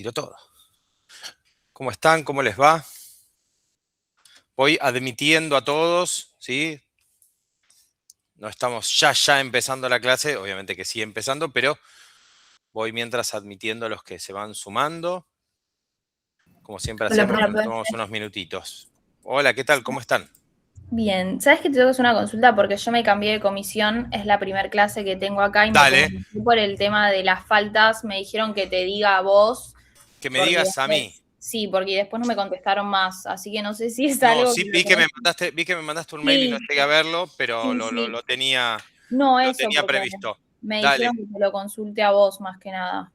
tiro todo. ¿Cómo están? ¿Cómo les va? Voy admitiendo a todos, ¿sí? No estamos ya empezando la clase, obviamente que sí empezando, pero voy mientras admitiendo a los que se van sumando. Como siempre Hola, hacemos, profe. nos tomamos unos minutitos. Hola, ¿qué tal? ¿Cómo están? Bien, ¿sabes que te tengo que hacer una consulta? Porque yo me cambié de comisión, es la primera clase que tengo acá y me Dale, comuniqué por el tema de las faltas, me dijeron que te diga a vos, que me porque digas a mí. después, sí, porque después no me contestaron más, así que no sé si es No, algo sí, que lo vi que tenés. vi que me mandaste un mail y no Sí, llegué a verlo, pero sí, sí. No lo eso, tenía porque previsto. me Dale. dijeron que te lo consulte a vos más que nada.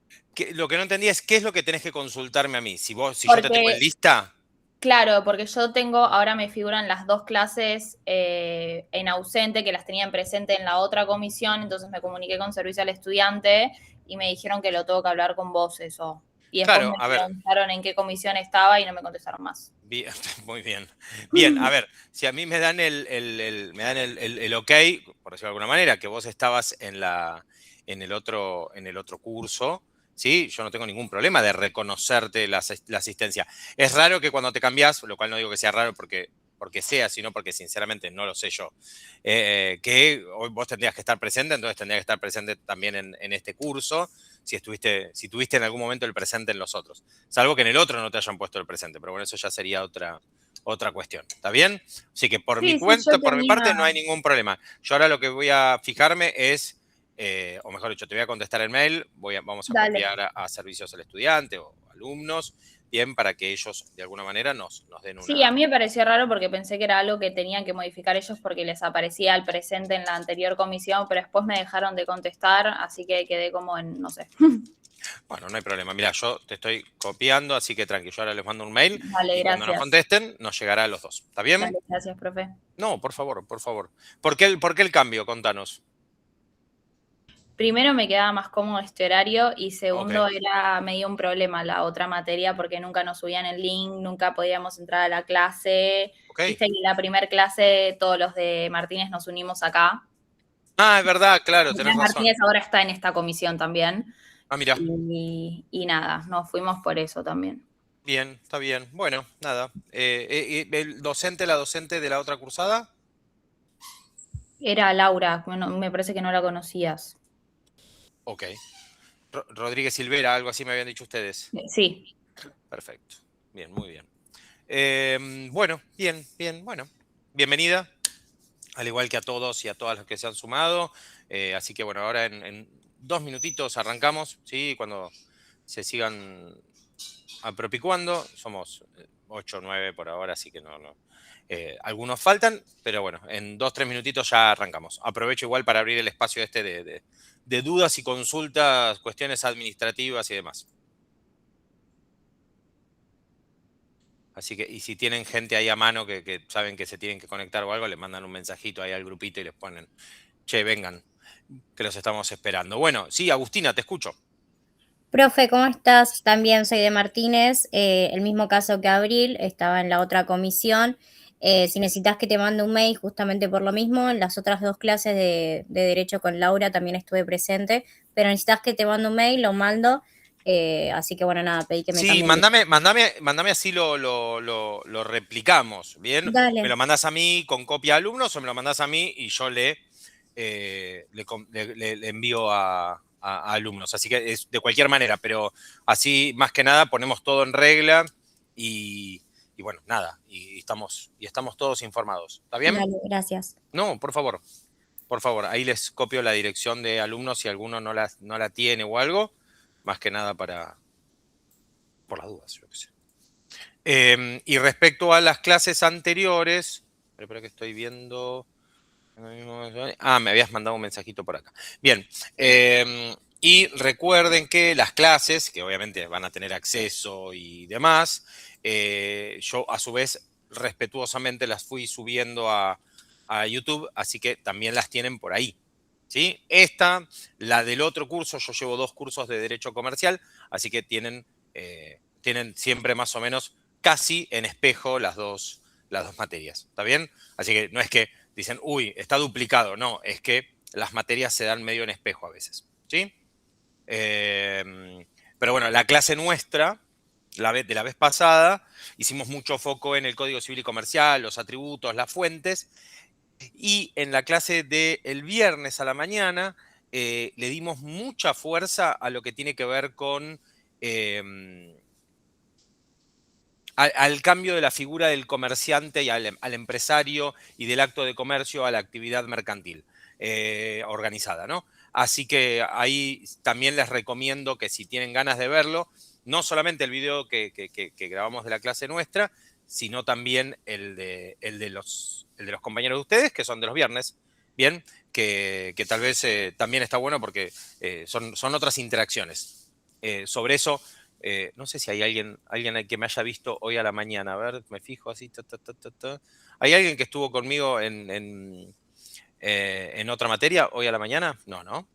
Lo que no entendía es qué es lo que tenés que consultarme a mí. Si yo te tengo en Porque lista. claro, porque yo tengo, ahora me figuran las dos clases en ausente, que las tenían presente en la otra comisión, entonces me comuniqué con servicio al estudiante y me dijeron que lo tengo que hablar con vos eso. Y después Claro, me a ver, preguntaron en qué comisión estaba y no me contestaron más. bien, muy bien. Bien, a ver, si a mí me dan me dan el ok, por decirlo de alguna manera, que vos estabas en el otro curso, ¿sí? Yo no tengo ningún problema de reconocerte la asistencia. Es raro que cuando te cambias, lo cual no digo que sea raro porque sea, sino porque sinceramente no lo sé yo, que hoy vos tendrías que estar presente, entonces tendrías que estar presente también en este curso, si tuviste en algún momento el presente en los otros. Salvo que en el otro no te hayan puesto el presente, pero bueno, eso ya sería otra cuestión. ¿Está bien? Así que por mi Sí, sí, yo cuenta, por mi tenía. parte, no hay ningún problema. Yo ahora lo que voy a fijarme es, o mejor dicho, te voy a contestar el mail, vamos a Dale. copiar a servicios al estudiante o alumnos, bien, para que ellos de alguna manera nos den Sí, a una. mí me pareció raro porque pensé que era algo que tenían que modificar ellos porque les aparecía el presente en la anterior comisión, pero después me dejaron de contestar, así que quedé como en, no sé. Bueno, no hay problema. Mira, yo te estoy copiando, así que tranquilo, yo ahora les mando un mail Dale, y cuando nos gracias. contesten, nos llegará a los dos. ¿Está bien? Dale, gracias, profe. No, por favor, por favor. ¿Por qué el cambio? Contanos. Primero me quedaba más cómodo este horario y Ok, segundo era medio un problema la otra materia porque nunca nos subían el link, nunca podíamos entrar a la clase. ok. Viste que la primer clase todos los de Martínez nos unimos acá. Ah, es verdad, claro, tenés razón. Martínez ahora está en esta comisión también. Ah, mira, Y nada, nos fuimos por eso también. bien, está bien. Bueno, nada. La docente de la otra cursada? Era Laura, bueno, me parece que no la conocías. Ok. Rodríguez Silvera, algo así me habían dicho ustedes. Sí, Perfecto. Bien, muy bien. Bueno, bien, bueno. Bienvenida, al igual que a todos y a todas los que se han sumado. Así que bueno, ahora en 2 minutitos arrancamos, ¿sí? Cuando se sigan apropicuando, somos 8 o 9 por ahora, así que no. Algunos faltan, pero bueno, en 2 3 minutitos ya arrancamos. Aprovecho igual para abrir el espacio este de dudas y consultas, cuestiones administrativas y demás. Así que, y si tienen gente ahí a mano que saben que se tienen que conectar o algo, les mandan un mensajito ahí al grupito y les ponen, che, vengan, que los estamos esperando. Bueno, sí, Agustina, te escucho. Profe, ¿cómo estás? También soy de Martínez, el mismo caso que Abril, estaba en la otra comisión. Si necesitas que te mande un mail, justamente por lo mismo, en las otras dos clases de Derecho con Laura también estuve presente, pero necesitas que te mande un mail, lo mando. Así que bueno, nada, pedí que me Sí, cambien. mandame así lo replicamos, ¿bien? ¿Me Dale, lo mandás a mí con copia a alumnos o me lo mandás a mí y yo le envío a alumnos? Así que es de cualquier manera, pero así más que nada ponemos todo en regla y, y bueno, nada, y estamos todos informados. ¿Está bien? dale, gracias. No, por favor, ahí les copio la dirección de alumnos si alguno no la tiene o algo, más que nada por las dudas, yo qué sé. Y respecto a las clases anteriores, espera que estoy viendo. Ah, me habías mandado un mensajito por acá. Bien. Y recuerden que las clases, que obviamente van a tener acceso y demás, yo a su vez respetuosamente las fui subiendo a YouTube, así que también las tienen por ahí. ¿Sí? La del otro curso, yo llevo 2 cursos de Derecho Comercial, así que tienen siempre más o menos casi en espejo las dos materias. ¿Está bien? Así que no es que dicen, uy, está duplicado. No, es que las materias se dan medio en espejo a veces. ¿Sí? Eh, Pero bueno, la clase nuestra, de la vez pasada, hicimos mucho foco en el Código Civil y Comercial, los atributos, las fuentes, y en la clase del viernes a la mañana le dimos mucha fuerza a lo que tiene que ver con al cambio de la figura del comerciante y al empresario y del acto de comercio a la actividad mercantil organizada, ¿no? Así que ahí también les recomiendo que si tienen ganas de verlo, no solamente el video que grabamos de la clase nuestra, sino también el de los compañeros de ustedes, que son de los viernes, ¿bien? Que tal vez también está bueno porque son otras interacciones. Sobre eso, no sé si hay alguien que me haya visto hoy a la mañana. A ver, me fijo así. ¿Hay alguien que estuvo conmigo en otra materia hoy a la mañana? No, ¿no?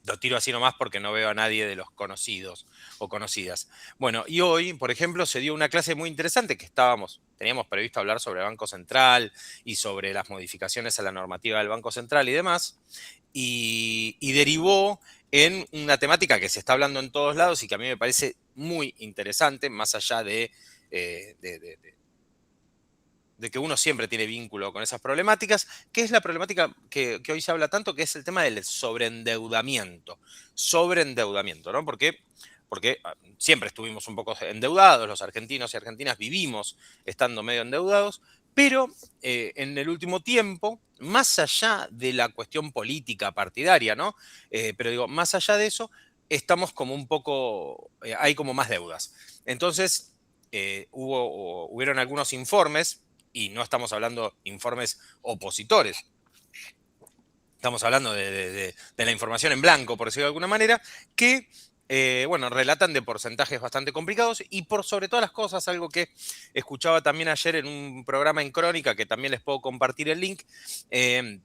Lo tiro así nomás porque no veo a nadie de los conocidos o conocidas. Bueno, y hoy, por ejemplo, se dio una clase muy interesante que teníamos previsto hablar sobre el Banco Central y sobre las modificaciones a la normativa del Banco Central y demás, y derivó en una temática que se está hablando en todos lados y que a mí me parece muy interesante, más allá de que uno siempre tiene vínculo con esas problemáticas, que es la problemática que hoy se habla tanto, que es el tema del sobreendeudamiento. Sobreendeudamiento, ¿no? Porque siempre estuvimos un poco endeudados, los argentinos y argentinas vivimos estando medio endeudados, pero en el último tiempo, más allá de la cuestión política partidaria, ¿no? Pero digo, más allá de eso, estamos como un poco, hay como más deudas. Entonces, hubieron algunos informes, y no estamos hablando de informes opositores, estamos hablando de la información en blanco, por decirlo de alguna manera, que, bueno, relatan de porcentajes bastante complicados y por sobre todas las cosas, algo que escuchaba también ayer en un programa en Crónica, que también les puedo compartir el link, que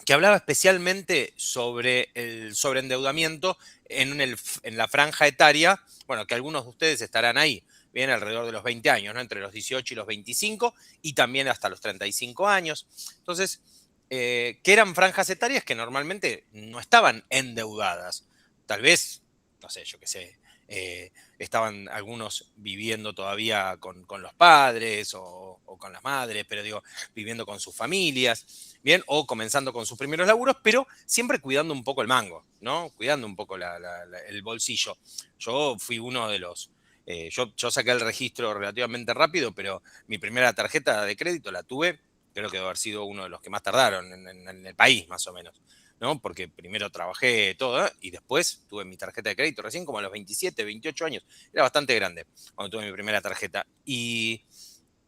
hablaba especialmente sobre el sobreendeudamiento en la franja etaria, bueno, que algunos de ustedes estarán ahí, bien alrededor de los 20 años, ¿no? Entre los 18 y los 25, y también hasta los 35 años. Entonces, que eran franjas etarias que normalmente no estaban endeudadas. Tal vez, no sé, yo qué sé, estaban algunos viviendo todavía con los padres o con las madres, pero digo, viviendo con sus familias, bien, o comenzando con sus primeros laburos, pero siempre cuidando un poco el mango, ¿no? Cuidando un poco el bolsillo. Yo fui uno de los... yo saqué el registro relativamente rápido, pero mi primera tarjeta de crédito la tuve, creo que debe haber sido uno de los que más tardaron en el país, más o menos, ¿no? Porque primero trabajé todo, y después tuve mi tarjeta de crédito recién como a los 27, 28 años. Era bastante grande cuando tuve mi primera tarjeta. Y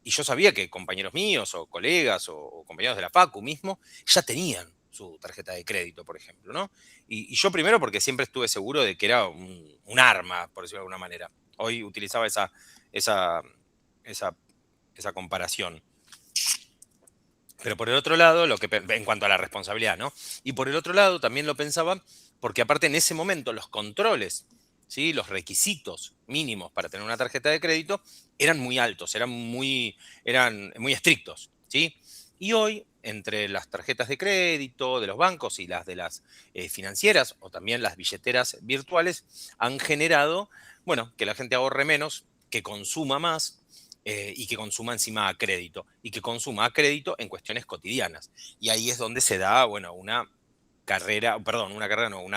yo sabía que compañeros míos o colegas o compañeros de la facu mismo ya tenían su tarjeta de crédito, por ejemplo, ¿no? Y yo primero porque siempre estuve seguro de que era un arma, por decirlo de alguna manera. Hoy utilizaba esa comparación. Pero por el otro lado, en cuanto a la responsabilidad, ¿no? Y por el otro lado también lo pensaba porque aparte en ese momento los controles, ¿sí? Los requisitos mínimos para tener una tarjeta de crédito eran muy altos, eran muy estrictos, ¿sí? Y hoy, entre las tarjetas de crédito de los bancos y las de las financieras o también las billeteras virtuales, han generado, bueno, que la gente ahorre menos, que consuma más, y que consuma encima a crédito, y que consuma a crédito en cuestiones cotidianas. Y ahí es donde se da, bueno, una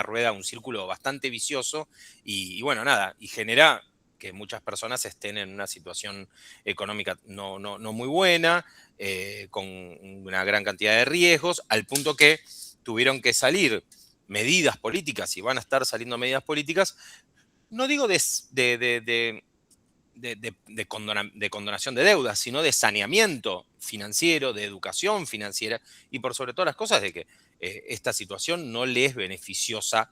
rueda, un círculo bastante vicioso, y bueno, nada, y genera que muchas personas estén en una situación económica no muy buena, con una gran cantidad de riesgos, al punto que tuvieron que salir medidas políticas, y van a estar saliendo medidas políticas, no digo de condonación de deudas, sino de saneamiento financiero, de educación financiera y por sobre todas las cosas de que esta situación no le es beneficiosa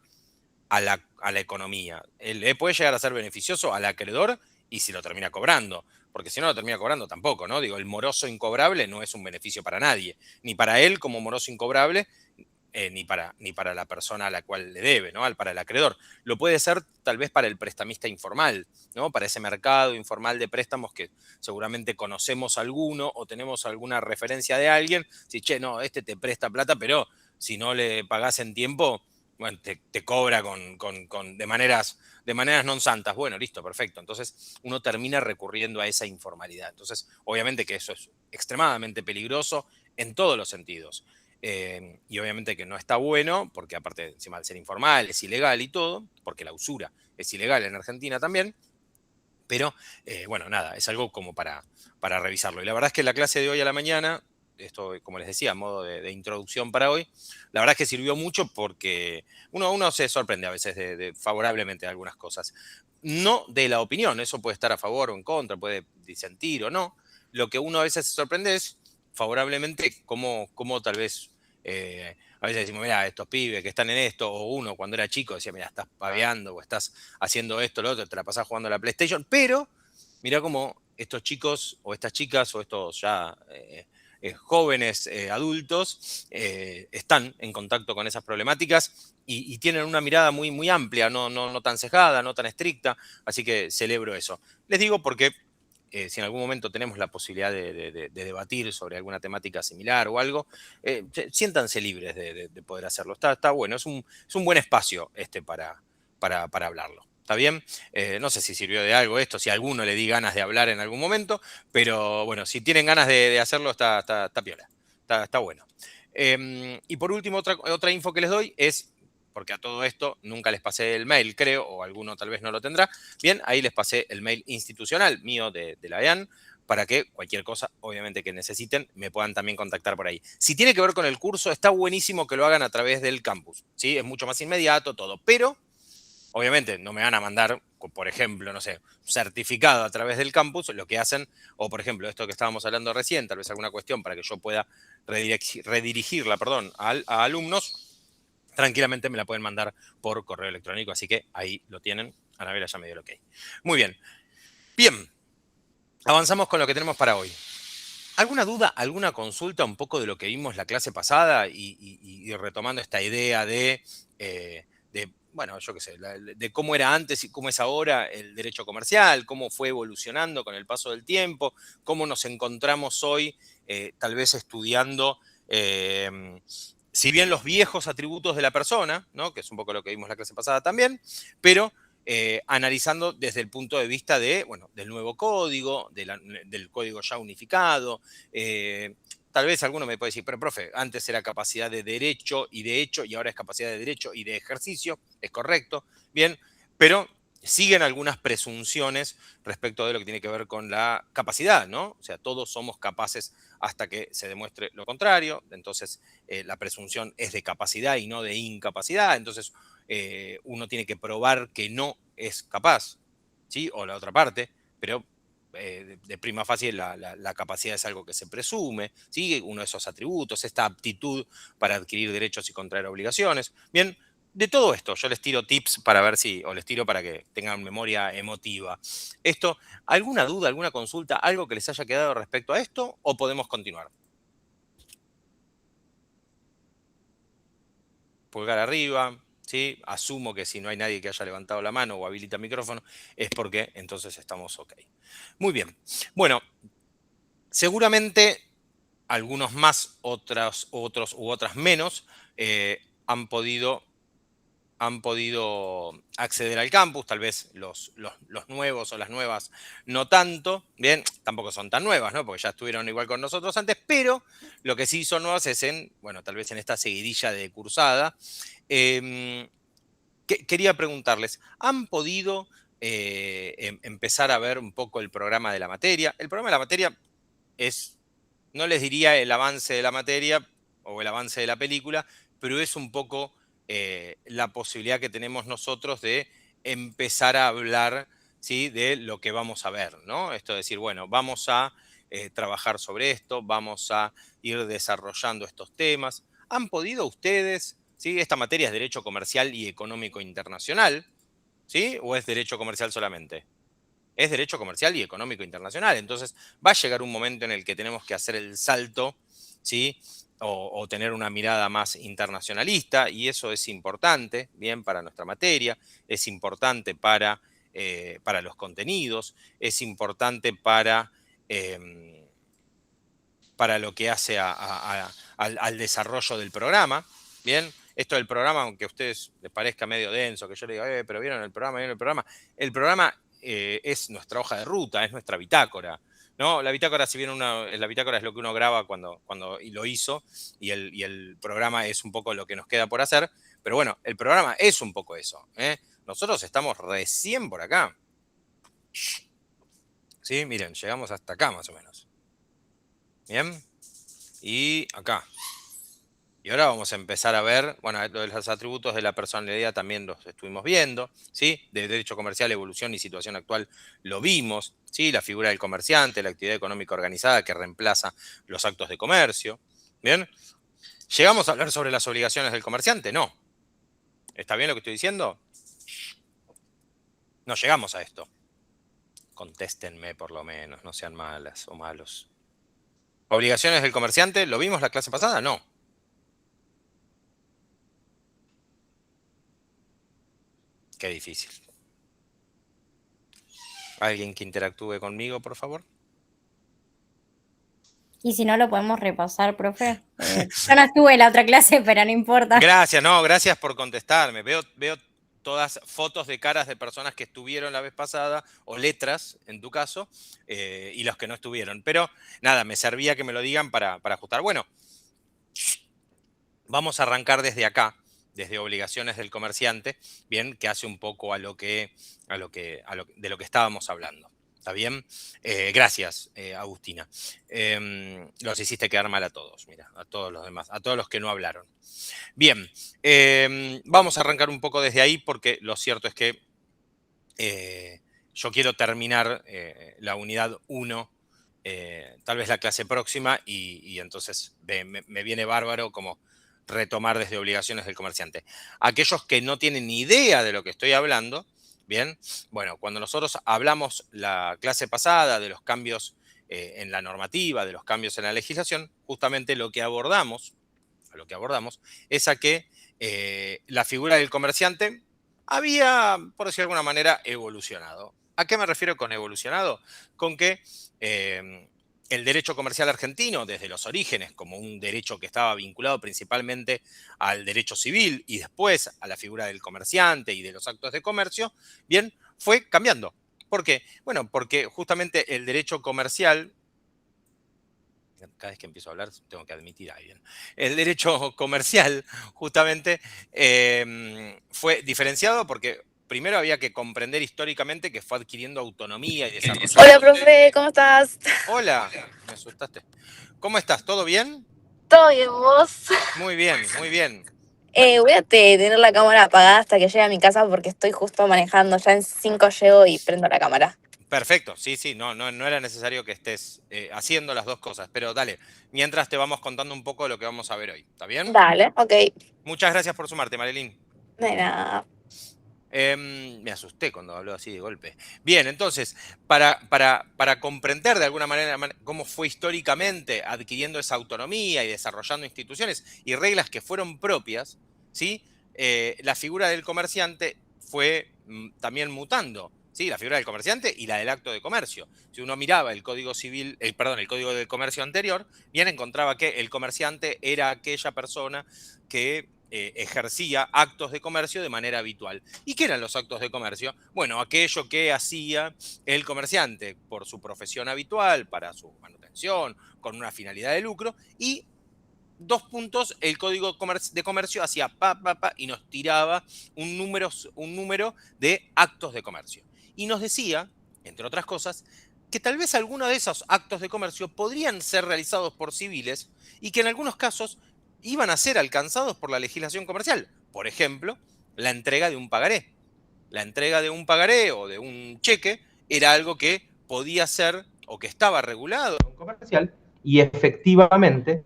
a la economía. Le puede llegar a ser beneficioso al acreedor y si lo termina cobrando, porque si no lo termina cobrando tampoco, ¿no? Digo, el moroso incobrable no es un beneficio para nadie, ni para él como moroso incobrable, ni para la persona a la cual le debe, ¿no? Para el acreedor. Lo puede ser tal vez para el prestamista informal, ¿no? Para ese mercado informal de préstamos que seguramente conocemos alguno o tenemos alguna referencia de alguien. Si, che, no, este te presta plata, pero si no le pagás en tiempo, bueno, te cobra de maneras non santas. Bueno, listo, perfecto. Entonces uno termina recurriendo a esa informalidad. Entonces, obviamente que eso es extremadamente peligroso en todos los sentidos. Y obviamente que no está bueno, porque aparte, encima de ser informal, es ilegal y todo, porque la usura es ilegal en Argentina también. Pero, bueno, nada, es algo como para revisarlo. Y la verdad es que la clase de hoy a la mañana, esto, como les decía, a modo de introducción para hoy, la verdad es que sirvió mucho porque uno se sorprende a veces favorablemente de algunas cosas. No de la opinión, eso puede estar a favor o en contra, puede disentir o no. Lo que uno a veces se sorprende es favorablemente cómo tal vez a veces decimos, mira, estos pibes que están en esto, o uno cuando era chico decía, mira, estás paveando o estás haciendo esto, lo otro, te la pasás jugando a la PlayStation, pero mira cómo estos chicos o estas chicas o estos ya jóvenes adultos están en contacto con esas problemáticas y tienen una mirada muy, muy amplia, no tan cejada, no tan estricta, así que celebro eso. Les digo porque si en algún momento tenemos la posibilidad de debatir sobre alguna temática similar o algo, siéntanse libres de poder hacerlo. Está bueno, es un buen espacio este para hablarlo. ¿Está bien? No sé si sirvió de algo esto, si a alguno le di ganas de hablar en algún momento, pero bueno, si tienen ganas de hacerlo, está piola. Está bueno. Y por último, otra info que les doy es, porque a todo esto nunca les pasé el mail, creo, o alguno tal vez no lo tendrá. Bien, ahí les pasé el mail institucional mío de la EAN para que cualquier cosa, obviamente, que necesiten, me puedan también contactar por ahí. Si tiene que ver con el curso, está buenísimo que lo hagan a través del campus, ¿sí? Es mucho más inmediato todo, pero obviamente no me van a mandar, por ejemplo, no sé, certificado a través del campus, lo que hacen, o por ejemplo, esto que estábamos hablando recién, tal vez alguna cuestión para que yo pueda redirigirla, perdón, a alumnos, tranquilamente me la pueden mandar por correo electrónico, así que ahí lo tienen. Anabela ya me dio el ok. Muy bien. Bien, avanzamos con lo que tenemos para hoy. ¿Alguna duda, alguna consulta un poco de lo que vimos la clase pasada y retomando esta idea bueno, yo qué sé, de cómo era antes y cómo es ahora el derecho comercial, cómo fue evolucionando con el paso del tiempo, cómo nos encontramos hoy tal vez estudiando, si bien los viejos atributos de la persona, ¿no? Que es un poco lo que vimos la clase pasada también, pero analizando desde el punto de vista bueno, del nuevo código, del código ya unificado. Tal vez alguno me puede decir, pero profe, antes era capacidad de derecho y de hecho y ahora es capacidad de derecho y de ejercicio. Es correcto, bien, pero siguen algunas presunciones respecto de lo que tiene que ver con la capacidad, ¿no? O sea, todos somos capaces hasta que se demuestre lo contrario. Entonces, la presunción es de capacidad y no de incapacidad. Entonces, uno tiene que probar que no es capaz, ¿sí? O la otra parte, pero de prima facie la capacidad es algo que se presume, ¿sí? Uno de esos atributos, esta aptitud para adquirir derechos y contraer obligaciones. Bien, de todo esto yo les tiro tips para ver si, o les tiro para que tengan memoria emotiva. Esto, ¿alguna duda, alguna consulta, algo que les haya quedado respecto a esto o podemos continuar? Pulgar arriba, ¿sí? Asumo que si no hay nadie que haya levantado la mano o habilita el micrófono, es porque entonces estamos ok. Muy bien. Bueno, seguramente algunos más, otros u otras menos, han podido acceder al campus, tal vez los nuevos o las nuevas no tanto, bien, tampoco son tan nuevas, ¿no? Porque ya estuvieron igual con nosotros antes, pero lo que sí son nuevas es bueno, tal vez en esta seguidilla de cursada. Quería preguntarles, ¿han podido empezar a ver un poco el programa de la materia? El programa de la materia es, no les diría el avance de la materia o el avance de la película, pero es un poco la posibilidad que tenemos nosotros de empezar a hablar, ¿sí? De lo que vamos a ver, ¿no? Esto es decir, bueno, vamos a trabajar sobre esto, vamos a ir desarrollando estos temas. ¿Han podido ustedes, ¿sí? Esta materia es Derecho Comercial y Económico Internacional, ¿sí? ¿O es Derecho Comercial solamente? Es Derecho Comercial y Económico Internacional. Entonces va a llegar un momento en el que tenemos que hacer el salto, ¿sí? O tener una mirada más internacionalista, y eso es importante, bien, para nuestra materia, es importante para los contenidos, es importante para lo que hace al desarrollo del programa, bien. esto del programa, aunque a ustedes les parezca medio denso, que yo le diga, pero vieron el programa, el programa es nuestra hoja de ruta, es nuestra bitácora. ¿No? La bitácora, si bien la bitácora es lo que uno graba cuando lo hizo, y el programa es un poco lo que nos queda por hacer, pero bueno, el programa es un poco eso. Nosotros estamos recién por acá. ¿Sí? Miren, llegamos hasta acá más o menos. ¿Bien? Y acá. Y ahora vamos a empezar a ver, bueno, lo de los atributos de la personalidad también los estuvimos viendo, ¿sí? De derecho comercial, evolución y situación actual lo vimos, ¿sí? La figura del comerciante, la actividad económica organizada que reemplaza los actos de comercio, ¿bien? ¿Llegamos a hablar sobre las obligaciones del comerciante? No. ¿Está bien lo que estoy diciendo? No llegamos a esto. Contéstenme por lo menos, no sean malas o malos. ¿Obligaciones del comerciante? ¿Lo vimos la clase pasada? No. Qué difícil. ¿Alguien que interactúe conmigo, por favor? Y si no, lo podemos repasar, profe. Yo no estuve en la otra clase, pero no importa. Gracias, no, gracias por contestarme. Veo todas fotos de caras de personas que estuvieron la vez pasada, o letras, en tu caso, y los que no estuvieron. Pero nada, me servía que me lo digan para ajustar. Bueno, vamos a arrancar desde acá, desde obligaciones del comerciante, bien, que hace un poco de lo que estábamos hablando. ¿Está bien? Gracias, Agustina. Los hiciste quedar mal a todos, mira, a todos los demás, a todos los que no hablaron. Bien, vamos a arrancar un poco desde ahí porque lo cierto es que yo quiero terminar la unidad 1, tal vez la clase próxima, y entonces me viene bárbaro como retomar desde obligaciones del comerciante. Aquellos que no tienen ni idea de lo que estoy hablando, bien, bueno, cuando nosotros hablamos la clase pasada de los cambios en la normativa, de los cambios en la legislación, justamente lo que abordamos es a que la figura del comerciante había, por decir de alguna manera, evolucionado. ¿A qué me refiero con evolucionado? Con que el derecho comercial argentino, desde los orígenes, como un derecho que estaba vinculado principalmente al derecho civil y después a la figura del comerciante y de los actos de comercio, bien, fue cambiando. ¿Por qué? Bueno, porque justamente el derecho comercial, cada vez que empiezo a hablar tengo que admitir a alguien, el derecho comercial justamente fue diferenciado porque primero había que comprender históricamente que fue adquiriendo autonomía y desarrollo. Hola, profe, ¿cómo estás? Hola, me asustaste. ¿Cómo estás? ¿Todo bien? ¿Todo bien, vos? Muy bien, muy bien. Voy a tener la cámara apagada hasta que llegue a mi casa porque estoy justo manejando. Ya en 5 llego y prendo la cámara. Perfecto, sí, no era necesario que estés haciendo las dos cosas, pero dale, mientras te vamos contando un poco de lo que vamos a ver hoy, ¿está bien? Dale, ok. Muchas gracias por sumarte, Marilyn. De nada. Me asusté cuando habló así de golpe. Bien, entonces, para comprender de alguna manera cómo fue históricamente adquiriendo esa autonomía y desarrollando instituciones y reglas que fueron propias, ¿sí? La figura del comerciante fue también mutando, ¿sí? La figura del comerciante y la del acto de comercio. Si uno miraba el Código Civil, el Código del Comercio anterior, bien encontraba que el comerciante era aquella persona que ejercía actos de comercio de manera habitual. ¿Y qué eran los actos de comercio? Bueno, aquello que hacía el comerciante por su profesión habitual, para su manutención, con una finalidad de lucro, y 2 puntos, el Código de Comercio hacía y nos tiraba un número de actos de comercio. Y nos decía, entre otras cosas, que tal vez algunos de esos actos de comercio podrían ser realizados por civiles y que en algunos casos iban a ser alcanzados por la legislación comercial. Por ejemplo, la entrega de un pagaré. La entrega de un pagaré o de un cheque era algo que podía ser o que estaba regulado en comercial y efectivamente,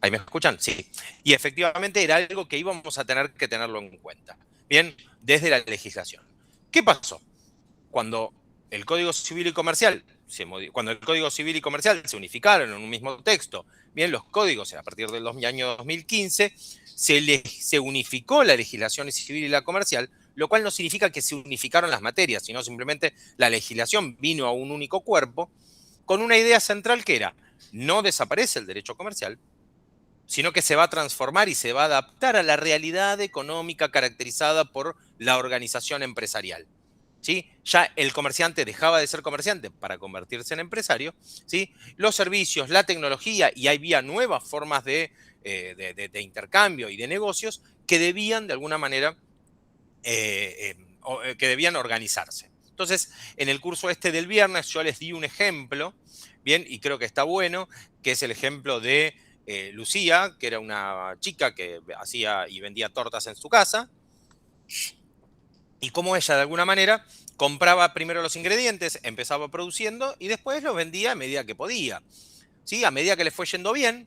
¿ahí me escuchan? Sí. Y efectivamente era algo que íbamos a tener que tenerlo en cuenta. Bien, desde la legislación. ¿Qué pasó? Cuando el Código Civil y Comercial se unificaron en un mismo texto, bien, los códigos a partir del año 2015 se unificó la legislación civil y la comercial, lo cual no significa que se unificaron las materias, sino simplemente la legislación vino a un único cuerpo con una idea central que era: no desaparece el derecho comercial, sino que se va a transformar y se va a adaptar a la realidad económica caracterizada por la organización empresarial. ¿Sí? Ya el comerciante dejaba de ser comerciante para convertirse en empresario, ¿sí? Los servicios, la tecnología, y había nuevas formas de intercambio y de negocios que debían de alguna manera que debían organizarse. Entonces, en el curso este del viernes yo les di un ejemplo, bien, y creo que está bueno, que es el ejemplo de Lucía, que era una chica que hacía y vendía tortas en su casa, y cómo ella de alguna manera compraba primero los ingredientes, empezaba produciendo y después los vendía a medida que podía. ¿Sí? A medida que le fue yendo bien,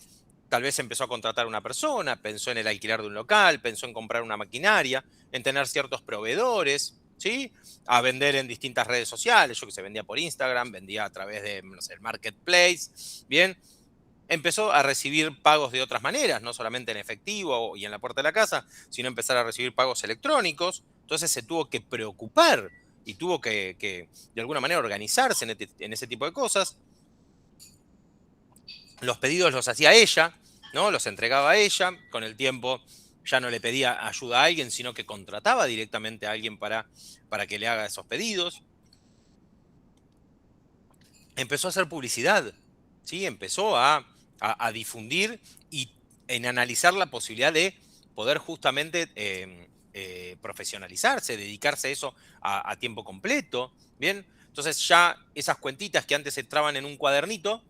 tal vez empezó a contratar a una persona, pensó en el alquiler de un local, pensó en comprar una maquinaria, en tener ciertos proveedores, ¿sí? A vender en distintas redes sociales, yo que sé, vendía por Instagram, vendía a través de, no sé, el marketplace, ¿bien? Empezó a recibir pagos de otras maneras, no solamente en efectivo y en la puerta de la casa, sino empezar a recibir pagos electrónicos. Entonces se tuvo que preocupar y tuvo que de alguna manera organizarse en ese tipo de cosas. Los pedidos los hacía ella, ¿no? Los entregaba a ella. Con el tiempo ya no le pedía ayuda a alguien, sino que contrataba directamente a alguien para que le haga esos pedidos. Empezó a hacer publicidad, ¿sí? Empezó a difundir y en analizar la posibilidad de poder justamente profesionalizarse, dedicarse a eso a tiempo completo, ¿bien? Entonces ya esas cuentitas que antes entraban en un cuadernito,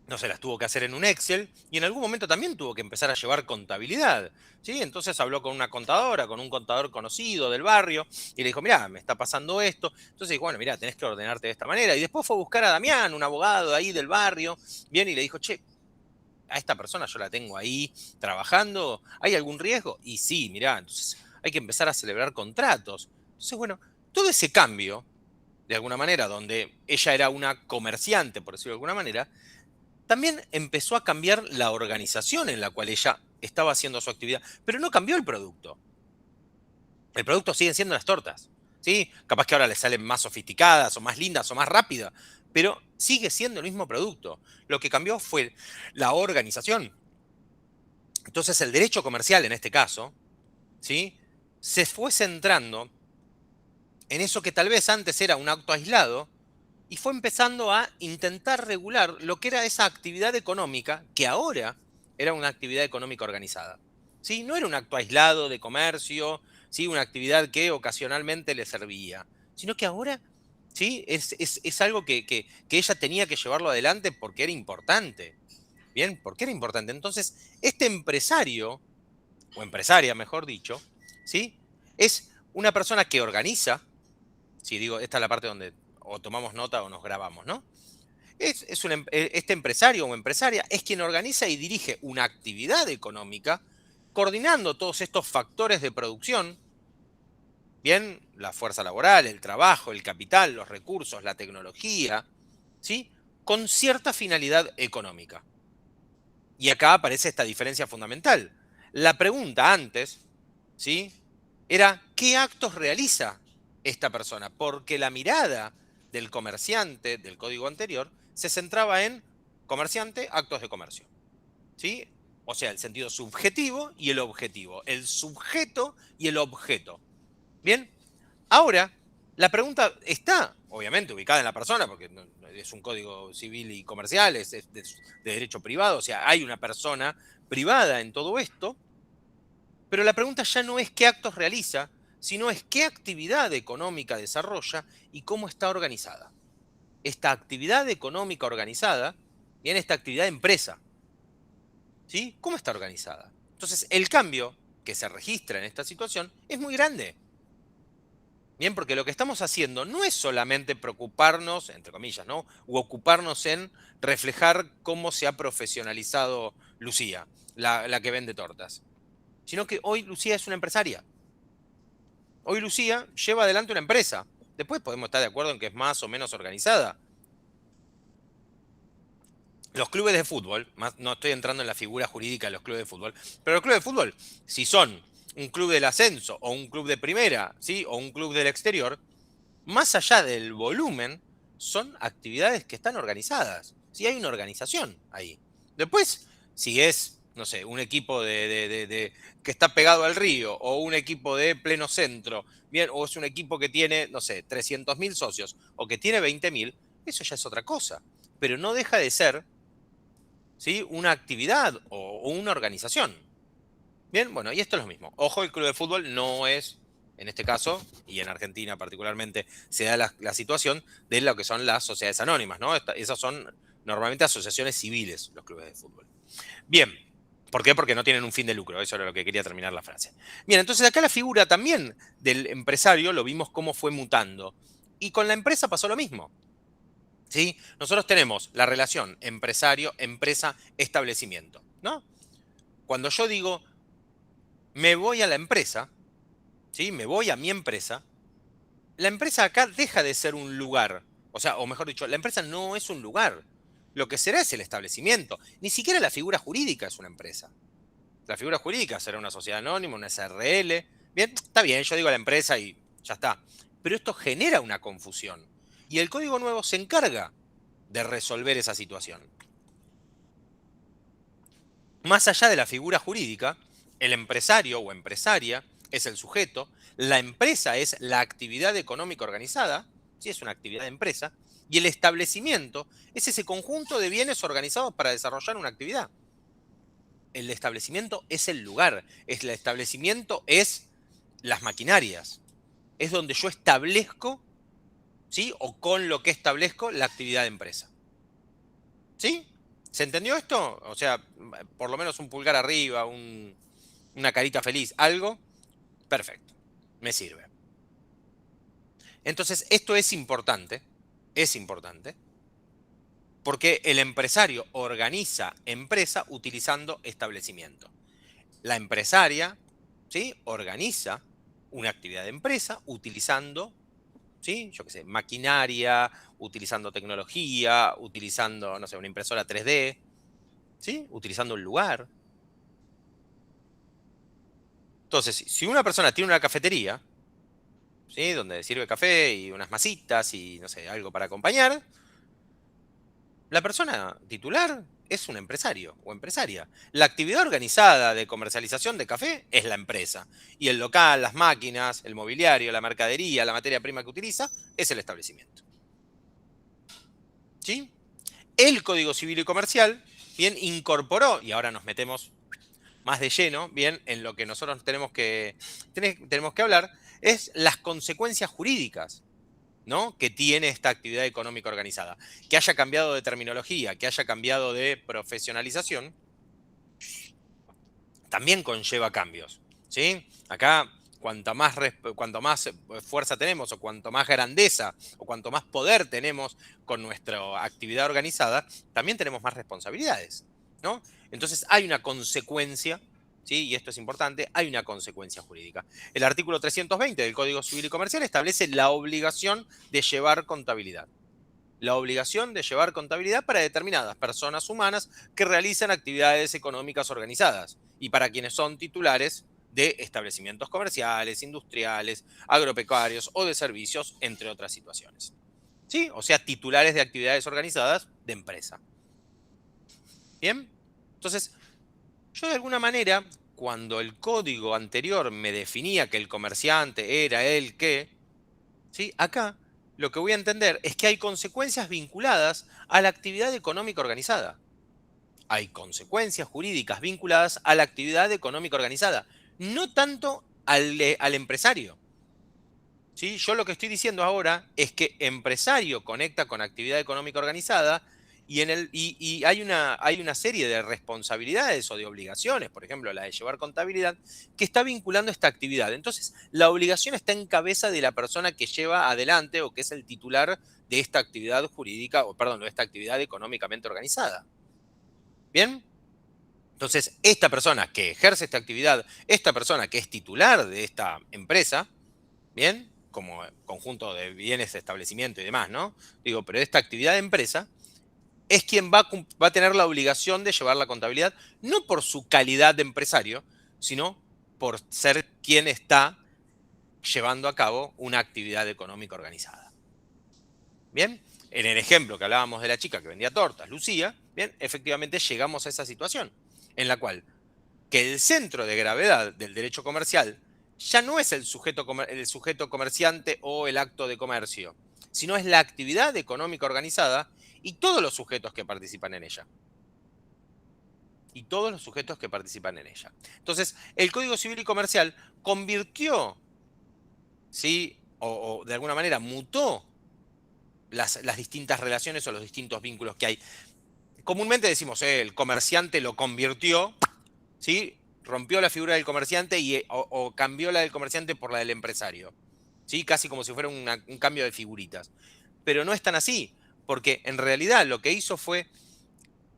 no se las tuvo que hacer en un Excel y en algún momento también tuvo que empezar a llevar contabilidad, ¿sí? Entonces habló con una contadora, con un contador conocido del barrio y le dijo, mirá, me está pasando esto. Entonces dijo, bueno, mirá, tenés que ordenarte de esta manera. Y después fue a buscar a Damián, un abogado de ahí del barrio, bien, y le dijo, che, a esta persona yo la tengo ahí trabajando, ¿hay algún riesgo? Y sí, mirá, entonces hay que empezar a celebrar contratos. Entonces, bueno, todo ese cambio, de alguna manera, donde ella era una comerciante, por decirlo de alguna manera, también empezó a cambiar la organización en la cual ella estaba haciendo su actividad, pero no cambió el producto. El producto siguen siendo las tortas, ¿sí? Capaz que ahora les salen más sofisticadas o más lindas o más rápidas, pero sigue siendo el mismo producto. Lo que cambió fue la organización. Entonces el derecho comercial en este caso, ¿sí? Se fue centrando en eso que tal vez antes era un acto aislado, y fue empezando a intentar regular lo que era esa actividad económica, que ahora era una actividad económica organizada. ¿Sí? No era un acto aislado de comercio, ¿sí? Una actividad que ocasionalmente le servía, sino que ahora, ¿sí? Es algo que ella tenía que llevarlo adelante porque era importante. Bien, porque era importante. Entonces, este empresario, o empresaria mejor dicho, ¿sí? Es una persona que organiza, si digo, esta es la parte donde o tomamos nota o nos grabamos, ¿no? Este empresario o empresaria es quien organiza y dirige una actividad económica, coordinando todos estos factores de producción, bien, la fuerza laboral, el trabajo, el capital, los recursos, la tecnología, ¿sí? Con cierta finalidad económica. Y acá aparece esta diferencia fundamental. La pregunta antes, ¿sí? Era, ¿qué actos realiza esta persona? Porque la mirada del comerciante del código anterior se centraba en comerciante, actos de comercio, ¿sí? O sea, el sentido subjetivo y el objetivo, el sujeto y el objeto. Bien, ahora la pregunta está, obviamente, ubicada en la persona, porque es un código civil y comercial, es de derecho privado, o sea, hay una persona privada en todo esto, pero la pregunta ya no es qué actos realiza, sino es qué actividad económica desarrolla y cómo está organizada. Esta actividad económica organizada, bien, esta actividad de empresa, ¿sí? ¿Cómo está organizada? Entonces, el cambio que se registra en esta situación es muy grande. Bien, porque lo que estamos haciendo no es solamente preocuparnos, entre comillas, ¿no? U ocuparnos en reflejar cómo se ha profesionalizado Lucía, la que vende tortas. Sino que hoy Lucía es una empresaria. Hoy Lucía lleva adelante una empresa. Después podemos estar de acuerdo en que es más o menos organizada. Los clubes de fútbol, no estoy entrando en la figura jurídica de los clubes de fútbol, pero los clubes de fútbol, si son un club del ascenso o un club de primera, ¿sí? O un club del exterior, más allá del volumen, son actividades que están organizadas. ¿Sí? Hay una organización ahí. Después, si es, no sé, un equipo que está pegado al río o un equipo de pleno centro, bien, o es un equipo que tiene, no sé, 300.000 socios o que tiene 20.000, eso ya es otra cosa. Pero no deja de ser, ¿sí?, una actividad o una organización. Bien, bueno, y esto es lo mismo. Ojo, el club de fútbol no es, en este caso, y en Argentina particularmente, se da la situación de lo que son las sociedades anónimas, ¿no? Esas son normalmente asociaciones civiles, los clubes de fútbol. Bien, ¿por qué? Porque no tienen un fin de lucro, eso era lo que quería terminar la frase. Bien, entonces acá la figura también del empresario lo vimos cómo fue mutando. Y con la empresa pasó lo mismo. ¿Sí? Nosotros tenemos la relación empresario, empresa, establecimiento, ¿no? Cuando yo digo, me voy a la empresa, ¿sí?, me voy a mi empresa, la empresa acá deja de ser un lugar. O sea, o mejor dicho, la empresa no es un lugar. Lo que será es el establecimiento. Ni siquiera la figura jurídica es una empresa. La figura jurídica será una sociedad anónima, una SRL. Bien, está bien, yo digo la empresa y ya está. Pero esto genera una confusión. Y el Código Nuevo se encarga de resolver esa situación. Más allá de la figura jurídica, el empresario o empresaria es el sujeto, la empresa es la actividad económica organizada, ¿sí?, es una actividad de empresa, y el establecimiento es ese conjunto de bienes organizados para desarrollar una actividad. El establecimiento es el lugar, el establecimiento es las maquinarias, es donde yo establezco, ¿sí?, o con lo que establezco la actividad de empresa. ¿Sí? ¿Se entendió esto? O sea, por lo menos un pulgar arriba, una carita feliz, algo. Perfecto, me sirve. Entonces, esto es importante, porque el empresario organiza empresa utilizando establecimiento. La empresaria, ¿sí?, organiza una actividad de empresa utilizando, ¿sí?, yo qué sé, maquinaria, utilizando tecnología, utilizando, no sé, una impresora 3D, ¿sí?, utilizando el lugar. Entonces, si una persona tiene una cafetería, ¿sí?, donde sirve café y unas masitas y, no sé, algo para acompañar, la persona titular es un empresario o empresaria. La actividad organizada de comercialización de café es la empresa. Y el local, las máquinas, el mobiliario, la mercadería, la materia prima que utiliza, es el establecimiento. ¿Sí? El Código Civil y Comercial, bien, incorporó, y ahora nos metemos más de lleno, bien, en lo que nosotros tenemos que hablar, es las consecuencias jurídicas, ¿no?, que tiene esta actividad económica organizada. Que haya cambiado de terminología, que haya cambiado de profesionalización, también conlleva cambios, ¿sí? Acá, cuanto más fuerza tenemos, o cuanto más grandeza, o cuanto más poder tenemos con nuestra actividad organizada, también tenemos más responsabilidades, ¿no? Entonces hay una consecuencia, ¿sí?, y esto es importante, hay una consecuencia jurídica. El artículo 320 del Código Civil y Comercial establece la obligación de llevar contabilidad. La obligación de llevar contabilidad para determinadas personas humanas que realizan actividades económicas organizadas y para quienes son titulares de establecimientos comerciales, industriales, agropecuarios o de servicios, entre otras situaciones. ¿Sí? O sea, titulares de actividades organizadas de empresa. ¿Bien? Entonces, yo de alguna manera, cuando el código anterior me definía que el comerciante era el que, ¿sí?, acá lo que voy a entender es que hay consecuencias vinculadas a la actividad económica organizada. Hay consecuencias jurídicas vinculadas a la actividad económica organizada, no tanto al empresario. ¿Sí? Yo lo que estoy diciendo ahora es que empresario conecta con actividad económica organizada y hay una serie de responsabilidades o de obligaciones, por ejemplo, la de llevar contabilidad, que está vinculando esta actividad. Entonces, la obligación está en cabeza de la persona que lleva adelante o que es el titular de esta actividad jurídica, o perdón, de esta actividad económicamente organizada. ¿Bien? Entonces, esta persona que ejerce esta actividad, esta persona que es titular de esta empresa, ¿bien?, como conjunto de bienes, establecimiento y demás, ¿no? Digo, pero esta actividad de empresa es quien va a tener la obligación de llevar la contabilidad, no por su calidad de empresario, sino por ser quien está llevando a cabo una actividad económica organizada. ¿Bien? En el ejemplo que hablábamos de la chica que vendía tortas, Lucía, bien, efectivamente llegamos a esa situación en la cual que el centro de gravedad del derecho comercial ya no es el sujeto comerciante o el acto de comercio, sino es la actividad económica organizada y todos los sujetos que participan en ella. Y todos los sujetos que participan en ella. Entonces, el Código Civil y Comercial convirtió, ¿sí? O de alguna manera mutó las distintas relaciones o los distintos vínculos que hay. Comúnmente decimos, el comerciante lo convirtió, ¿sí? Rompió la figura del comerciante o cambió la del comerciante por la del empresario. ¿Sí? Casi como si fuera un cambio de figuritas. Pero no es tan así, porque en realidad lo que hizo fue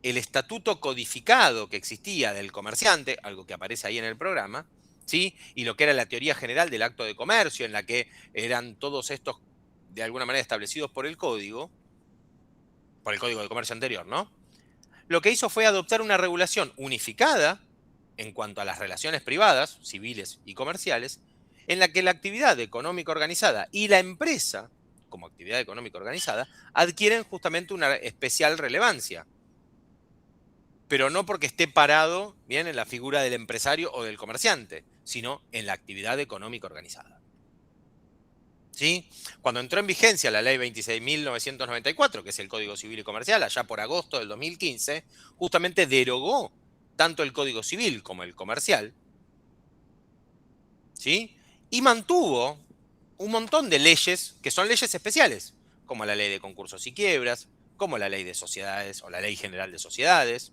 el estatuto codificado que existía del comerciante, algo que aparece ahí en el programa, ¿sí? Y lo que era la teoría general del acto de comercio, en la que eran todos estos de alguna manera establecidos por el Código de Comercio anterior, ¿no? Lo que hizo fue adoptar una regulación unificada en cuanto a las relaciones privadas, civiles y comerciales, en la que la actividad económica organizada y la empresa, como actividad económica organizada, adquieren justamente una especial relevancia. Pero no porque esté parado bien en la figura del empresario o del comerciante, sino en la actividad económica organizada. ¿Sí? Cuando entró en vigencia la ley 26.994, que es el Código Civil y Comercial, allá por agosto del 2015, justamente derogó tanto el Código Civil como el comercial, ¿sí? Y mantuvo un montón de leyes que son leyes especiales, como la ley de concursos y quiebras, como la ley de sociedades o la ley general de sociedades,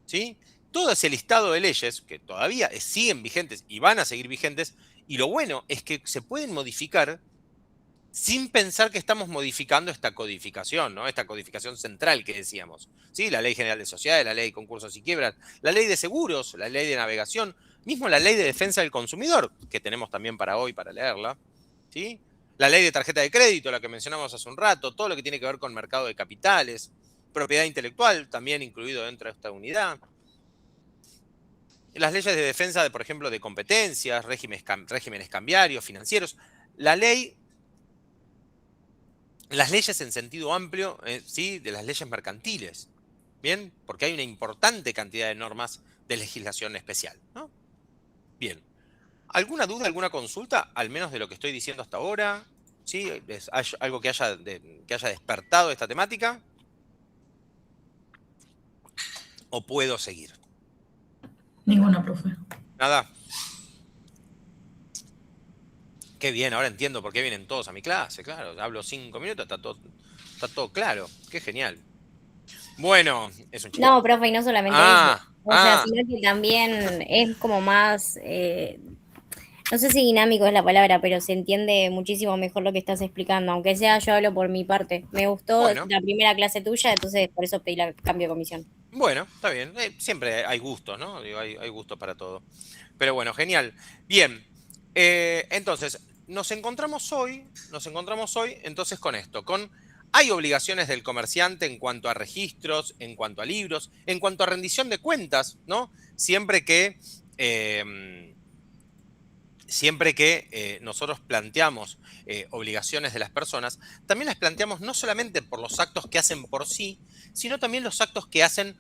¿sí? Todo ese listado de leyes que todavía siguen vigentes y van a seguir vigentes, y lo bueno es que se pueden modificar sin pensar que estamos modificando esta codificación, ¿no? Esta codificación central que decíamos, ¿sí? La ley general de sociedades, la ley de concursos y quiebras, la ley de seguros, la ley de navegación, mismo la ley de defensa del consumidor, que tenemos también para hoy para leerla, ¿sí? La ley de tarjeta de crédito, la que mencionamos hace un rato, todo lo que tiene que ver con mercado de capitales, propiedad intelectual, también incluido dentro de esta unidad. Las leyes de defensa, por ejemplo, de competencias, regímenes cambiarios, financieros. Las leyes en sentido amplio, ¿sí? De las leyes mercantiles. ¿Bien? Porque hay una importante cantidad de normas de legislación especial, ¿no? Bien. ¿Alguna duda, alguna consulta, al menos de lo que estoy diciendo hasta ahora? ¿Sí? ¿Hay algo que haya despertado esta temática? ¿O puedo seguir? Ninguna, profe. Nada. Qué bien, ahora entiendo por qué vienen todos a mi clase, claro. Hablo 5 minutos, está todo claro. Qué genial. Bueno, es un chico. No, profe, y no solamente eso. O sea, sino que también es como más, no sé si dinámico es la palabra, pero se entiende muchísimo mejor lo que estás explicando. Aunque sea, yo hablo por mi parte. Me gustó Bueno. la primera clase tuya, entonces por eso pedí el cambio de comisión. Bueno, está bien. Siempre hay gustos, ¿no? Digo, hay gustos para todo. Pero bueno, genial. Bien. Entonces, nos encontramos hoy, entonces con esto, hay obligaciones del comerciante en cuanto a registros, en cuanto a libros, en cuanto a rendición de cuentas, ¿no? Siempre que nosotros planteamos obligaciones de las personas, también las planteamos no solamente por los actos que hacen por sí, sino también los actos que hacen,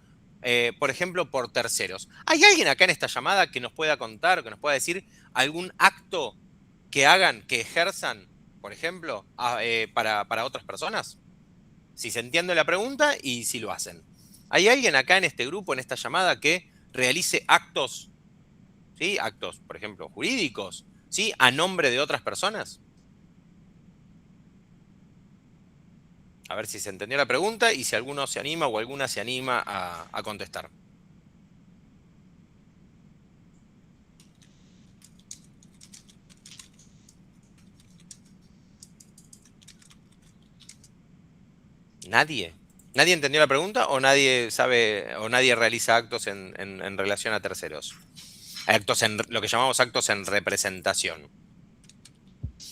por ejemplo, por terceros. ¿Hay alguien acá en esta llamada que nos pueda contar, que nos pueda decir algún acto que hagan, que ejerzan, por ejemplo, para otras personas? Si se entiende la pregunta y si lo hacen. ¿Hay alguien acá en este grupo, en esta llamada, que realice actos, ¿sí? Actos, por ejemplo, jurídicos, ¿sí? A nombre de otras personas. A ver si se entendió la pregunta y si alguno se anima o alguna se anima a contestar. ¿Nadie? ¿Nadie entendió la pregunta o nadie sabe o nadie realiza actos en relación a terceros? Actos lo que llamamos actos en representación.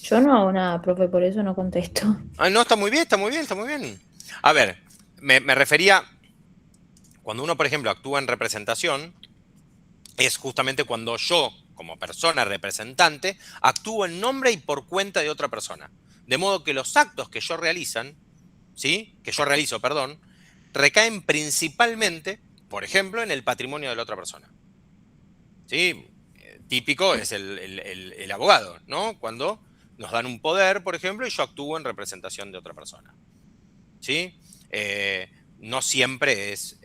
Yo no hago nada, profe, por eso no contesto. No, está muy bien, está muy bien, está muy bien. A ver, me refería, cuando uno, por ejemplo, actúa en representación, es justamente cuando yo, como persona representante, actúo en nombre y por cuenta de otra persona. De modo que los actos que yo realizo, recaen principalmente, por ejemplo, en el patrimonio de la otra persona. ¿Sí? Típico es el abogado, ¿no? Cuando nos dan un poder, por ejemplo, y yo actúo en representación de otra persona. ¿Sí? No siempre es...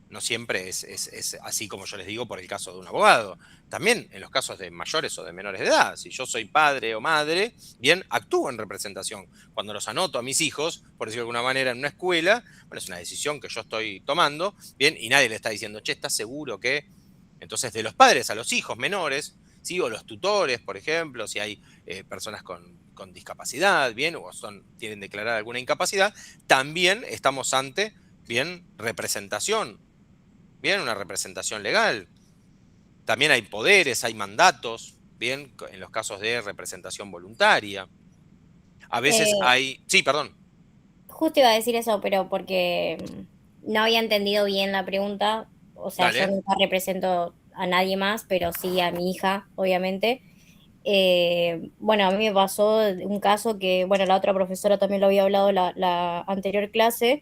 no siempre es así como yo les digo por el caso de un abogado. También en los casos de mayores o de menores de edad. Si yo soy padre o madre, bien, actúo en representación. Cuando los anoto a mis hijos, por decirlo de alguna manera, en una escuela, bueno, es una decisión que yo estoy tomando, bien, y nadie le está diciendo, che, ¿estás seguro que...? Entonces, de los padres a los hijos menores, ¿sí? O los tutores, por ejemplo, si hay personas con discapacidad, bien, o tienen declarada alguna incapacidad, también estamos ante, bien, representación. Bien, una representación legal. También hay poderes, hay mandatos, bien, en los casos de representación voluntaria. A veces Eh, hay... Sí, perdón. Justo iba a decir eso, pero porque no había entendido bien la pregunta. O sea, yo Dale. nunca represento a nadie más, pero sí a mi hija, obviamente. Bueno, a mí me pasó un caso que, bueno, la otra profesora también lo había hablado la anterior clase.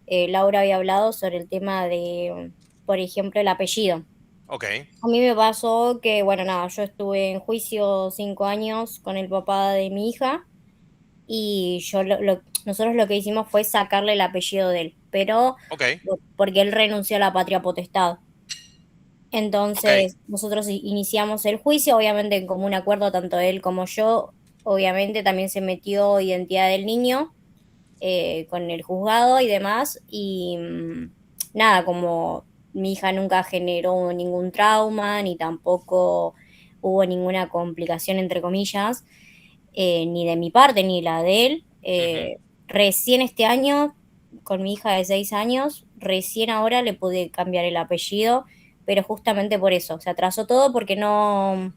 Laura había hablado sobre el tema de, por ejemplo, el apellido. Ok, A mí me pasó que, bueno, nada, yo estuve en juicio 5 años con el papá de mi hija y nosotros lo que hicimos fue sacarle el apellido de él, pero ok, porque él renunció a la patria potestad. ok. Entonces, nosotros iniciamos el juicio, obviamente en común acuerdo, tanto él como yo. Obviamente también se metió identidad del niño con el juzgado y demás. Y nada, como mi hija nunca generó ningún trauma, ni tampoco hubo ninguna complicación, entre comillas, ni de mi parte ni la de él. Ujú. Recién este año, con mi hija de 6 años, recién ahora le pude cambiar el apellido, pero justamente por eso, se atrasó todo porque no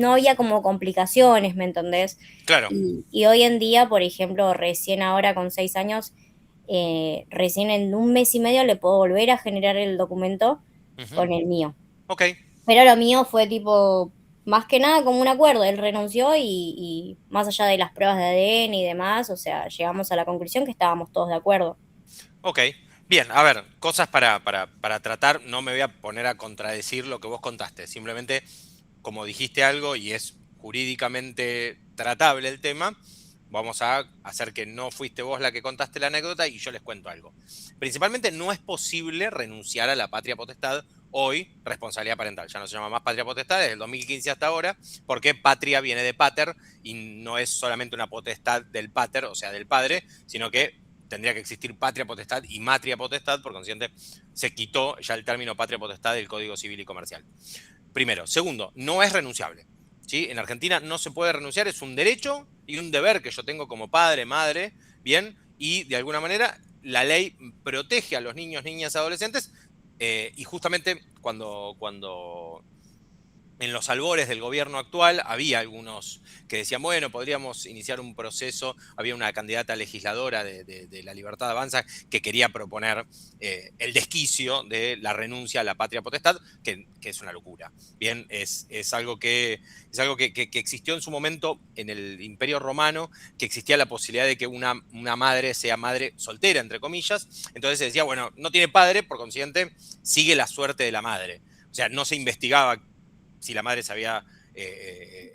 había como complicaciones, ¿me entendés? Claro. Y hoy en día, por ejemplo, recién ahora con 6 años, recién en un mes y medio le puedo volver a generar el documento Ujú. con el mío. Ok, Pero lo mío fue tipo, más que nada como un acuerdo. Él renunció y más allá de las pruebas de ADN y demás, o sea, llegamos a la conclusión que estábamos todos de acuerdo. ok. Bien, a ver, cosas para tratar. No me voy a poner a contradecir lo que vos contaste. Simplemente, como dijiste algo y es jurídicamente tratable el tema, vamos a hacer que no fuiste vos la que contaste la anécdota y yo les cuento algo. Principalmente no es posible renunciar a la patria potestad hoy, responsabilidad parental. Ya no se llama más patria potestad desde el 2015 hasta ahora, porque patria viene de pater y no es solamente una potestad del pater, o sea, del padre, sino que tendría que existir patria potestad y matria potestad, por consiguiente se quitó ya el término patria potestad del Código Civil y Comercial. Primero. Segundo, no es renunciable. ¿Sí? En Argentina no se puede renunciar, es un derecho y un deber que yo tengo como padre, madre, bien, y de alguna manera la ley protege a los niños, niñas, adolescentes, y justamente cuando en los albores del gobierno actual había algunos que decían, bueno, podríamos iniciar un proceso, había una candidata legisladora de La Libertad Avanza que quería proponer el desquicio de la renuncia a la patria potestad, que es una locura. Bien, es algo que existió en su momento en el Imperio Romano, que existía la posibilidad de que una madre sea madre soltera, entre comillas, entonces se decía, bueno, no tiene padre, por consiguiente, sigue la suerte de la madre. O sea, no se investigaba si la madre se había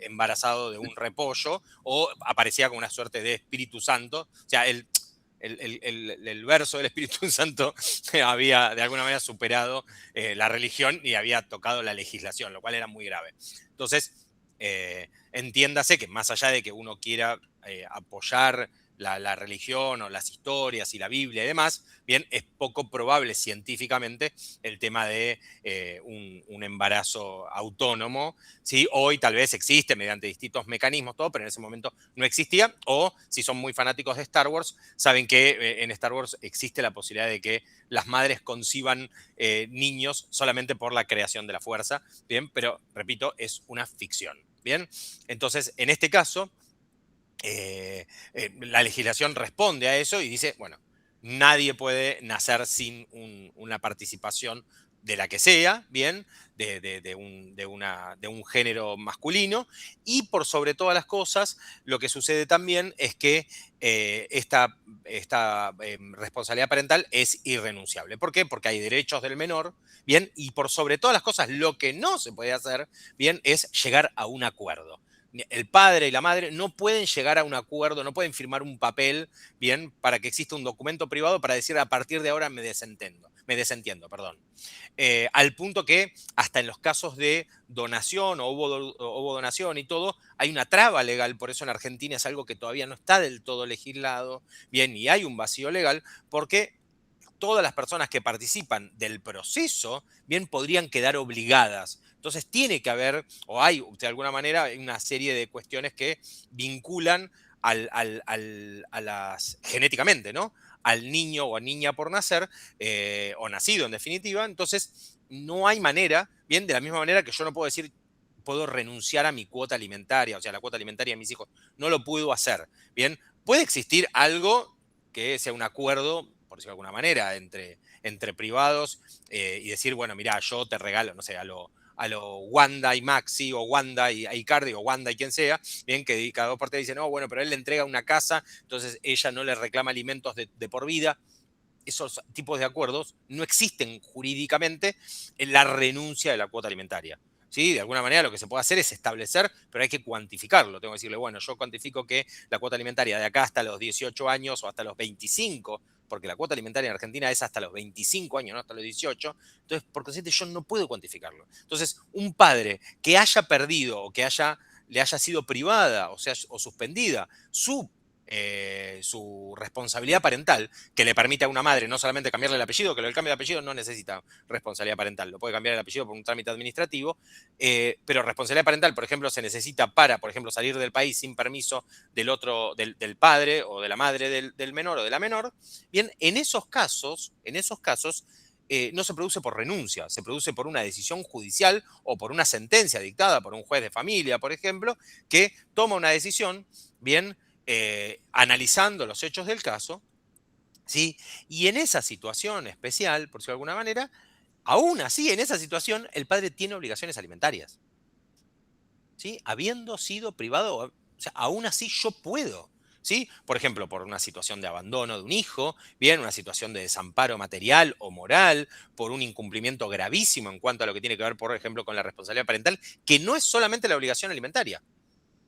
embarazado de un repollo o aparecía con una suerte de Espíritu Santo. O sea, el verso del Espíritu Santo había de alguna manera superado la religión y había tocado la legislación, lo cual era muy grave. Entonces, entiéndase que más allá de que uno quiera apoyar la religión o las historias y la Biblia y demás, bien, es poco probable científicamente el tema de un embarazo autónomo. ¿Sí? Hoy tal vez existe mediante distintos mecanismos, todo, pero en ese momento no existía. O si son muy fanáticos de Star Wars, saben que en Star Wars existe la posibilidad de que las madres conciban niños solamente por la creación de la fuerza. Bien, pero repito, es una ficción. Bien, entonces en este caso la legislación responde a eso y dice, bueno, nadie puede nacer sin una participación de la que sea, bien, de un género masculino. Y por sobre todas las cosas, lo que sucede también es que esta responsabilidad parental es irrenunciable. ¿Por qué? Porque hay derechos del menor, bien, y por sobre todas las cosas, lo que no se puede hacer, bien, es llegar a un acuerdo. El padre y la madre no pueden llegar a un acuerdo, no pueden firmar un papel, bien, para que exista un documento privado para decir a partir de ahora me desentiendo, perdón. Al punto que hasta en los casos de donación o hubo donación y todo, hay una traba legal, por eso en Argentina es algo que todavía no está del todo legislado, bien, y hay un vacío legal, porque todas las personas que participan del proceso, bien, podrían quedar obligadas. Entonces tiene que haber, o hay de alguna manera, una serie de cuestiones que vinculan genéticamente, ¿no? Al niño o a niña por nacer, o nacido en definitiva. Entonces no hay manera, bien, de la misma manera que yo no puedo decir, puedo renunciar a mi cuota alimentaria, o sea, la cuota alimentaria de mis hijos, no lo puedo hacer, bien. Puede existir algo que sea un acuerdo, por decirlo de alguna manera, entre privados, y decir, bueno, mira, yo te regalo, no sé, a lo Wanda y Maxi, o Wanda y Icardi, o Wanda y quien sea, bien, que cada dos partes dicen, no, bueno, pero él le entrega una casa, entonces ella no le reclama alimentos de por vida. Esos tipos de acuerdos no existen jurídicamente en la renuncia de la cuota alimentaria. ¿Sí? De alguna manera lo que se puede hacer es establecer, pero hay que cuantificarlo. Tengo que decirle, bueno, yo cuantifico que la cuota alimentaria de acá hasta los 18 años o hasta los 25, porque la cuota alimentaria en Argentina es hasta los 25 años, no hasta los 18. Entonces, por consiguiente, yo no puedo cuantificarlo. Entonces, un padre que haya perdido o que le haya sido privada o suspendida su responsabilidad parental, que le permite a una madre no solamente cambiarle el apellido, que el cambio de apellido no necesita responsabilidad parental, lo puede cambiar el apellido por un trámite administrativo, pero responsabilidad parental, por ejemplo, se necesita para, por ejemplo, salir del país sin permiso del padre o de la madre del menor o de la menor. Bien, en esos casos, no se produce por renuncia, se produce por una decisión judicial o por una sentencia dictada por un juez de familia, por ejemplo, que toma una decisión, bien, analizando los hechos del caso, ¿sí? Y en esa situación especial, por decirlo de alguna manera, aún así, en esa situación, el padre tiene obligaciones alimentarias, ¿sí? Habiendo sido privado, o sea, aún así yo puedo, ¿sí? Por ejemplo, por una situación de abandono de un hijo, bien, una situación de desamparo material o moral, por un incumplimiento gravísimo en cuanto a lo que tiene que ver, por ejemplo, con la responsabilidad parental, que no es solamente la obligación alimentaria,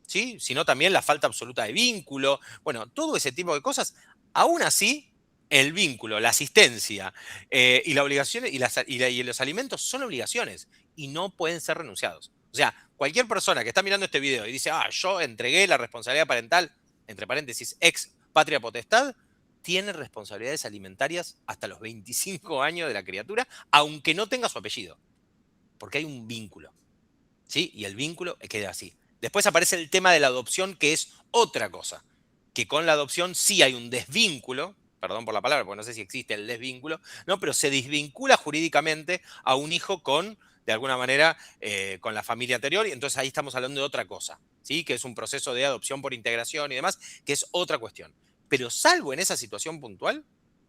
¿sí? Sino también la falta absoluta de vínculo, bueno, todo ese tipo de cosas. Aún así, el vínculo, la asistencia, y la obligación y los alimentos son obligaciones y no pueden ser renunciados. O sea, cualquier persona que está mirando este video y dice, yo entregué la responsabilidad parental, entre paréntesis, ex patria potestad, tiene responsabilidades alimentarias hasta los 25 años de la criatura, aunque no tenga su apellido, porque hay un vínculo, ¿sí? Y el vínculo queda así. Después aparece el tema de la adopción, que es otra cosa. Que con la adopción sí hay un desvínculo, perdón por la palabra, porque no sé si existe el desvínculo, ¿no? Pero se desvincula jurídicamente a un hijo de alguna manera, con la familia anterior, y entonces ahí estamos hablando de otra cosa, ¿sí? Que es un proceso de adopción por integración y demás, que es otra cuestión. Pero salvo en esa situación puntual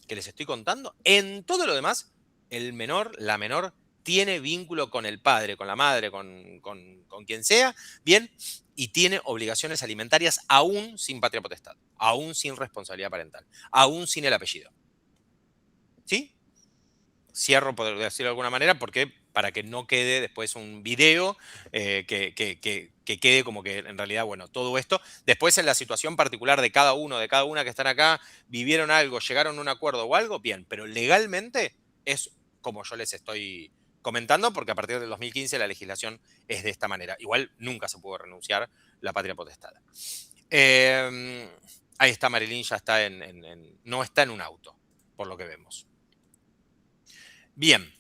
que les estoy contando, en todo lo demás, el menor, la menor, tiene vínculo con el padre, con la madre, con quien sea, bien, y tiene obligaciones alimentarias aún sin patria potestad, aún sin responsabilidad parental, aún sin el apellido. ¿Sí? Cierro, por decirlo de alguna manera, porque para que no quede después un video que quede como que en realidad, bueno, todo esto. Después en la situación particular de cada uno, de cada una que están acá, vivieron algo, llegaron a un acuerdo o algo, bien, pero legalmente es como yo les estoy comentando, porque a partir del 2015 la legislación es de esta manera. Igual nunca se pudo renunciar la patria potestad. Ahí está Marilyn, ya está no está en un auto, por lo que vemos. Bien.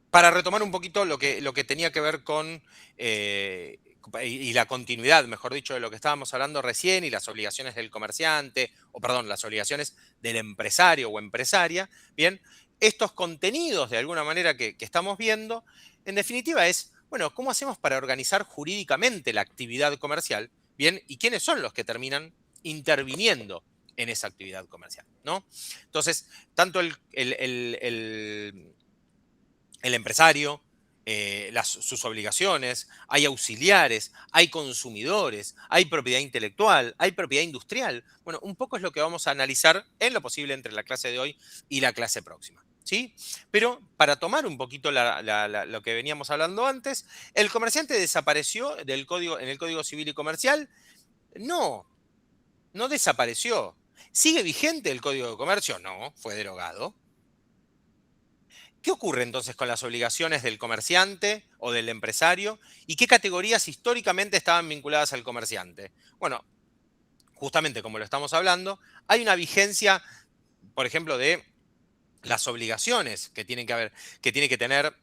Para retomar un poquito lo que tenía que ver con, y la continuidad, mejor dicho, de lo que estábamos hablando recién, y las obligaciones del comerciante, o perdón, las obligaciones del empresario o empresaria, bien, estos contenidos de alguna manera que estamos viendo, en definitiva es, bueno, ¿cómo hacemos para organizar jurídicamente la actividad comercial? Bien, ¿y quiénes son los que terminan interviniendo en esa actividad comercial, ¿no? Entonces, tanto el empresario, sus obligaciones, hay auxiliares, hay consumidores, hay propiedad intelectual, hay propiedad industrial. Bueno, un poco es lo que vamos a analizar en lo posible entre la clase de hoy y la clase próxima. ¿Sí? Pero para tomar un poquito lo que veníamos hablando antes, ¿el comerciante desapareció en el Código Civil y Comercial? No, no desapareció. ¿Sigue vigente el Código de Comercio? No, fue derogado. ¿Qué ocurre entonces con las obligaciones del comerciante o del empresario? ¿Y qué categorías históricamente estaban vinculadas al comerciante? Bueno, justamente como lo estamos hablando, hay una vigencia, por ejemplo, de las obligaciones que tiene que tener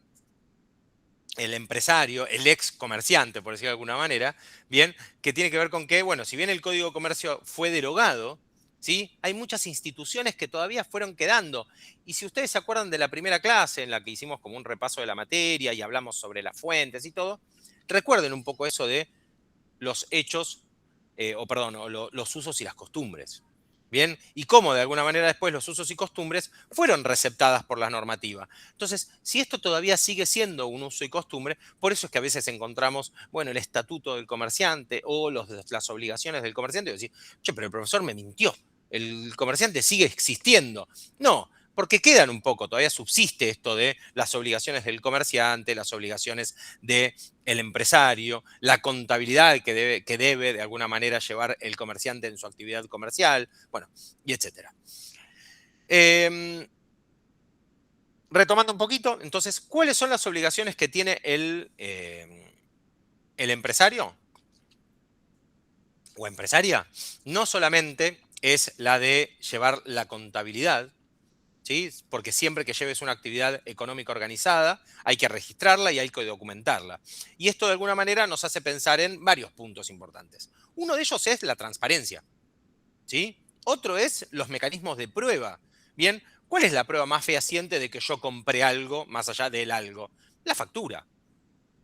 el empresario, el ex comerciante, por decirlo de alguna manera, bien, que tiene que ver con que, bueno, si bien el Código de Comercio fue derogado, ¿sí? Hay muchas instituciones que todavía fueron quedando. Y si ustedes se acuerdan de la primera clase en la que hicimos como un repaso de la materia y hablamos sobre las fuentes y todo, recuerden un poco eso de los hechos, los usos y las costumbres. Bien, y cómo de alguna manera después los usos y costumbres fueron receptadas por la normativa. Entonces, si esto todavía sigue siendo un uso y costumbre, por eso es que a veces encontramos, bueno, el estatuto del comerciante o las obligaciones del comerciante y decir, che, pero el profesor me mintió, el comerciante sigue existiendo. No, porque quedan un poco, todavía subsiste esto de las obligaciones del comerciante, las obligaciones del empresario, la contabilidad que debe de alguna manera llevar el comerciante en su actividad comercial, bueno, y etcétera. Retomando un poquito, entonces, ¿cuáles son las obligaciones que tiene el empresario o empresaria? No solamente es la de llevar la contabilidad, ¿sí? Porque siempre que lleves una actividad económica organizada, hay que registrarla y hay que documentarla. Y esto de alguna manera nos hace pensar en varios puntos importantes. Uno de ellos es la transparencia, ¿sí? Otro es los mecanismos de prueba. Bien, ¿cuál es la prueba más fehaciente de que yo compré algo más allá del algo? La factura,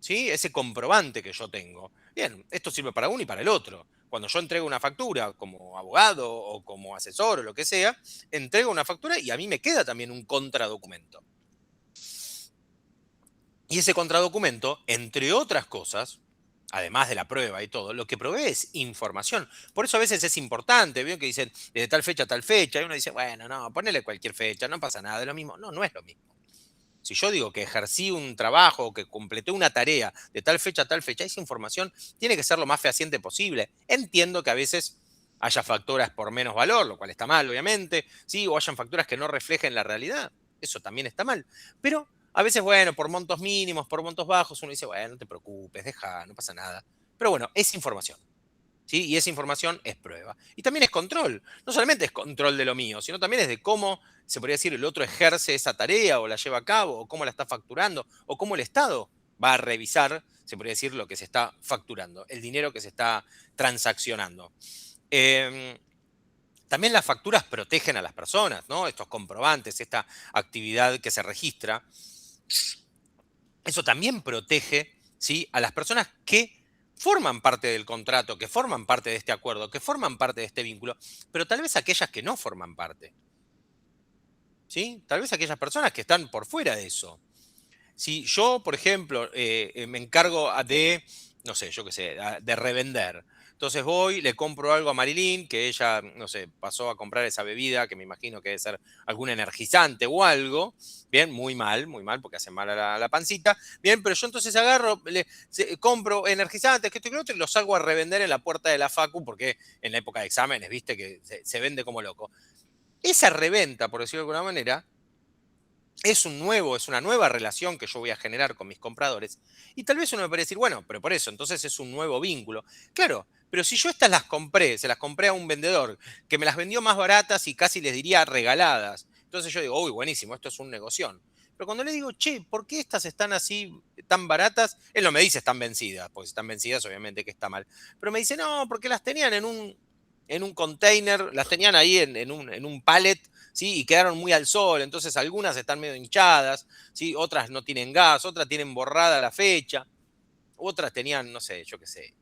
¿sí? Ese comprobante que yo tengo. Bien, esto sirve para uno y para el otro. Cuando yo entrego una factura como abogado o como asesor o lo que sea, entrego una factura y a mí me queda también un contradocumento. Y ese contradocumento, entre otras cosas, además de la prueba y todo, lo que provee es información. Por eso a veces es importante, ¿vieron que dicen de tal fecha a tal fecha? Y uno dice, bueno, no, ponele cualquier fecha, no pasa nada, es lo mismo. No, no es lo mismo. Si yo digo que ejercí un trabajo o que completé una tarea de tal fecha a tal fecha, esa información tiene que ser lo más fehaciente posible. Entiendo que a veces haya facturas por menos valor, lo cual está mal, obviamente, ¿sí? O hayan facturas que no reflejen la realidad. Eso también está mal. Pero a veces, bueno, por montos mínimos, por montos bajos, uno dice, bueno, no te preocupes, deja, no pasa nada. Pero bueno, es información. ¿Sí? Y esa información es prueba. Y también es control. No solamente es control de lo mío, sino también es de cómo, se podría decir, el otro ejerce esa tarea o la lleva a cabo, o cómo la está facturando, o cómo el Estado va a revisar, se podría decir, lo que se está facturando, el dinero que se está transaccionando. También las facturas protegen a las personas, ¿no? Estos comprobantes, esta actividad que se registra. Eso también protege, ¿sí?, a las personas que forman parte del contrato, que forman parte de este acuerdo, que forman parte de este vínculo, pero tal vez aquellas que no forman parte, ¿sí? Tal vez aquellas personas que están por fuera de eso. Si yo, por ejemplo, me encargo de, no sé, yo qué sé, de revender. Entonces voy, le compro algo a Marilyn, que ella, no sé, pasó a comprar esa bebida, que me imagino que debe ser algún energizante o algo. Bien, muy mal, porque hace mal a la pancita. Bien, pero yo entonces agarro, compro energizantes, que esto y que lo otro, y los salgo a revender en la puerta de la facu, porque en la época de exámenes, viste, que se vende como loco. Esa reventa, por decirlo de alguna manera, es una nueva relación que yo voy a generar con mis compradores. Y tal vez uno me puede decir, bueno, pero por eso, entonces es un nuevo vínculo. Claro, pero si yo estas las compré, se las compré a un vendedor que me las vendió más baratas y casi les diría regaladas. Entonces yo digo, uy, buenísimo, esto es un negoción. Pero cuando le digo, che, ¿por qué estas están así tan baratas? Él no me dice están vencidas, porque si están vencidas obviamente que está mal. Pero me dice, no, porque las tenían en un container, las tenían ahí en un pallet, ¿sí? Y quedaron muy al sol, entonces algunas están medio hinchadas, ¿sí? Otras no tienen gas, otras tienen borrada la fecha, otras tenían, no sé, yo qué sé,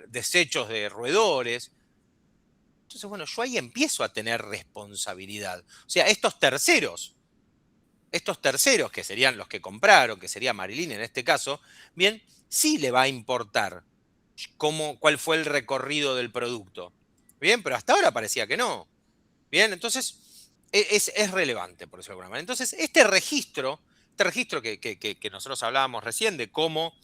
desechos de roedores. Entonces, bueno, yo ahí empiezo a tener responsabilidad. O sea, estos terceros estos terceros, que serían los que compraron, que sería Marilyn en este caso, bien, sí le va a importar cuál fue el recorrido del producto. Bien, pero hasta ahora parecía que no. Bien, entonces es relevante, por decirlo de alguna manera. Entonces, este registro que nosotros hablábamos recién de cómo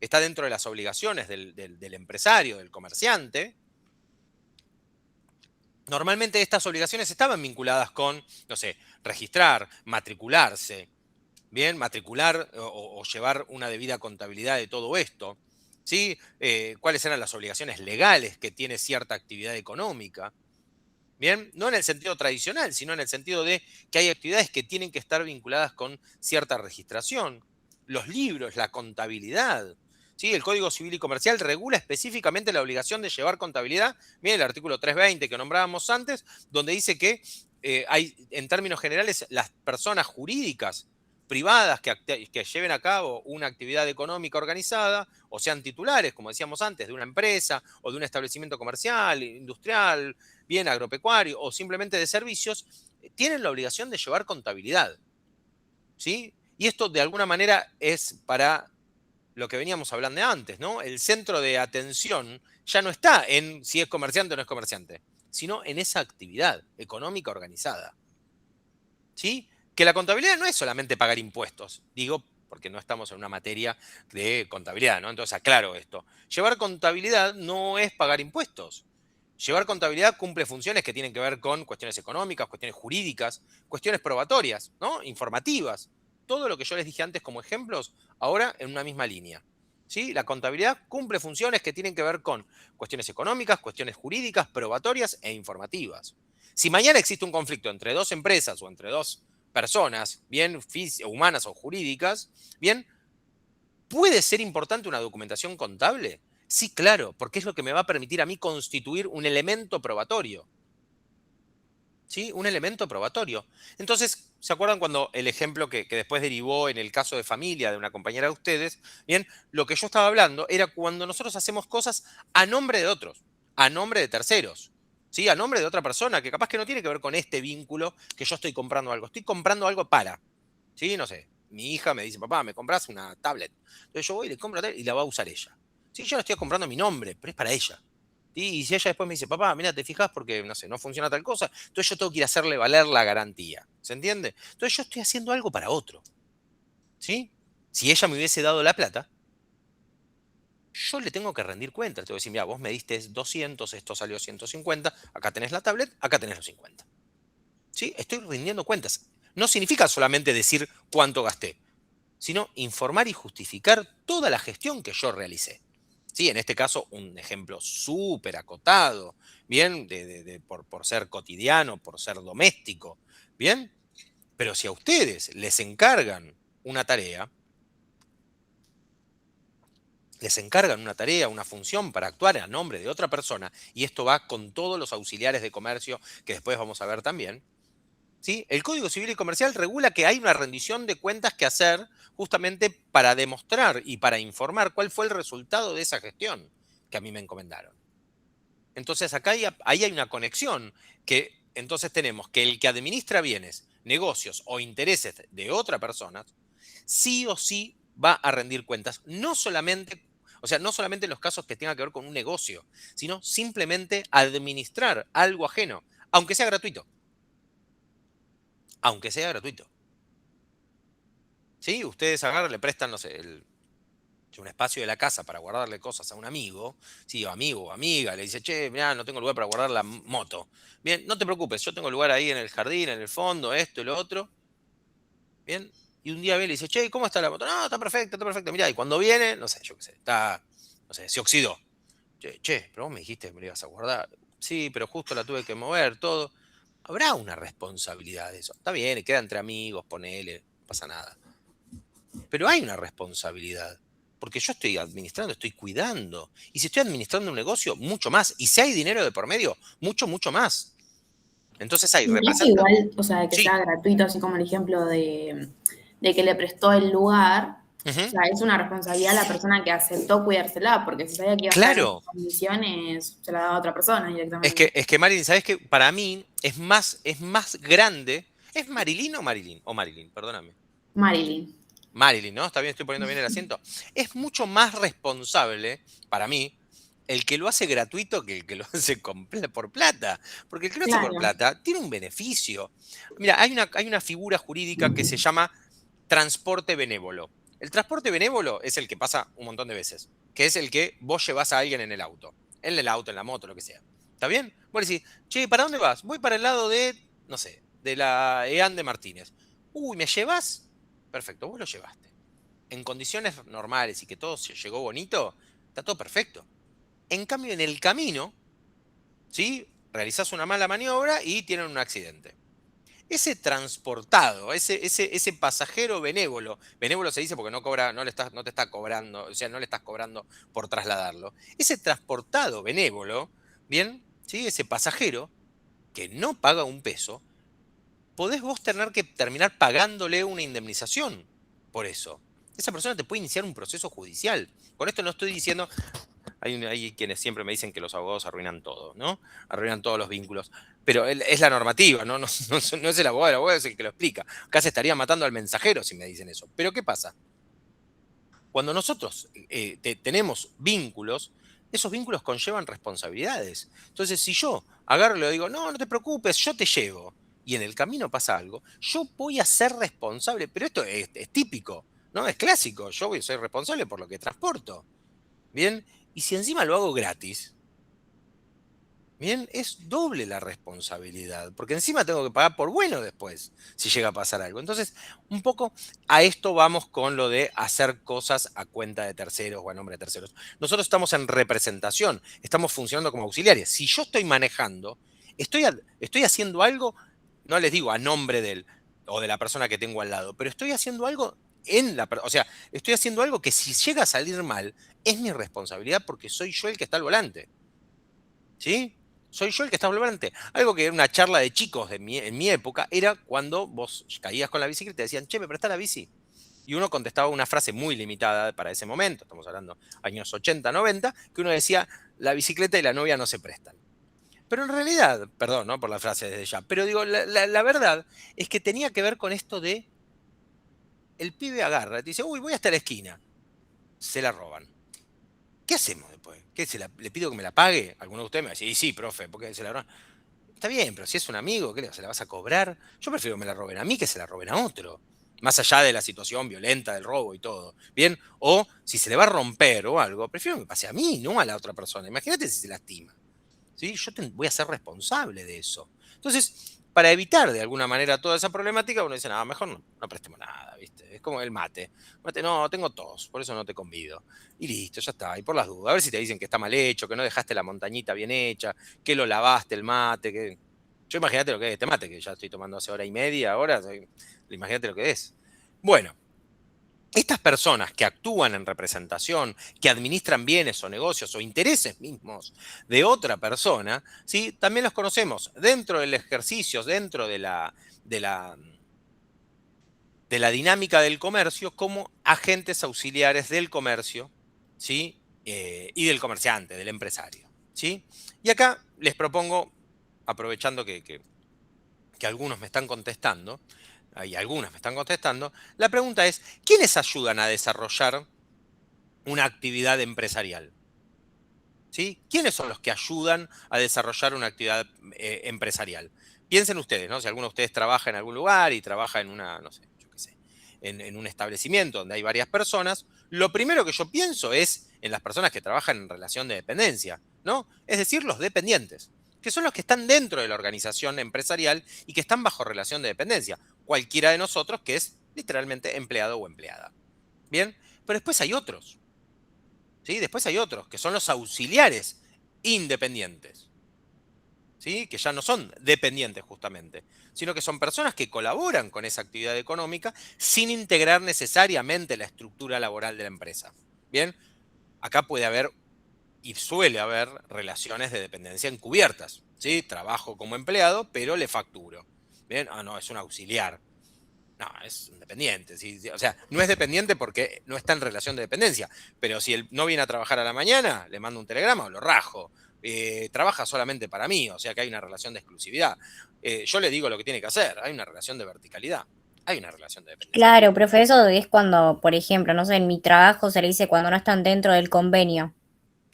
está dentro de las obligaciones del empresario, del comerciante, normalmente estas obligaciones estaban vinculadas con, no sé, registrar, matricularse, bien, matricular o llevar una debida contabilidad de todo esto, ¿sí? ¿Cuáles eran las obligaciones legales que tiene cierta actividad económica? Bien, no en el sentido tradicional, sino en el sentido de que hay actividades que tienen que estar vinculadas con cierta registración. Los libros, la contabilidad. ¿Sí? El Código Civil y Comercial regula específicamente la obligación de llevar contabilidad. Miren el artículo 320 que nombrábamos antes, donde dice que hay, en términos generales, las personas jurídicas privadas que lleven a cabo una actividad económica organizada, o sean titulares, como decíamos antes, de una empresa o de un establecimiento comercial, industrial, bien agropecuario o simplemente de servicios, tienen la obligación de llevar contabilidad. ¿Sí? Y esto de alguna manera es para lo que veníamos hablando antes, ¿no? El centro de atención ya no está en si es comerciante o no es comerciante, sino en esa actividad económica organizada. ¿Sí? Que la contabilidad no es solamente pagar impuestos, digo, porque no estamos en una materia de contabilidad, ¿no? Entonces aclaro esto. Llevar contabilidad no es pagar impuestos. Llevar contabilidad cumple funciones que tienen que ver con cuestiones económicas, cuestiones jurídicas, cuestiones probatorias, ¿no? Informativas. Todo lo que yo les dije antes como ejemplos, ahora en una misma línea. ¿Sí? La contabilidad cumple funciones que tienen que ver con cuestiones económicas, cuestiones jurídicas, probatorias e informativas. Si mañana existe un conflicto entre dos empresas o entre dos personas, bien humanas o jurídicas, bien, ¿puede ser importante una documentación contable? Sí, claro, porque es lo que me va a permitir a mí constituir un elemento probatorio. ¿Sí? Un elemento probatorio. Entonces, ¿se acuerdan cuando el ejemplo que después derivó en el caso de familia de una compañera de ustedes? Bien, lo que yo estaba hablando era cuando nosotros hacemos cosas a nombre de otros, a nombre de terceros, ¿sí? A nombre de otra persona que capaz que no tiene que ver con este vínculo que yo estoy comprando algo. Estoy comprando algo para, ¿sí? No sé, mi hija me dice, papá, ¿me compras una tablet? Entonces yo voy y le compro la tablet y la va a usar ella. Sí, yo la estoy comprando a mi nombre, pero es para ella. Y si ella después me dice, papá, mira, te fijas porque, no sé, no funciona tal cosa, entonces yo tengo que ir a hacerle valer la garantía. ¿Se entiende? Entonces yo estoy haciendo algo para otro. ¿Sí? Si ella me hubiese dado la plata, yo le tengo que rendir cuentas. Le tengo que decir, mira, vos me diste 200, esto salió 150, acá tenés la tablet, acá tenés los 50. ¿Sí? Estoy rindiendo cuentas. No significa solamente decir cuánto gasté, sino informar y justificar toda la gestión que yo realicé. Sí, en este caso, un ejemplo súper acotado, ¿bien? Por ser cotidiano, por ser doméstico, ¿bien? Pero si a ustedes les encargan una tarea, una función para actuar a nombre de otra persona, y esto va con todos los auxiliares de comercio que después vamos a ver también, ¿sí? El Código Civil y Comercial regula que hay una rendición de cuentas que hacer justamente para demostrar y para informar cuál fue el resultado de esa gestión que a mí me encomendaron. Entonces acá ahí hay una conexión que entonces tenemos que el que administra bienes, negocios o intereses de otra persona, sí o sí va a rendir cuentas, no solamente, o sea, no solamente en los casos que tengan que ver con un negocio, sino simplemente administrar algo ajeno, aunque sea gratuito. Aunque sea gratuito. ¿Sí? Ustedes agarran, le prestan, no sé, un espacio de la casa para guardarle cosas a un amigo, sí, o amigo o amiga, le dice, che, mirá, no tengo lugar para guardar la moto. Bien, no te preocupes, yo tengo lugar ahí en el jardín, en el fondo, esto y lo otro. Bien, y un día viene y le dice, che, ¿cómo está la moto? No, está perfecta, mirá, y cuando viene, no sé, yo qué sé, no sé, se oxidó. Che, pero vos me dijiste que me la ibas a guardar. Sí, pero justo la tuve que mover, todo. Habrá una responsabilidad de eso. Está bien, queda entre amigos, ponele, no pasa nada. Pero hay una responsabilidad. Porque yo estoy administrando, estoy cuidando. Y si estoy administrando un negocio, mucho más. Y si hay dinero de por medio, mucho, mucho más. Entonces hay representantes. Igual, o sea, que Sí. sea gratuito, así como el ejemplo de que le prestó el lugar. O sea, es una responsabilidad de la persona que aceptó cuidársela, porque si sabía que iba a estar en Claro. esas condiciones, se la daba a otra persona directamente. Es que Marilyn, ¿sabes qué? Para mí es más grande ¿Es Marilyn o Marilyn? O Marilyn, perdóname. Marilyn. Marilyn, ¿no? Está bien, estoy poniendo bien el acento. Es mucho más responsable, para mí, el que lo hace gratuito que el que lo hace por plata. Porque el que lo hace por Claro. plata tiene un beneficio. Mira, hay una figura jurídica que se llama transporte benévolo. El transporte benévolo es el que pasa un montón de veces, que es el que vos llevas a alguien en el auto, en la moto, lo que sea. ¿Está bien? Vos decís, che, ¿para dónde vas? Voy para el lado de, no sé, de la EAN de Martínez. Uy, ¿me llevas? Perfecto, vos lo llevaste. En condiciones normales y que todo se llegó bonito, está todo perfecto. En cambio, en el camino, ¿sí? Realizás una mala maniobra y tienen un accidente. Ese transportado, ese pasajero benévolo se dice porque no te está cobrando, o sea, no le estás cobrando por trasladarlo. Ese transportado benévolo, ¿bien? ¿Sí? Ese pasajero que no paga un peso, podés vos tener que terminar pagándole una indemnización por eso. Esa persona te puede iniciar un proceso judicial. Con esto no estoy diciendo. Hay quienes siempre me dicen que los abogados arruinan todo, ¿no? Arruinan todos los vínculos. Pero es la normativa, ¿no? No es el abogado es el que lo explica. Acá se estaría matando al mensajero si me dicen eso. Pero ¿qué pasa? Cuando nosotros tenemos vínculos, esos vínculos conllevan responsabilidades. Entonces, si yo agarro y le digo, no te preocupes, yo te llevo, y en el camino pasa algo, yo voy a ser responsable. Pero esto es típico, ¿no? Es clásico. Yo voy a ser responsable por lo que transporto. ¿Bien? Y si encima lo hago gratis, bien, es doble la responsabilidad, porque encima tengo que pagar por bueno después, si llega a pasar algo. Entonces, un poco a esto vamos con lo de hacer cosas a cuenta de terceros o a nombre de terceros. Nosotros estamos en representación, estamos funcionando como auxiliares. Si yo estoy manejando, estoy haciendo algo, no les digo a nombre del o de la persona que tengo al lado, pero estoy haciendo algo o sea, estoy haciendo algo que si llega a salir mal, es mi responsabilidad porque soy yo el que está al volante. ¿Sí? Soy yo el que está al volante. Algo que era una charla de chicos en mi época era cuando vos caías con la bicicleta y te decían, che, ¿me prestás la bici? Y uno contestaba una frase muy limitada para ese momento, estamos hablando años 80, 90, que uno decía, la bicicleta y la novia no se prestan. Pero en realidad, perdón, ¿no? Por la frase desde ya, pero digo, la verdad es que tenía que ver con esto de el pibe agarra, te dice, uy, voy hasta la esquina. Se la roban. ¿Qué hacemos después? ¿Qué, le pido que me la pague? Alguno de ustedes me va a decir, sí, profe, porque se la roban. Está bien, pero si es un amigo, ¿qué se la vas a cobrar? Yo prefiero que me la roben a mí que se la roben a otro. Más allá de la situación violenta del robo y todo. ¿Bien? O si se le va a romper o algo, prefiero que me pase a mí, no a la otra persona. Imagínate si se lastima. ¿Sí? Yo voy a ser responsable de eso. Entonces, para evitar de alguna manera toda esa problemática, uno dice, no, mejor no prestemos nada, ¿viste? Es como el mate. Mate, no, tengo tos, por eso no te convido. Y listo, ya está. Y por las dudas, a ver si te dicen que está mal hecho, que no dejaste la montañita bien hecha, que lo lavaste el mate, que... Yo imagínate lo que es este mate, que ya estoy tomando hace hora y media, ahora, imagínate lo que es. Bueno, estas personas que actúan en representación, que administran bienes o negocios o intereses mismos de otra persona, ¿sí? También los conocemos dentro del ejercicio, dentro de la dinámica del comercio, como agentes auxiliares del comercio, ¿sí? Y del comerciante, del empresario, ¿sí? Y acá les propongo, aprovechando que algunos me están contestando, y algunas me están contestando, la pregunta es, ¿quiénes ayudan a desarrollar una actividad empresarial? ¿Sí? ¿Quiénes son los que ayudan a desarrollar una actividad empresarial? Piensen ustedes, ¿no? Si alguno de ustedes trabaja en algún lugar y trabaja en una, no sé, yo qué sé, en un establecimiento donde hay varias personas, lo primero que yo pienso es en las personas que trabajan en relación de dependencia, ¿no? Es decir, los dependientes, que son los que están dentro de la organización empresarial y que están bajo relación de dependencia. Cualquiera de nosotros que es literalmente empleado o empleada. ¿Bien? Pero después hay otros. ¿Sí? Después hay otros, que son los auxiliares independientes. ¿Sí? Que ya no son dependientes justamente, sino que son personas que colaboran con esa actividad económica sin integrar necesariamente la estructura laboral de la empresa. ¿Bien? Acá puede haber y suele haber relaciones de dependencia encubiertas. ¿Sí? Trabajo como empleado, pero le facturo. ¿Bien? Ah, no, es un auxiliar. No, es un dependiente. ¿Sí? O sea, no es dependiente porque no está en relación de dependencia. Pero si él no viene a trabajar a la mañana, le mando un telegrama o lo rajo. trabaja solamente para mí, o sea que hay una relación de exclusividad. Yo le digo lo que tiene que hacer, hay una relación de verticalidad, hay una relación de dependencia. Claro, profe, eso es cuando, por ejemplo, no sé, en mi trabajo se le dice cuando no están dentro del convenio.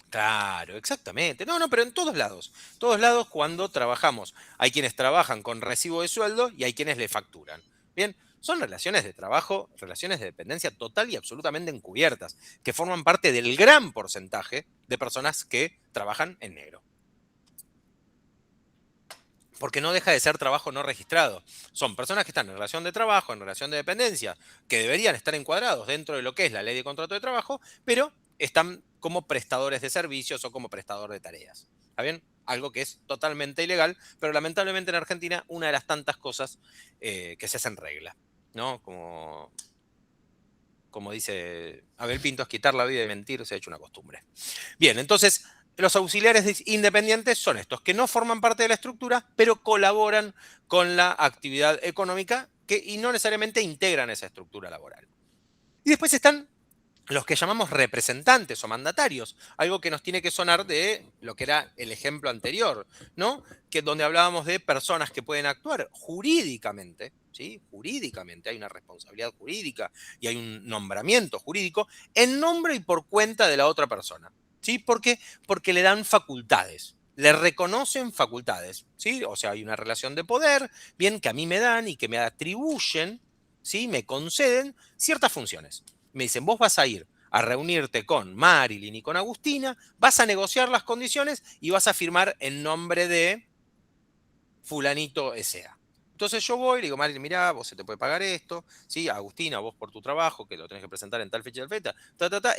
Claro, exactamente. No, pero en todos lados cuando trabajamos. Hay quienes trabajan con recibo de sueldo y hay quienes le facturan. Bien, son relaciones de trabajo, relaciones de dependencia total y absolutamente encubiertas, que forman parte del gran porcentaje de personas que trabajan en negro. Porque no deja de ser trabajo no registrado. Son personas que están en relación de trabajo, en relación de dependencia, que deberían estar encuadrados dentro de lo que es la ley de contrato de trabajo, pero están como prestadores de servicios o como prestador de tareas. ¿Está bien? Algo que es totalmente ilegal, pero lamentablemente en Argentina una de las tantas cosas que se hacen regla, ¿no? Como dice Abel Pintos, quitar la vida y mentir se ha hecho una costumbre. Bien, entonces los auxiliares independientes son estos, que no forman parte de la estructura, pero colaboran con la actividad económica y no necesariamente integran esa estructura laboral. Y después están los que llamamos representantes o mandatarios, algo que nos tiene que sonar de lo que era el ejemplo anterior, ¿no? Que donde hablábamos de personas que pueden actuar jurídicamente, ¿sí? Jurídicamente hay una responsabilidad jurídica y hay un nombramiento jurídico en nombre y por cuenta de la otra persona, ¿sí? ¿Por qué? Porque le dan facultades. Le reconocen facultades, ¿sí? O sea, hay una relación de poder, bien, que a mí me dan y que me atribuyen, ¿sí? Me conceden ciertas funciones. Me dicen, vos vas a ir a reunirte con Marilyn y con Agustina, vas a negociar las condiciones y vas a firmar en nombre de fulanito S.A. Entonces yo voy y le digo, Marilyn, mirá, vos se te puede pagar esto, ¿sí? Agustina, vos por tu trabajo, que lo tenés que presentar en tal fecha y tal fecha,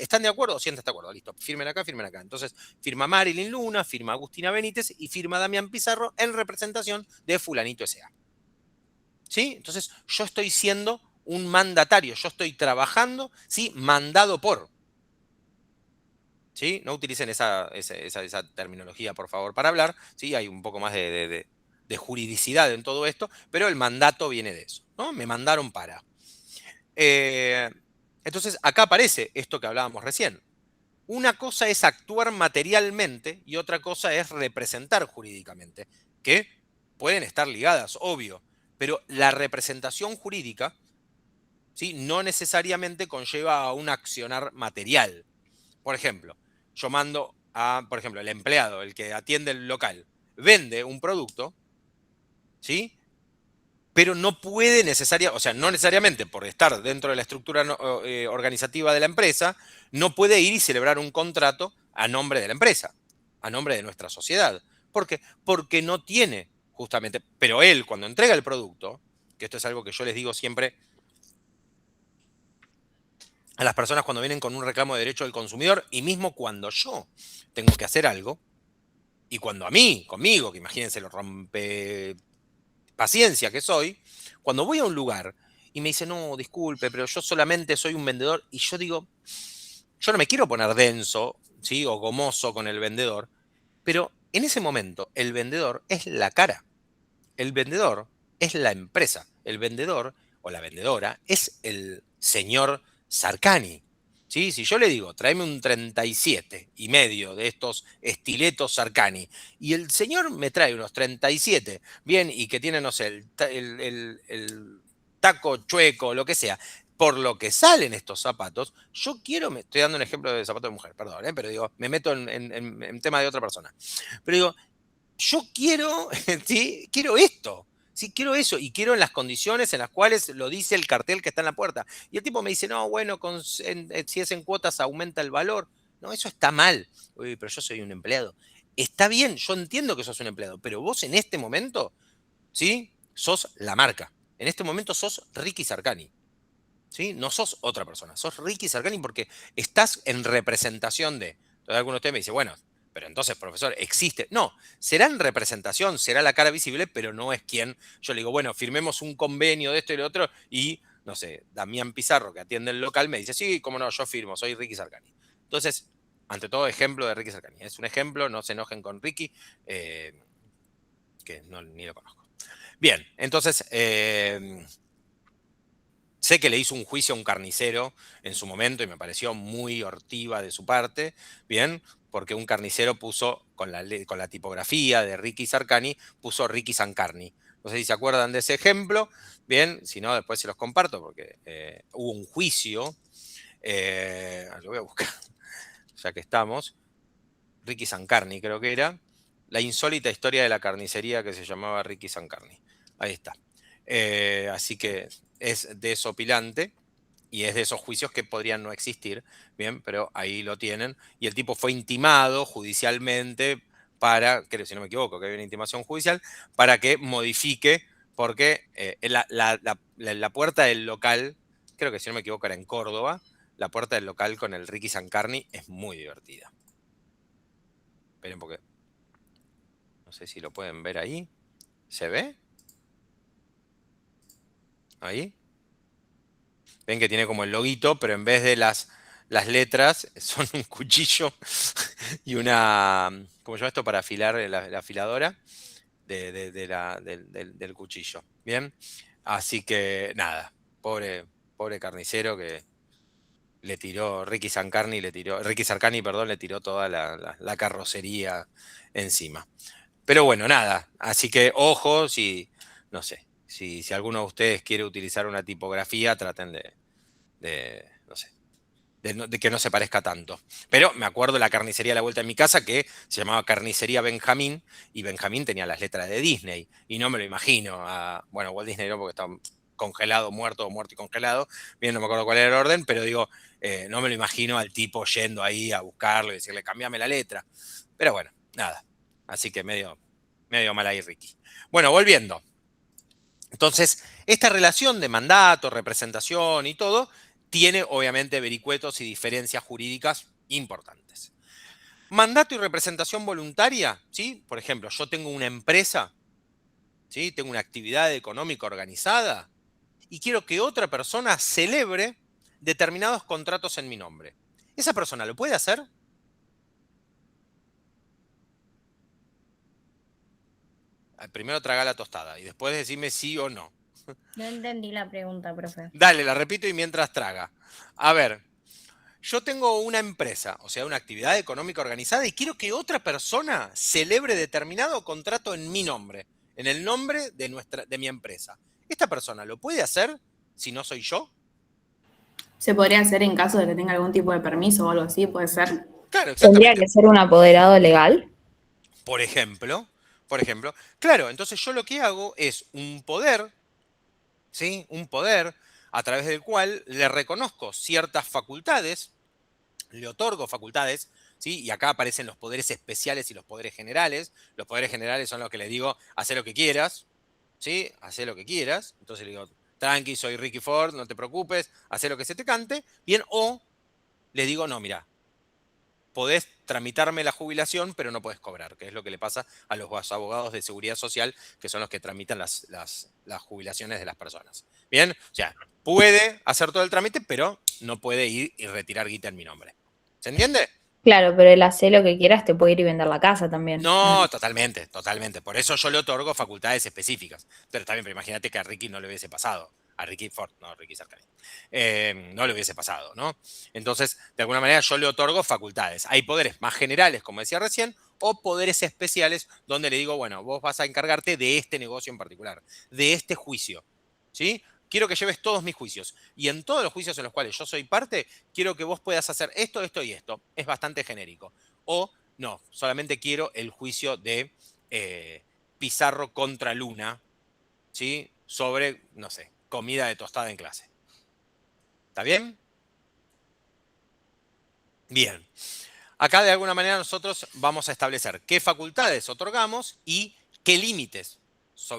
¿están de acuerdo? Sí, están de acuerdo, listo, firmen acá, firmen acá. Entonces firma Marilyn Luna, firma Agustina Benítez y firma Damián Pizarro en representación de fulanito S.A. ¿Sí? Entonces yo estoy siendo un mandatario, yo estoy trabajando, ¿sí? Mandado por. ¿Sí? No utilicen esa terminología, por favor, para hablar, ¿sí? Hay un poco más de juridicidad en todo esto, pero el mandato viene de eso, ¿no? Me mandaron para. Entonces, acá aparece esto que hablábamos recién. Una cosa es actuar materialmente y otra cosa es representar jurídicamente, que pueden estar ligadas, obvio, pero la representación jurídica, ¿sí? No necesariamente conlleva a un accionar material. Por ejemplo, yo mando a, por ejemplo, el empleado, el que atiende el local, vende un producto, ¿sí? Pero no puede no necesariamente por estar dentro de la estructura organizativa de la empresa, no puede ir y celebrar un contrato a nombre de la empresa, a nombre de nuestra sociedad. ¿Por qué? Porque no tiene justamente, pero él cuando entrega el producto, que esto es algo que yo les digo siempre a las personas cuando vienen con un reclamo de derecho del consumidor, y mismo cuando yo tengo que hacer algo, y cuando a mí, conmigo, que imagínense lo rompe paciencia que soy, cuando voy a un lugar y me dice, no, disculpe, pero yo solamente soy un vendedor, y yo digo, yo no me quiero poner denso, ¿sí? O gomoso con el vendedor, pero en ese momento el vendedor es la cara, el vendedor es la empresa, el vendedor o la vendedora es el señor Sarkany. ¿Sí? Si yo le digo, tráeme un 37,5 de estos estiletos Sarkany, y el señor me trae unos 37, bien, y que tiene, no sé, el taco chueco, lo que sea, por lo que salen estos zapatos, yo quiero, me estoy dando un ejemplo de zapato de mujer, perdón, pero digo, me meto en tema de otra persona. Pero digo, yo quiero, ¿sí? Quiero esto. Sí, quiero eso y quiero en las condiciones en las cuales lo dice el cartel que está en la puerta. Y el tipo me dice, no, bueno, si es en cuotas aumenta el valor. No, eso está mal. Uy, pero yo soy un empleado. Está bien, yo entiendo que sos un empleado, pero vos en este momento, ¿sí? Sos la marca. En este momento sos Ricky Sarkany. ¿Sí? No sos otra persona, sos Ricky Sarkany porque estás en representación de. Entonces alguno de ustedes me dice, bueno, pero entonces, profesor, existe. No, será en representación, será la cara visible, pero no es quien. Yo le digo, bueno, firmemos un convenio de esto y lo otro, y, no sé, Damián Pizarro, que atiende el local, me dice, sí, cómo no, yo firmo, soy Ricky Sarkany. Entonces, ante todo, ejemplo de Ricky Sarkany. Es un ejemplo, no se enojen con Ricky, que no, ni lo conozco. Bien, entonces, sé que le hizo un juicio a un carnicero en su momento y me pareció muy hortiva de su parte, ¿bien? porque un carnicero puso, con la tipografía de Ricky Sarcani, puso Ricky Sancarni. No sé si se acuerdan de ese ejemplo. Bien, si no, después se los comparto, porque hubo un juicio. Lo voy a buscar, ya que estamos. Ricky Sancarni creo que era. La insólita historia de la carnicería que se llamaba Ricky Sancarni. Ahí está. Así que es desopilante y es de esos juicios que podrían no existir, bien, pero ahí lo tienen. Y el tipo fue intimado judicialmente para, creo, si no me equivoco, que había una intimación judicial, para que modifique, porque la puerta del local, creo que si no me equivoco era en Córdoba, la puerta del local con el Ricky Sancarni es muy divertida. Esperen porque no sé si lo pueden ver ahí. ¿Se ve? Ahí. Ven que tiene como el loguito, pero en vez de las letras son un cuchillo y una, ¿cómo se llama esto? Para afilar la afiladora del cuchillo. Bien. Así que nada, pobre carnicero que le tiró, Ricky Sarcani, perdón, le tiró toda la carrocería encima. Pero bueno, nada. Así que ojo, no sé, si alguno de ustedes quiere utilizar una tipografía, traten no sé, de que no se parezca tanto. Pero me acuerdo de la carnicería a la vuelta de mi casa que se llamaba Carnicería Benjamín, y Benjamín tenía las letras de Disney. Y no me lo imagino. Bueno, Walt Disney no, porque está congelado, muerto y congelado. Bien, no me acuerdo cuál era el orden, pero digo, no me lo imagino al tipo yendo ahí a buscarlo y decirle, cambiame la letra. Pero bueno, nada. Así que medio mal ahí, Ricky. Bueno, volviendo. Entonces, esta relación de mandato, representación y todo, tiene obviamente vericuetos y diferencias jurídicas importantes. Mandato y representación voluntaria, ¿sí? Por ejemplo, yo tengo una empresa, ¿sí? Tengo una actividad económica organizada y quiero que otra persona celebre determinados contratos en mi nombre. ¿Esa persona lo puede hacer? Primero traga la tostada y después decime sí o no. No entendí la pregunta, profe. Dale, la repito y mientras traga. A ver, yo tengo una empresa, o sea, una actividad económica organizada y quiero que otra persona celebre determinado contrato en mi nombre, en el nombre de mi empresa. ¿Esta persona lo puede hacer si no soy yo? Se podría hacer en caso de que tenga algún tipo de permiso o algo así, puede ser. Claro, ¿Tendría exactamente. que ser un apoderado legal? Por ejemplo, claro, entonces yo lo que hago es un poder, ¿sí? Un poder a través del cual le reconozco ciertas facultades, le otorgo facultades, ¿sí? Y acá aparecen los poderes especiales y los poderes generales. Los poderes generales son los que les digo, haz lo que quieras, ¿sí? Haz lo que quieras. Entonces le digo, tranqui, soy Ricky Ford, no te preocupes, haz lo que se te cante. Bien, o le digo, no, mira, podés tramitarme la jubilación, pero no podés cobrar, que es lo que le pasa a los abogados de seguridad social, que son los que tramitan las jubilaciones de las personas. Bien, o sea, puede hacer todo el trámite, pero no puede ir y retirar guita en mi nombre. ¿Se entiende? Claro, pero el hacer lo que quieras te puede ir y vender la casa también. No, totalmente. Por eso yo le otorgo facultades específicas. Pero está bien, pero imagínate que a Ricky no le hubiese pasado. A Ricky Ford, no a Ricky Sarcani. No le hubiese pasado, ¿no? Entonces, de alguna manera yo le otorgo facultades. Hay poderes más generales, como decía recién, o poderes especiales donde le digo, bueno, vos vas a encargarte de este negocio en particular, de este juicio, ¿sí? Quiero que lleves todos mis juicios. Y en todos los juicios en los cuales yo soy parte, quiero que vos puedas hacer esto, esto y esto. Es bastante genérico. O no, solamente quiero el juicio de Pizarro contra Luna, ¿sí? Sobre, no sé, comida de tostada en clase. ¿Está bien? Bien. Acá de alguna manera nosotros vamos a establecer qué facultades otorgamos y qué límites,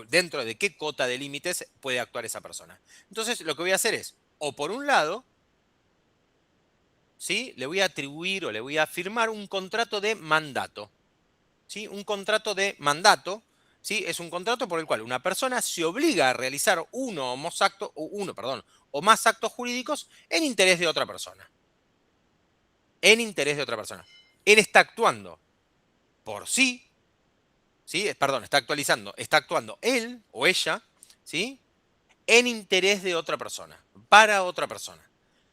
dentro de qué cota de límites puede actuar esa persona. Entonces lo que voy a hacer es, o por un lado, ¿sí? Le voy a atribuir o le voy a firmar un contrato de mandato. ¿Sí? Un contrato de mandato, ¿sí? Es un contrato por el cual una persona se obliga a realizar uno o más actos jurídicos en interés de otra persona. En interés de otra persona. Él está actuando por sí, ¿sí? Perdón, está actuando él o ella, ¿sí? En interés de otra persona, para otra persona.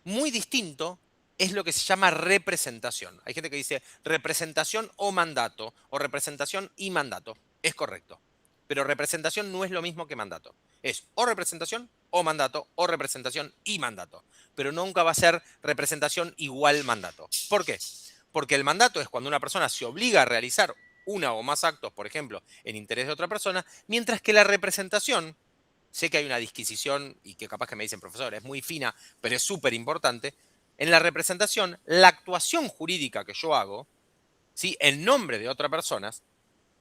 Muy distinto es lo que se llama representación. Hay gente que dice representación o mandato, o representación y mandato. Es correcto. Pero representación no es lo mismo que mandato. Es o representación o mandato, o representación y mandato. Pero nunca va a ser representación igual mandato. ¿Por qué? Porque el mandato es cuando una persona se obliga a realizar una o más actos, por ejemplo, en interés de otra persona, mientras que la representación, sé que hay una disquisición y que capaz que me dicen, profesor, es muy fina, pero es súper importante. En la representación, la actuación jurídica que yo hago, ¿sí?, en nombre de otra persona,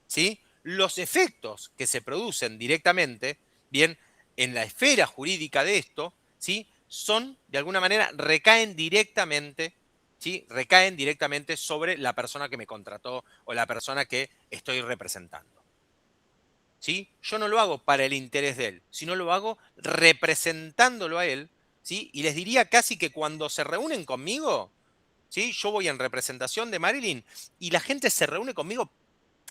¿sí?, los efectos que se producen directamente, bien, en la esfera jurídica de esto, ¿sí?, son, de alguna manera, recaen directamente, ¿sí?, recaen directamente sobre la persona que me contrató o la persona que estoy representando. ¿Sí? Yo no lo hago para el interés de él, sino lo hago representándolo a él, ¿sí? Y les diría casi que cuando se reúnen conmigo, ¿sí?, yo voy en representación de Marilyn y la gente se reúne conmigo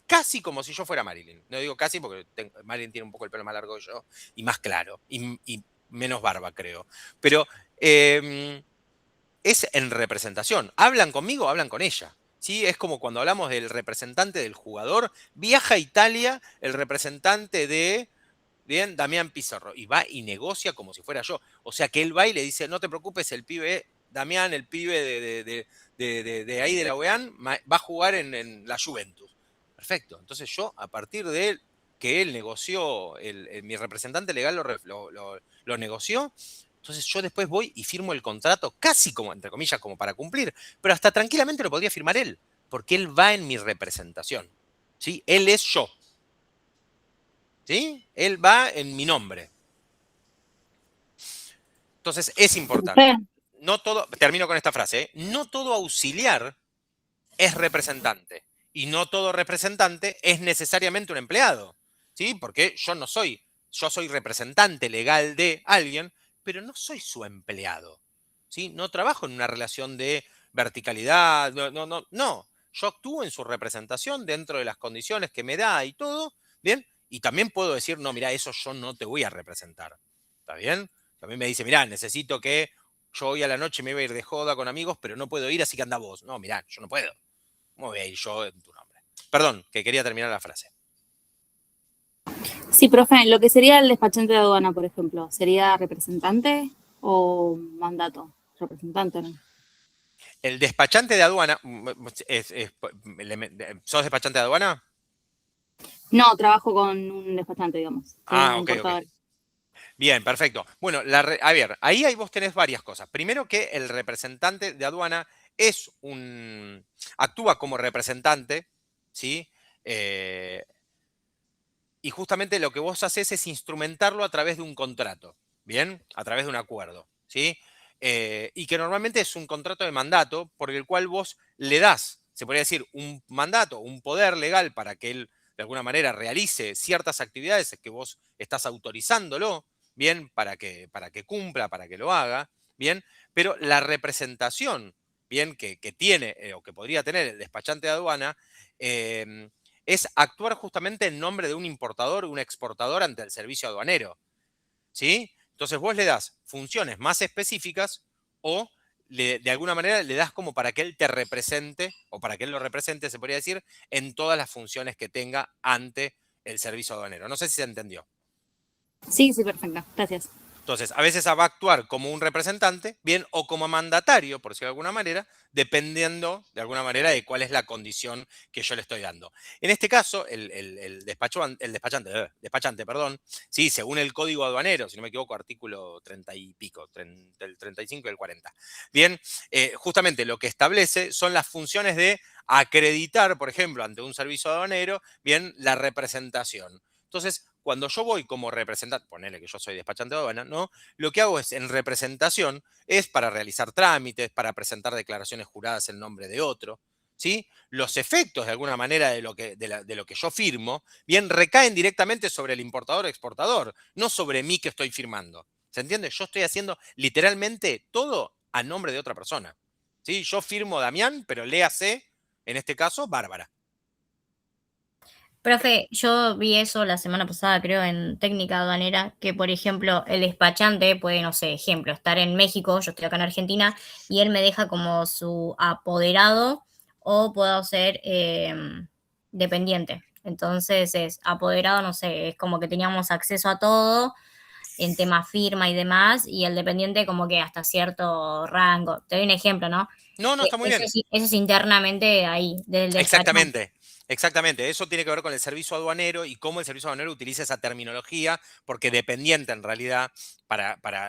casi como si yo fuera Marilyn. No digo casi porque Marilyn tiene un poco el pelo más largo que yo y más claro y menos barba, creo. Pero es en representación. Hablan conmigo, hablan con ella. ¿Sí? Es como cuando hablamos del representante del jugador, viaja a Italia el representante de, bien, Damián Pizarro, y va y negocia como si fuera yo. O sea que él va y le dice, no te preocupes, el pibe, Damián, el pibe de ahí de la UEAN, va a jugar en la Juventus. Perfecto. Entonces yo, a partir de él, que él negoció, mi representante legal lo negoció, entonces yo después voy y firmo el contrato casi como, entre comillas, como para cumplir, pero hasta tranquilamente lo podría firmar él, porque él va en mi representación. ¿Sí? Él es yo. ¿Sí? Él va en mi nombre. Entonces es importante. No todo, termino con esta frase, ¿eh? No todo auxiliar es representante y no todo representante es necesariamente un empleado. ¿Sí? Porque yo soy representante legal de alguien, pero no soy su empleado. ¿Sí? No trabajo en una relación de verticalidad, no. Yo actúo en su representación dentro de las condiciones que me da y todo, ¿bien? Y también puedo decir, no, mira, eso yo no te voy a representar. ¿Está bien? También me dice, mira, necesito que yo hoy a la noche me voy a ir de joda con amigos, pero no puedo ir, así que anda vos. No, mira, yo no puedo. ¿Cómo voy a ir yo en tu nombre? Perdón, que quería terminar la frase. Sí, profe, lo que sería el despachante de aduana, por ejemplo, ¿sería representante o mandato? Representante, ¿no? El despachante de aduana, ¿sos despachante de aduana? No, trabajo con un despachante, digamos. Ah, ok. Bien, perfecto. Bueno, a ver, ahí vos tenés varias cosas. Primero que el representante de aduana actúa como representante, ¿sí? Y justamente lo que vos haces es instrumentarlo a través de un contrato, ¿bien? A través de un acuerdo, ¿sí? Y que normalmente es un contrato de mandato por el cual vos le das, se podría decir, un mandato, un poder legal para que él de alguna manera realice ciertas actividades que vos estás autorizándolo, ¿bien? Para que cumpla, para que lo haga, ¿bien? Pero la representación, ¿bien? Que tiene o que podría tener el despachante de aduana, es actuar justamente en nombre de un importador o un exportador ante el servicio aduanero. ¿Sí? Entonces vos le das funciones más específicas o de alguna manera le das como para que él te represente, o para que él lo represente, se podría decir, en todas las funciones que tenga ante el servicio aduanero. No sé si se entendió. Sí, perfecto. Gracias. Entonces, a veces va a actuar como un representante, bien, o como mandatario, por decirlo de alguna manera, dependiendo de alguna manera de cuál es la condición que yo le estoy dando. En este caso, el despachante, sí, según el código aduanero, si no me equivoco, artículo 30 y pico, del 35 y el 40. Bien, justamente lo que establece son las funciones de acreditar, por ejemplo, ante un servicio aduanero, bien, la representación. Entonces, cuando yo voy como representante, ponele que yo soy despachante de aduana, ¿no? Lo que hago es, en representación, es para realizar trámites, para presentar declaraciones juradas en nombre de otro, ¿sí? Los efectos, de alguna manera, de lo que yo firmo, bien, recaen directamente sobre el importador o exportador, no sobre mí que estoy firmando. ¿Se entiende? Yo estoy haciendo literalmente todo a nombre de otra persona, ¿sí? Yo firmo Damián, pero léase, en este caso, Bárbara. Profe, yo vi eso la semana pasada, creo, en técnica aduanera, que por ejemplo el despachante puede, no sé, ejemplo, estar en México, yo estoy acá en Argentina, y él me deja como su apoderado o puedo ser dependiente. Entonces es apoderado, no sé, es como que teníamos acceso a todo en tema firma y demás, y el dependiente como que hasta cierto rango. Te doy un ejemplo, ¿no? No, no, está muy bien. Eso es internamente ahí, del despachante. Exactamente, exactamente. Eso tiene que ver con el servicio aduanero y cómo el servicio aduanero utiliza esa terminología, porque dependiente en realidad,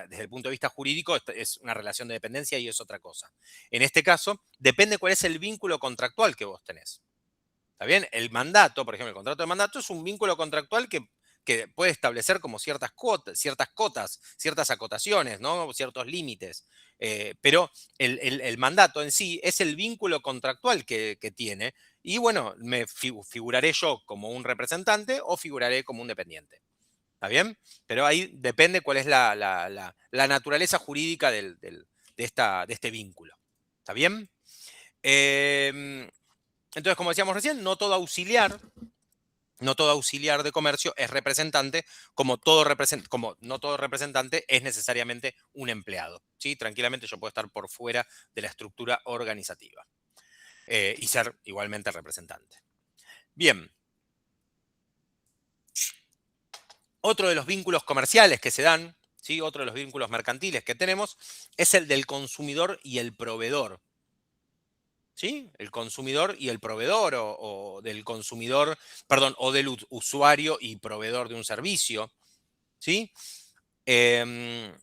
desde el punto de vista jurídico, es una relación de dependencia y es otra cosa. En este caso, depende cuál es el vínculo contractual que vos tenés. ¿Está bien? El mandato, por ejemplo, el contrato de mandato es un vínculo contractual que puede establecer como ciertas cotas, ciertas acotaciones, ¿no? Ciertos límites. Pero el mandato en sí es el vínculo contractual que tiene. Y bueno, figuraré yo como un representante o figuraré como un dependiente. ¿Está bien? Pero ahí depende cuál es la naturaleza jurídica de este vínculo. ¿Está bien? Entonces, como decíamos recién, no todo auxiliar de comercio es representante, como no todo representante es necesariamente un empleado. ¿Sí? Tranquilamente yo puedo estar por fuera de la estructura organizativa y ser igualmente representante. Bien. Otro de los vínculos comerciales que se dan, ¿sí? Otro de los vínculos mercantiles que tenemos, es el del consumidor y el proveedor. ¿Sí? El consumidor y el proveedor, o del consumidor, perdón, o del usuario y proveedor de un servicio. ¿Sí? El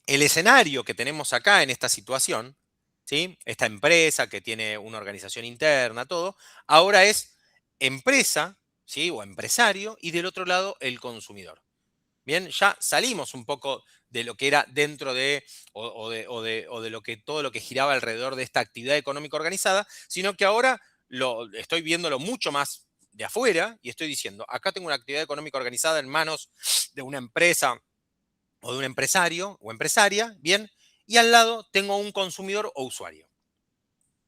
escenario que tenemos acá en esta situación, ¿sí? Esta empresa que tiene una organización interna, todo, ahora es empresa, ¿sí? O empresario, y del otro lado el consumidor. Bien, ya salimos un poco de lo que era dentro de, o de lo que, todo lo que giraba alrededor de esta actividad económica organizada, sino que ahora estoy viéndolo mucho más de afuera y estoy diciendo, acá tengo una actividad económica organizada en manos de una empresa o de un empresario o empresaria, bien, y al lado tengo un consumidor o usuario.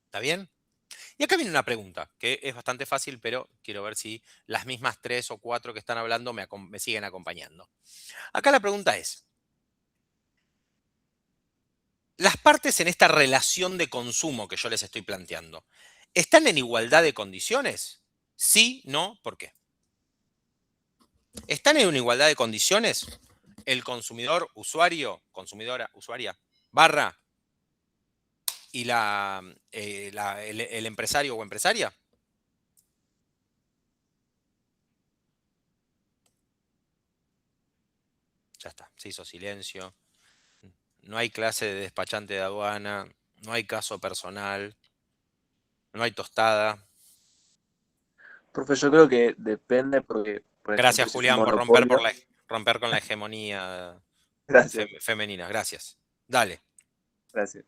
¿Está bien? Y acá viene una pregunta, que es bastante fácil, pero quiero ver si las mismas 3 o 4 que están hablando me siguen acompañando. Acá la pregunta es, las partes en esta relación de consumo que yo les estoy planteando, ¿están en igualdad de condiciones? Sí, no, ¿por qué? ¿Están en una igualdad de condiciones el consumidor, usuario, consumidora, usuaria, barra, y el empresario o empresaria? Ya está, se hizo silencio. No hay clase de despachante de aduana, no hay caso personal, no hay tostada. Profe, yo creo que depende porque, por ejemplo, Gracias, si es un Julián, por monopolio, romper con la hegemonía gracias, femenina. Gracias. Dale. gracias.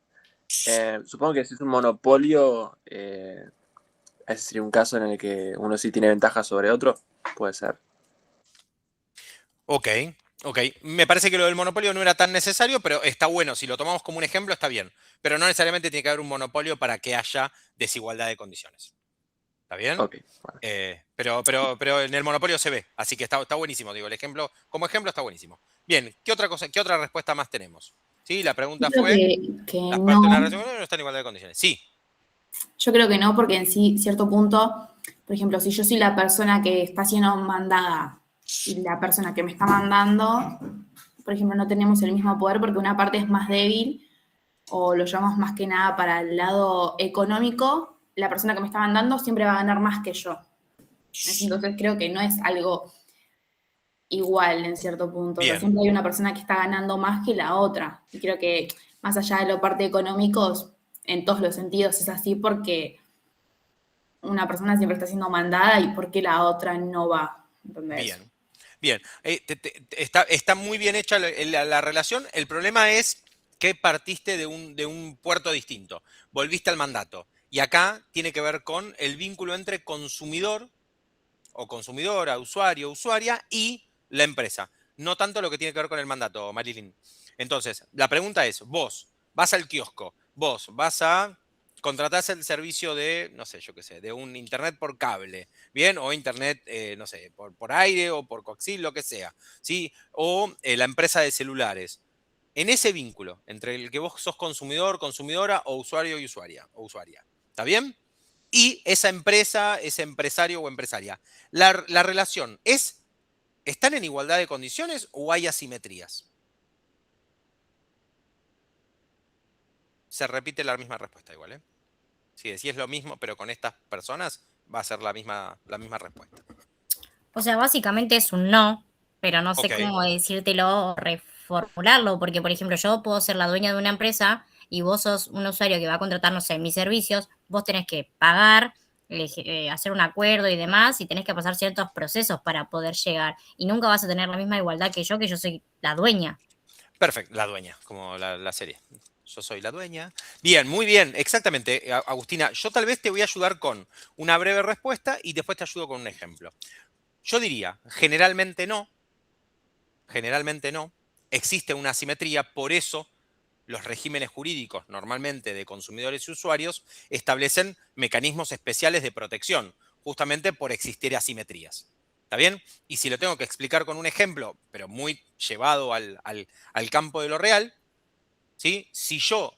Supongo que si es un monopolio, ese sería un caso en el que uno sí tiene ventaja sobre otro, puede ser. Ok, ok. Me parece que lo del monopolio no era tan necesario, pero está bueno. Si lo tomamos como un ejemplo, está bien. Pero no necesariamente tiene que haber un monopolio para que haya desigualdad de condiciones. ¿Está bien? Ok, bueno. Pero en el monopolio se ve, así que está buenísimo. Digo, el ejemplo, como ejemplo está buenísimo. Bien, ¿qué otra cosa, qué otra respuesta más tenemos? ¿Sí? La Yo pregunta creo fue, que las no. partes de una relación no están en igualdad de condiciones. Sí. Yo creo que no, porque en sí, cierto punto, por ejemplo, si yo soy la persona que está siendo mandada y la persona que me está mandando, por ejemplo, no tenemos el mismo poder porque una parte es más débil o lo llamamos más que nada para el lado económico, la persona que me está mandando siempre va a ganar más que yo. Entonces creo que no es algo igual en cierto punto. O sea, Bien. siempre hay una persona que está ganando más que la otra. Y creo que más allá de lo parte económico, en todos los sentidos es así porque una persona siempre está siendo mandada y por qué la otra no va. ¿Entendés? Bien. Bien. Está muy bien hecha la relación. El problema es que partiste de un puerto distinto. Volviste al mandato. Y acá tiene que ver con el vínculo entre consumidor o consumidora, usuario, usuaria y la empresa. No tanto lo que tiene que ver con el mandato, Marilyn. Entonces, la pregunta es, vos vas al kiosco, vos vas a contratás el servicio de, no sé, yo qué sé, de un internet por cable, ¿bien? O internet, no sé, por aire o por coaxil, lo que sea, ¿sí? O la empresa de celulares. En ese vínculo entre el que vos sos consumidor, consumidora o usuario y usuaria, o usuaria. ¿Está bien? Y esa empresa, ese empresario o empresaria. La relación ¿están en igualdad de condiciones o hay asimetrías? Se repite la misma respuesta igual, ¿eh? Si decís lo mismo, pero con estas personas, va a ser la misma respuesta. O sea, básicamente es un no, pero no sé Ok. cómo decírtelo o reformularlo, porque, por ejemplo, yo puedo ser la dueña de una empresa y vos sos un usuario que va a contratar, no sé, mis servicios, vos tenés que pagar, hacer un acuerdo y demás, y tenés que pasar ciertos procesos para poder llegar. Y nunca vas a tener la misma igualdad que yo soy la dueña. Perfecto, la dueña, como la serie. Yo soy la dueña. Bien, muy bien, exactamente, Agustina. Yo tal vez te voy a ayudar con una breve respuesta y después te ayudo con un ejemplo. Yo diría, generalmente no. Generalmente no. Existe una asimetría, por eso los regímenes jurídicos, normalmente de consumidores y usuarios, establecen mecanismos especiales de protección, justamente por existir asimetrías. ¿Está bien? Y si lo tengo que explicar con un ejemplo, pero muy llevado al campo de lo real, ¿sí? Si yo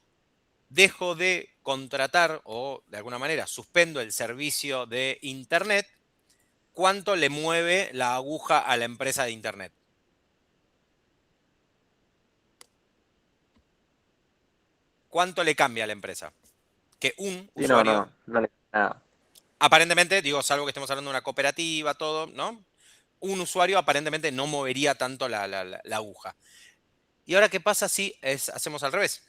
dejo de contratar o de alguna manera suspendo el servicio de Internet, ¿cuánto le mueve la aguja a la empresa de Internet? ¿Cuánto le cambia a la empresa? Que un Sí, no, usuario, no le nada. aparentemente, digo, salvo que estemos hablando de una cooperativa, todo, ¿no? Un usuario aparentemente no movería tanto la aguja. ¿Y ahora qué pasa si hacemos al revés?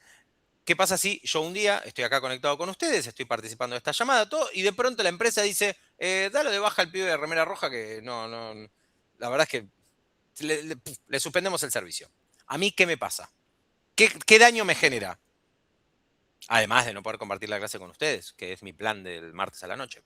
¿Qué pasa si yo un día estoy acá conectado con ustedes, estoy participando de esta llamada, todo, y de pronto la empresa dice, dale de baja al pibe de remera roja que no, la verdad es que le suspendemos el servicio? ¿A mí qué me pasa? ¿Qué daño me genera? Además de no poder compartir la clase con ustedes, que es mi plan del martes a la noche.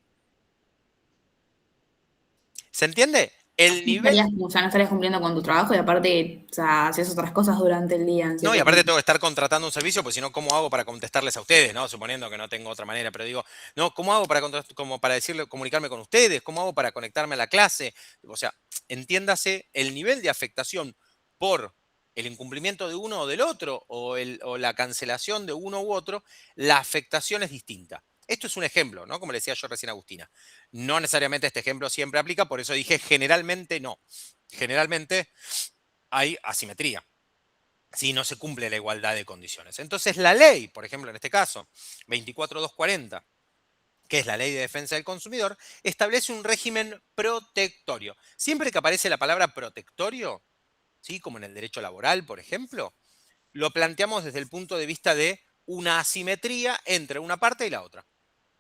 ¿Se entiende? El nivel... O sea, no estarías cumpliendo con tu trabajo y aparte, o sea, haces otras cosas durante el día. En No, y cierto aparte punto. tengo que estar contratando un servicio, pues si no, ¿cómo hago para contestarles a ustedes, no? Suponiendo que no tengo otra manera, pero digo, no, ¿cómo hago como para decirle, comunicarme con ustedes? ¿Cómo hago para conectarme a la clase? O sea, entiéndase el nivel de afectación por el incumplimiento de uno o del otro, o la cancelación de uno u otro, la afectación es distinta. Esto es un ejemplo, ¿no? Como le decía yo recién a Agustina. No necesariamente este ejemplo siempre aplica, por eso dije generalmente no. Generalmente hay asimetría. Si no se cumple la igualdad de condiciones. Entonces la ley, por ejemplo, en este caso, 24240, que es la Ley de Defensa del Consumidor, establece un régimen protectorio. Siempre que aparece la palabra protectorio, ¿sí? Como en el derecho laboral, por ejemplo, lo planteamos desde el punto de vista de una asimetría entre una parte y la otra.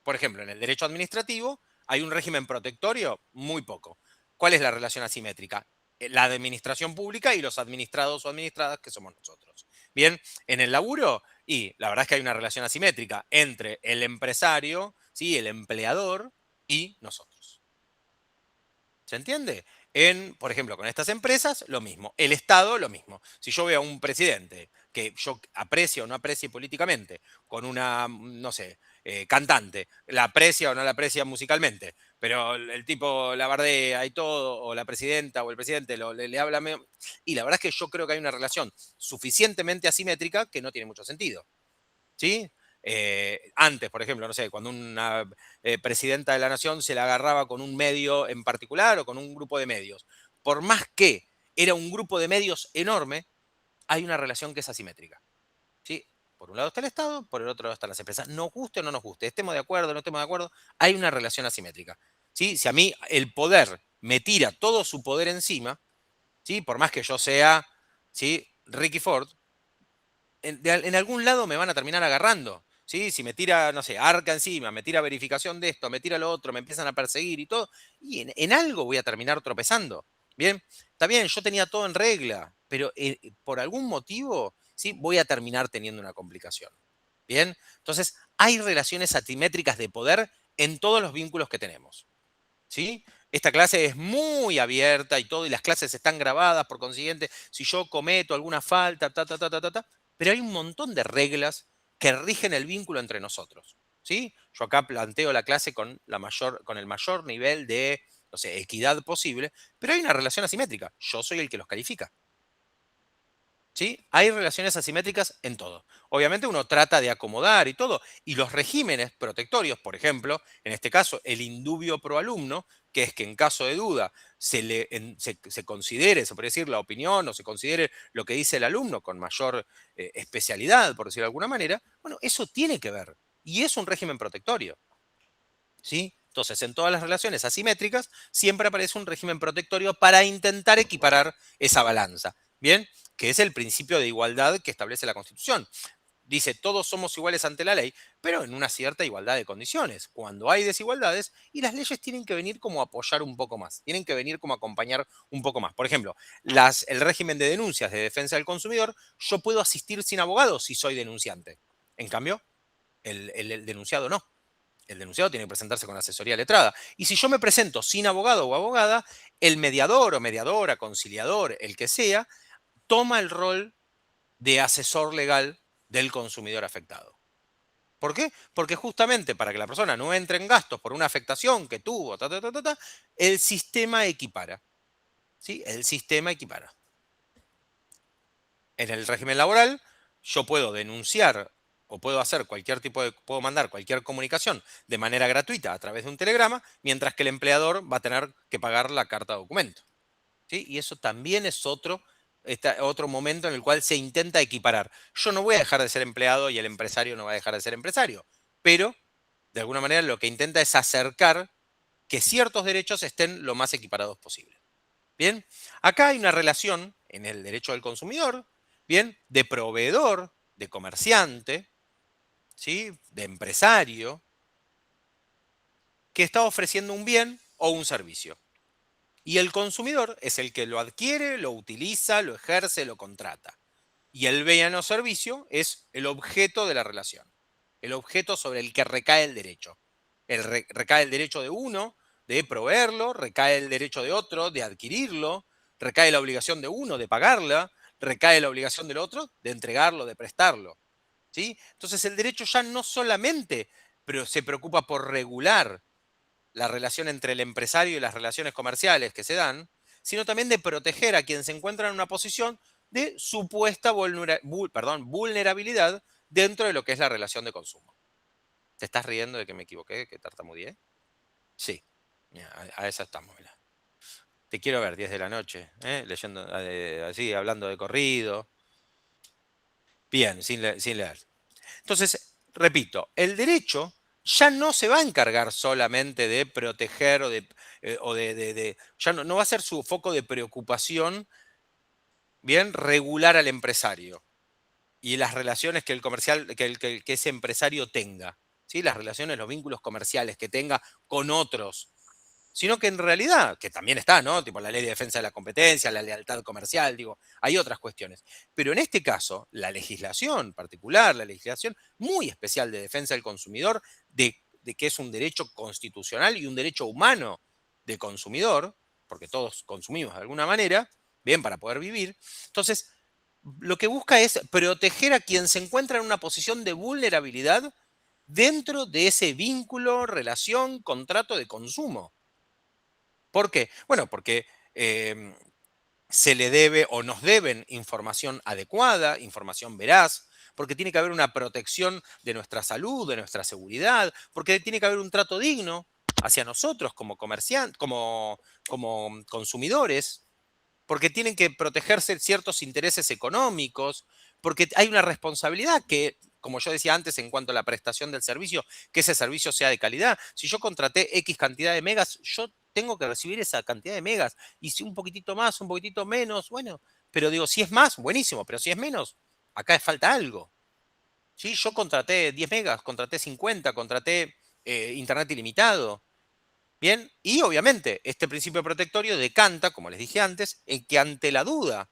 Por ejemplo, en el derecho administrativo hay un régimen protectorio muy poco. ¿Cuál es la relación asimétrica? La administración pública y los administrados o administradas que somos nosotros. Bien, en el laburo, y la verdad es que hay una relación asimétrica entre el empresario, ¿sí? El empleador y nosotros. ¿Se entiende? Por ejemplo, con estas empresas, lo mismo. El Estado, lo mismo. Si yo veo a un presidente que yo aprecie o no aprecie políticamente, con una, no sé, cantante, la aprecia o no la aprecia musicalmente, pero el tipo la bardea y todo, o la presidenta o el presidente le habla medio... Y la verdad es que yo creo que hay una relación suficientemente asimétrica que no tiene mucho sentido. ¿Sí? Antes, por ejemplo, no sé, cuando una presidenta de la nación se la agarraba con un medio en particular o con un grupo de medios, por más que era un grupo de medios enorme, hay una relación que es asimétrica. ¿Sí? Por un lado está el Estado, por el otro lado están las empresas. Nos guste o no nos guste, estemos de acuerdo o no estemos de acuerdo, hay una relación asimétrica. ¿Sí? Si a mí el poder me tira todo su poder encima, ¿sí? Por más que yo sea, ¿sí? Ricky Ford, en algún lado me van a terminar agarrando. ¿Sí? Si me tira, no sé, Arca encima, me tira verificación de esto, me tira lo otro, me empiezan a perseguir y todo, y en algo voy a terminar tropezando. Bien, está bien, yo tenía todo en regla, pero por algún motivo, ¿sí? Voy a terminar teniendo una complicación. Bien, entonces hay relaciones asimétricas de poder en todos los vínculos que tenemos. ¿Sí? Esta clase es muy abierta y todo, y las clases están grabadas, por consiguiente, si yo cometo alguna falta, pero hay un montón de reglas que rigen el vínculo entre nosotros. ¿sí? Yo acá planteo la clase con el mayor nivel de, no sé, equidad posible, pero hay una relación asimétrica. Yo soy el que los califica. ¿Sí? Hay relaciones asimétricas en todo. Obviamente uno trata de acomodar y todo. Y los regímenes protectorios, por ejemplo, en este caso el indubio pro alumno, que es que en caso de duda se considere, se puede decir, la opinión o se considere lo que dice el alumno con mayor especialidad, por decirlo de alguna manera, bueno, eso tiene que ver. Y es un régimen protectorio. ¿Sí? Entonces, en todas las relaciones asimétricas siempre aparece un régimen protectorio para intentar equiparar esa balanza. ¿Bien? Que es el principio de igualdad que establece la Constitución. Dice, todos somos iguales ante la ley, pero en una cierta igualdad de condiciones. Cuando hay desigualdades, y las leyes tienen que venir como a apoyar un poco más, tienen que venir como a acompañar un poco más. Por ejemplo, el régimen de denuncias de defensa del consumidor, yo puedo asistir sin abogado si soy denunciante. En cambio, el denunciado no. El denunciado tiene que presentarse con asesoría letrada. Y si yo me presento sin abogado o abogada, el mediador o mediadora, conciliador, el que sea, toma el rol de asesor legal del consumidor afectado. ¿Por qué? Porque justamente para que la persona no entre en gastos por una afectación que tuvo, el sistema equipara. ¿Sí? El sistema equipara. En el régimen laboral, yo puedo denunciar o puedo hacer puedo mandar cualquier comunicación de manera gratuita a través de un telegrama, mientras que el empleador va a tener que pagar la carta de documento. ¿Sí? Y eso también es otro momento en el cual se intenta equiparar. Yo no voy a dejar de ser empleado y el empresario no va a dejar de ser empresario, pero de alguna manera lo que intenta es acercar que ciertos derechos estén lo más equiparados posible. Bien, acá hay una relación en el derecho del consumidor, bien, de proveedor, de comerciante, ¿sí? De empresario, que está ofreciendo un bien o un servicio. Y el consumidor es el que lo adquiere, lo utiliza, lo ejerce, lo contrata. Y el bien o servicio es el objeto de la relación, el objeto sobre el que recae el derecho. Recae el derecho de uno de proveerlo, recae el derecho de otro de adquirirlo, recae la obligación de uno de pagarla, recae la obligación del otro de entregarlo, de prestarlo. ¿Sí? Entonces el derecho ya no solamente se preocupa por regular la relación entre el empresario y las relaciones comerciales que se dan, sino también de proteger a quien se encuentra en una posición de supuesta vulnerabilidad dentro de lo que es la relación de consumo. ¿Te estás riendo de que me equivoqué, que tartamudeé? Sí, a esa estamos. Mirá. Te quiero ver 10 de la noche, leyendo así, hablando de corrido. Bien, sin leer. Entonces, repito, el derecho ya no se va a encargar solamente de proteger ya no va a ser su foco de preocupación, bien, regular al empresario y las relaciones que que ese empresario tenga, ¿sí? Las relaciones, los vínculos comerciales que tenga con otros, sino que en realidad, que también está, ¿no? Tipo la ley de defensa de la competencia, la lealtad comercial, digo, hay otras cuestiones. Pero en este caso, la legislación particular, la legislación muy especial de defensa del consumidor, de que es un derecho constitucional y un derecho humano de consumidor, porque todos consumimos de alguna manera, bien, para poder vivir. Entonces, lo que busca es proteger a quien se encuentra en una posición de vulnerabilidad dentro de ese vínculo, relación, contrato de consumo. ¿Por qué? Bueno, porque se le debe o nos deben información adecuada, información veraz, porque tiene que haber una protección de nuestra salud, de nuestra seguridad, porque tiene que haber un trato digno hacia nosotros como comerciantes, como consumidores, porque tienen que protegerse ciertos intereses económicos, porque hay una responsabilidad que, como yo decía antes en cuanto a la prestación del servicio, que ese servicio sea de calidad. Si yo contraté X cantidad de megas, yo tengo que recibir esa cantidad de megas. Y si un poquitito más, un poquitito menos, bueno, pero digo, si es más, buenísimo, pero si es menos, acá falta algo. ¿Sí? Yo contraté 10 megas, contraté 50, contraté internet ilimitado. Bien, y obviamente este principio protectorio decanta, como les dije antes, en que ante la duda,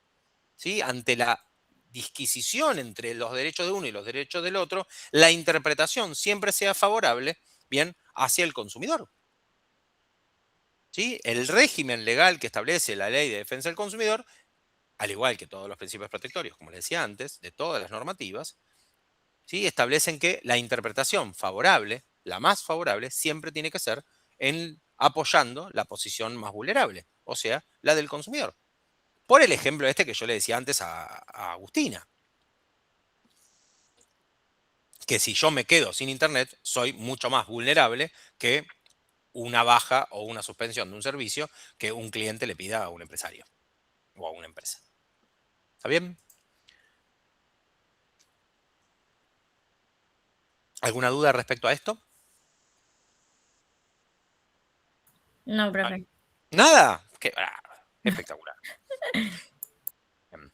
¿sí? Ante la disquisición entre los derechos de uno y los derechos del otro, la interpretación siempre sea favorable, bien, hacia el consumidor. ¿Sí? El régimen legal que establece la Ley de Defensa del Consumidor, al igual que todos los principios protectorios, como les decía antes, de todas las normativas, ¿sí? Establecen que la interpretación favorable, la más favorable, siempre tiene que ser apoyando la posición más vulnerable, o sea, la del consumidor. Por el ejemplo este que yo le decía antes a Agustina, que si yo me quedo sin internet, soy mucho más vulnerable que una baja o una suspensión de un servicio que un cliente le pida a un empresario o a una empresa. ¿Está bien? ¿Alguna duda respecto a esto? No, profe. ¿Nada? Qué espectacular. Bien.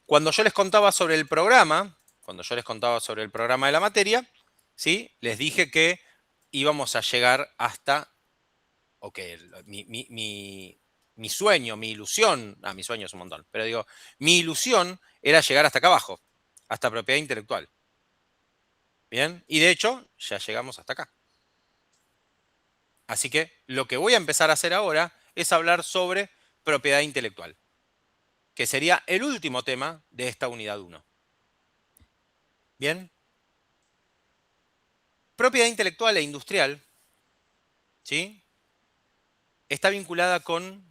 Cuando yo les contaba sobre el programa, de la materia, ¿sí? Les dije que íbamos a llegar hasta, ok, mi sueño, mi ilusión, mi sueño es un montón, pero digo, mi ilusión era llegar hasta acá abajo, hasta propiedad intelectual. Bien, y de hecho, ya llegamos hasta acá. Así que lo que voy a empezar a hacer ahora es hablar sobre propiedad intelectual, que sería el último tema de esta unidad 1. Bien. Propiedad intelectual e industrial, ¿sí? Está vinculada con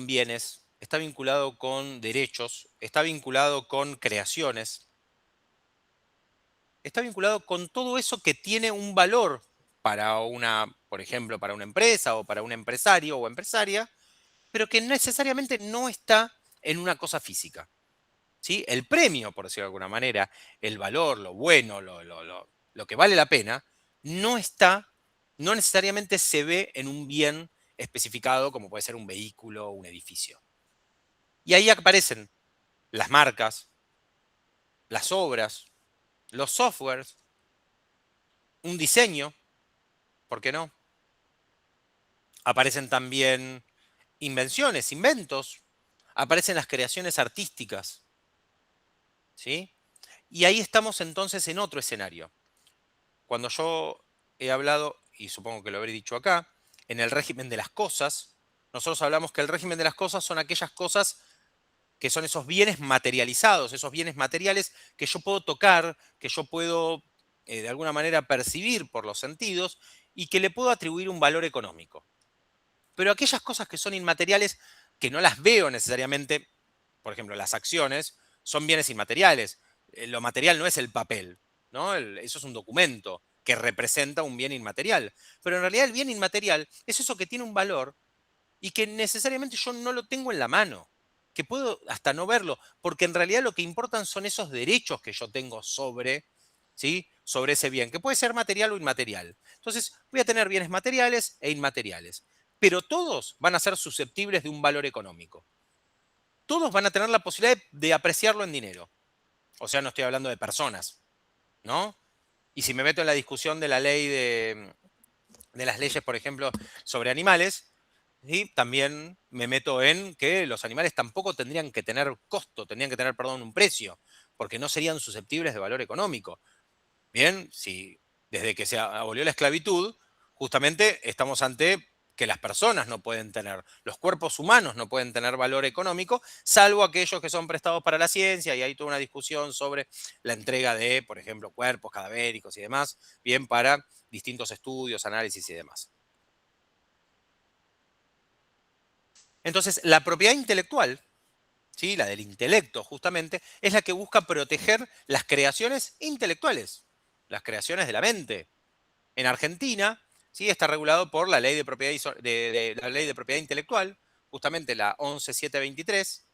bienes, está vinculado con derechos, está vinculado con creaciones, está vinculado con todo eso que tiene un valor para por ejemplo, para una empresa o para un empresario o empresaria, pero que necesariamente no está en una cosa física, ¿sí? El premio, por decirlo de alguna manera, el valor, lo bueno, lo que vale la pena, no necesariamente se ve en un bien especificado como puede ser un vehículo o un edificio. Y ahí aparecen las marcas, las obras, los softwares, un diseño, ¿por qué no? Aparecen también invenciones, inventos, aparecen las creaciones artísticas, ¿sí? Y ahí estamos entonces en otro escenario. Cuando yo he hablado, y supongo que lo habré dicho acá, en el régimen de las cosas, nosotros hablamos que el régimen de las cosas son aquellas cosas que son esos bienes materializados, esos bienes materiales que yo puedo tocar, que yo puedo de alguna manera percibir por los sentidos y que le puedo atribuir un valor económico. Pero aquellas cosas que son inmateriales, que no las veo necesariamente, por ejemplo, las acciones, son bienes inmateriales. Lo material no es el papel, ¿no? Eso es un documento que representa un bien inmaterial. Pero en realidad el bien inmaterial es eso que tiene un valor y que necesariamente yo no lo tengo en la mano, que puedo hasta no verlo, porque en realidad lo que importan son esos derechos que yo tengo ¿sí? Sobre ese bien, que puede ser material o inmaterial. Entonces, voy a tener bienes materiales e inmateriales, pero todos van a ser susceptibles de un valor económico. Todos van a tener la posibilidad de apreciarlo en dinero. O sea, no estoy hablando de personas, ¿no? Y si me meto en la discusión de la ley de las leyes, por ejemplo, sobre animales, ¿sí? También me meto en que los animales tampoco tendrían que tener costo, tendrían que tener, perdón, un precio, porque no serían susceptibles de valor económico. Bien, si desde que se abolió la esclavitud, justamente estamos ante que las personas no pueden tener, los cuerpos humanos no pueden tener valor económico, salvo aquellos que son prestados para la ciencia, y hay toda una discusión sobre la entrega de, por ejemplo, cuerpos cadavéricos y demás, bien para distintos estudios, análisis y demás. Entonces, la propiedad intelectual, ¿sí? La del intelecto justamente, es la que busca proteger las creaciones intelectuales, las creaciones de la mente. En Argentina, ¿sí? Está regulado por la ley de propiedad, la ley de propiedad intelectual, justamente la 11723.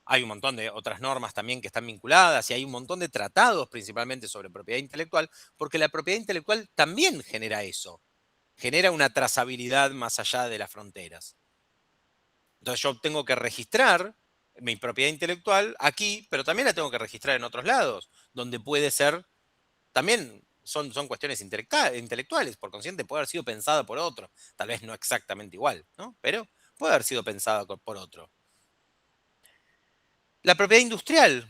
Hay un montón de otras normas también que están vinculadas y hay un montón de tratados principalmente sobre propiedad intelectual, porque la propiedad intelectual también genera eso, genera una trazabilidad más allá de las fronteras. Entonces yo tengo que registrar mi propiedad intelectual aquí, pero también la tengo que registrar en otros lados, donde puede ser, también son cuestiones intelectuales, por consiguiente puede haber sido pensada por otro, tal vez no exactamente igual, ¿no? Pero puede haber sido pensada por otro. La propiedad industrial,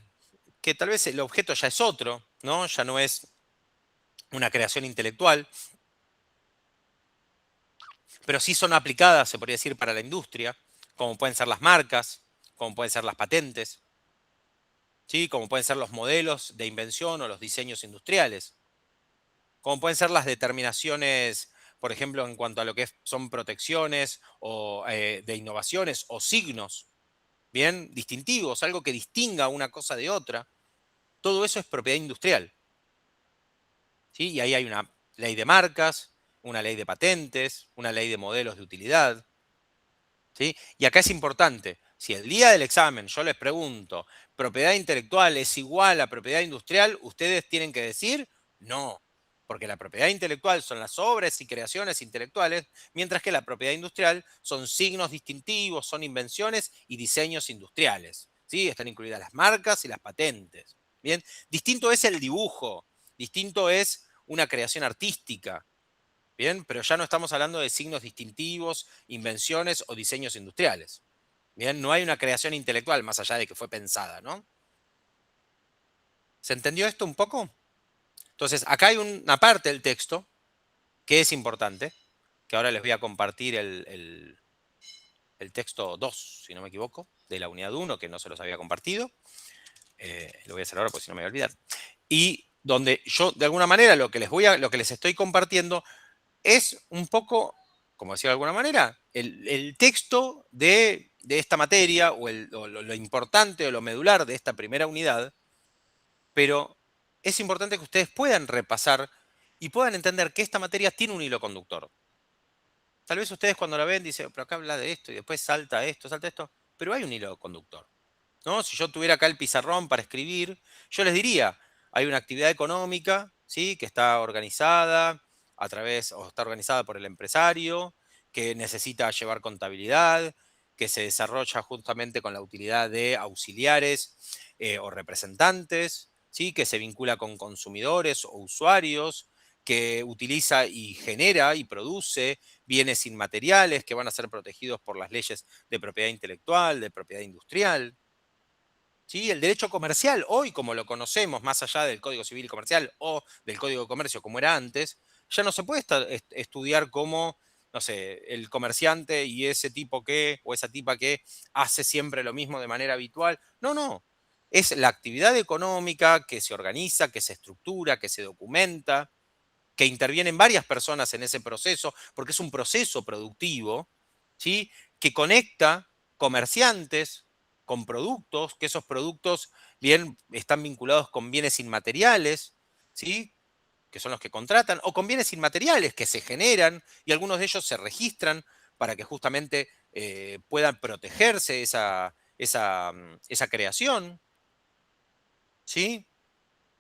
que tal vez el objeto ya es otro, ¿no? Ya no es una creación intelectual, pero sí son aplicadas, se podría decir, para la industria, como pueden ser las marcas, como pueden ser las patentes, ¿sí? Como pueden ser los modelos de invención o los diseños industriales, como pueden ser las determinaciones, por ejemplo, en cuanto a lo que son protecciones o de innovaciones o signos, bien, distintivos, algo que distinga una cosa de otra. Todo eso es propiedad industrial, ¿sí? Y ahí hay una ley de marcas, una ley de patentes, una ley de modelos de utilidad, ¿sí? Y acá es importante, si el día del examen yo les pregunto, ¿propiedad intelectual es igual a propiedad industrial? Ustedes tienen que decir no, porque la propiedad intelectual son las obras y creaciones intelectuales, mientras que la propiedad industrial son signos distintivos, son invenciones y diseños industriales, ¿sí? Están incluidas las marcas y las patentes, ¿bien? Distinto es el dibujo, distinto es una creación artística, ¿bien? Pero ya no estamos hablando de signos distintivos, invenciones o diseños industriales, ¿bien? No hay una creación intelectual más allá de que fue pensada, ¿no? ¿Se entendió esto un poco? Entonces, acá hay una parte del texto que es importante, que ahora les voy a compartir el texto 2, si no me equivoco, de la unidad 1, que no se los había compartido. Lo voy a hacer ahora porque si no me voy a olvidar. Y donde yo, de alguna manera, lo que les estoy compartiendo es un poco, como decía de alguna manera, el texto de esta materia o lo importante o lo medular de esta primera unidad, pero es importante que ustedes puedan repasar y puedan entender que esta materia tiene un hilo conductor. Tal vez ustedes cuando la ven dicen, pero acá habla de esto y después salta esto, pero hay un hilo conductor, ¿no? Si yo tuviera acá el pizarrón para escribir, yo les diría, hay una actividad económica, ¿sí? Que está organizada a través, o está organizada por el empresario, que necesita llevar contabilidad, que se desarrolla justamente con la utilidad de auxiliares o representantes, ¿sí? Que se vincula con consumidores o usuarios, que utiliza y genera y produce bienes inmateriales que van a ser protegidos por las leyes de propiedad intelectual, de propiedad industrial. ¿Sí? El derecho comercial, hoy como lo conocemos, más allá del Código Civil y Comercial o del Código de Comercio como era antes, ya no se puede estudiar como, no sé, el comerciante y ese tipo que, o esa tipa que hace siempre lo mismo de manera habitual. No, no. Es la actividad económica que se organiza, que se estructura, que se documenta, que intervienen varias personas en ese proceso, porque es un proceso productivo, ¿sí? Que conecta comerciantes con productos, que esos productos bien están vinculados con bienes inmateriales, ¿sí? Que son los que contratan, o con bienes inmateriales que se generan y algunos de ellos se registran para que justamente puedan protegerse esa creación, ¿sí?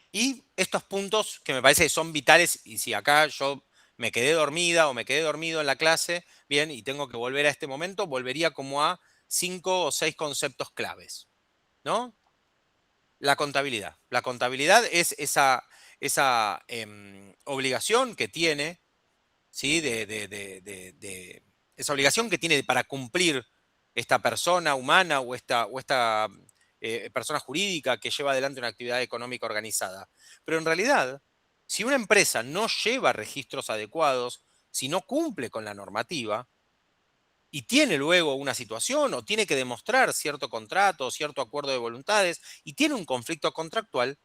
Y estos puntos que me parece que son vitales, y si acá yo me quedé dormida o me quedé dormido en la clase, bien, y tengo que volver a este momento, volvería como a 5 o 6 conceptos claves, ¿no? La contabilidad. La contabilidad es esa obligación que tiene, ¿sí? Esa obligación que tiene para cumplir esta persona humana o esta persona jurídica que lleva adelante una actividad económica organizada. Pero en realidad, si una empresa no lleva registros adecuados, si no cumple con la normativa y tiene luego una situación o tiene que demostrar cierto contrato o cierto acuerdo de voluntades y tiene un conflicto contractual,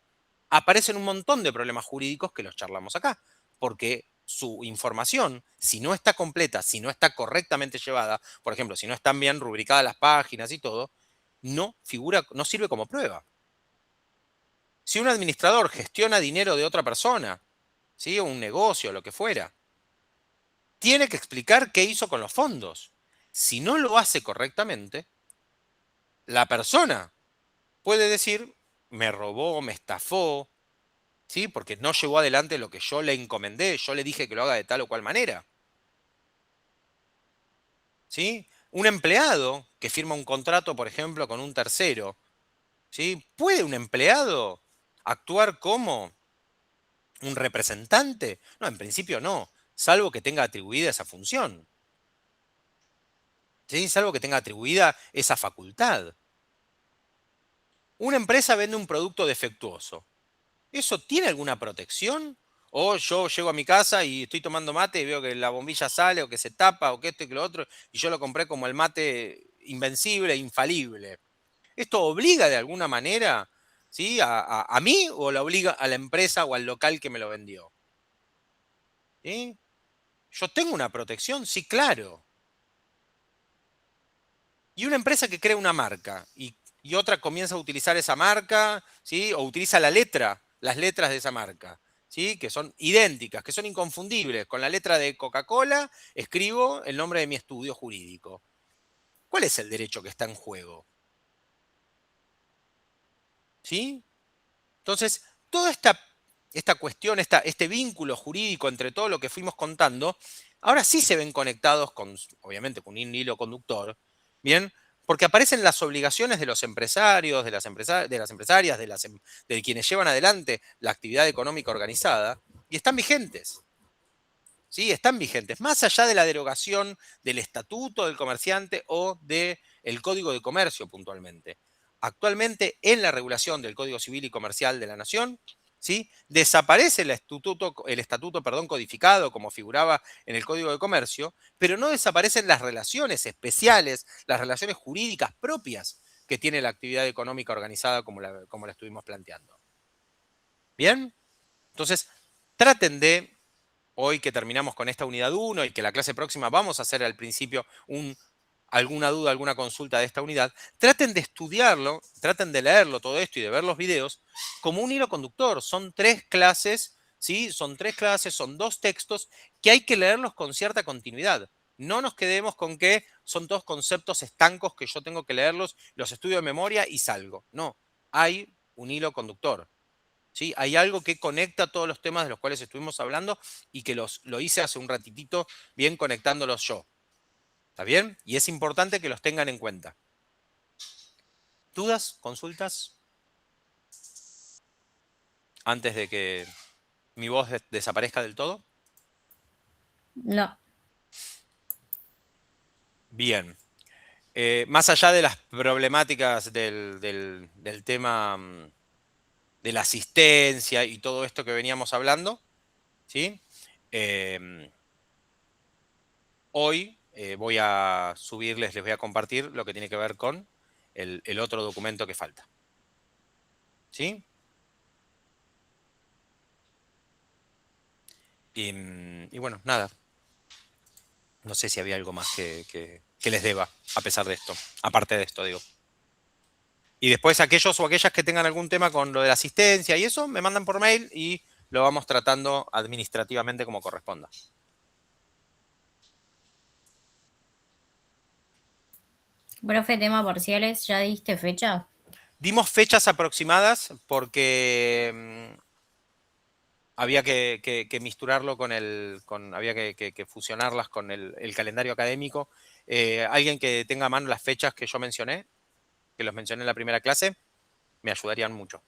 aparecen un montón de problemas jurídicos que los charlamos acá, porque su información, si no está completa, si no está correctamente llevada, por ejemplo, si no están bien rubricadas las páginas y todo, no figura, no sirve como prueba. Si un administrador gestiona dinero de otra persona, ¿sí? O un negocio, lo que fuera, tiene que explicar qué hizo con los fondos. Si no lo hace correctamente, la persona puede decir, me robó, me estafó, ¿sí? Porque no llevó adelante lo que yo le encomendé, yo le dije que lo haga de tal o cual manera. ¿Sí? Un empleado que firma un contrato, por ejemplo, con un tercero, ¿sí? ¿Puede un empleado actuar como un representante? No, en principio no, salvo que tenga atribuida esa función, ¿sí? Salvo que tenga atribuida esa facultad. Una empresa vende un producto defectuoso. ¿Eso tiene alguna protección? O yo llego a mi casa y estoy tomando mate y veo que la bombilla sale o que se tapa o que esto y que lo otro, y yo lo compré como el mate invencible, infalible. ¿Esto obliga de alguna manera, ¿sí? a mí o la obliga a la empresa o al local que me lo vendió? ¿Sí? ¿Yo tengo una protección? Sí, claro. Y una empresa que crea una marca y otra comienza a utilizar esa marca, ¿sí? O utiliza las letras de esa marca, ¿sí? Que son idénticas, que son inconfundibles. Con la letra de Coca-Cola escribo el nombre de mi estudio jurídico. ¿Cuál es el derecho que está en juego? ¿Sí? Entonces, toda esta cuestión, este vínculo jurídico entre todo lo que fuimos contando, ahora sí se ven conectados con, obviamente, con un hilo conductor, ¿bien? Porque aparecen las obligaciones de los empresarios, de las empresarias, de quienes llevan adelante la actividad económica organizada, y están vigentes. ¿Sí? Están vigentes, más allá de la derogación del estatuto del comerciante o del Código de Comercio puntualmente. Actualmente, en la regulación del Código Civil y Comercial de la Nación, ¿sí? Desaparece el estatuto codificado como figuraba en el Código de Comercio, pero no desaparecen las relaciones especiales, las relaciones jurídicas propias que tiene la actividad económica organizada como la estuvimos planteando. ¿Bien? Entonces, traten de, hoy que terminamos con esta unidad 1 y que la clase próxima vamos a hacer al principio alguna duda, alguna consulta de esta unidad, traten de estudiarlo, traten de leerlo todo esto y de ver los videos como un hilo conductor. Son 3 clases, ¿sí? Son 3 clases, son 2 textos que hay que leerlos con cierta continuidad. No nos quedemos con que son 2 conceptos estancos que yo tengo que leerlos, los estudio de memoria y salgo. No, hay un hilo conductor. ¿Sí? Hay algo que conecta todos los temas de los cuales estuvimos hablando y que lo hice hace un ratitito bien conectándolos yo. ¿Está bien? Y es importante que los tengan en cuenta. ¿Dudas? ¿Consultas? Antes de que mi voz desaparezca del todo. No. Bien. Más allá de las problemáticas del tema de la asistencia y todo esto que veníamos hablando, ¿sí? Hoy voy a subirles, les voy a compartir lo que tiene que ver con el otro documento que falta. ¿Sí? Y bueno, nada. No sé si había algo más que les deba, a pesar de esto. Aparte de esto, digo. Y después aquellos o aquellas que tengan algún tema con lo de la asistencia y eso, me mandan por mail y lo vamos tratando administrativamente como corresponda. Profe, tema parciales, ¿ya diste fecha? Dimos fechas aproximadas porque había que misturarlo había que fusionarlas con el calendario académico. Alguien que tenga a mano las fechas que yo mencioné, que los mencioné en la primera clase, me ayudarían mucho.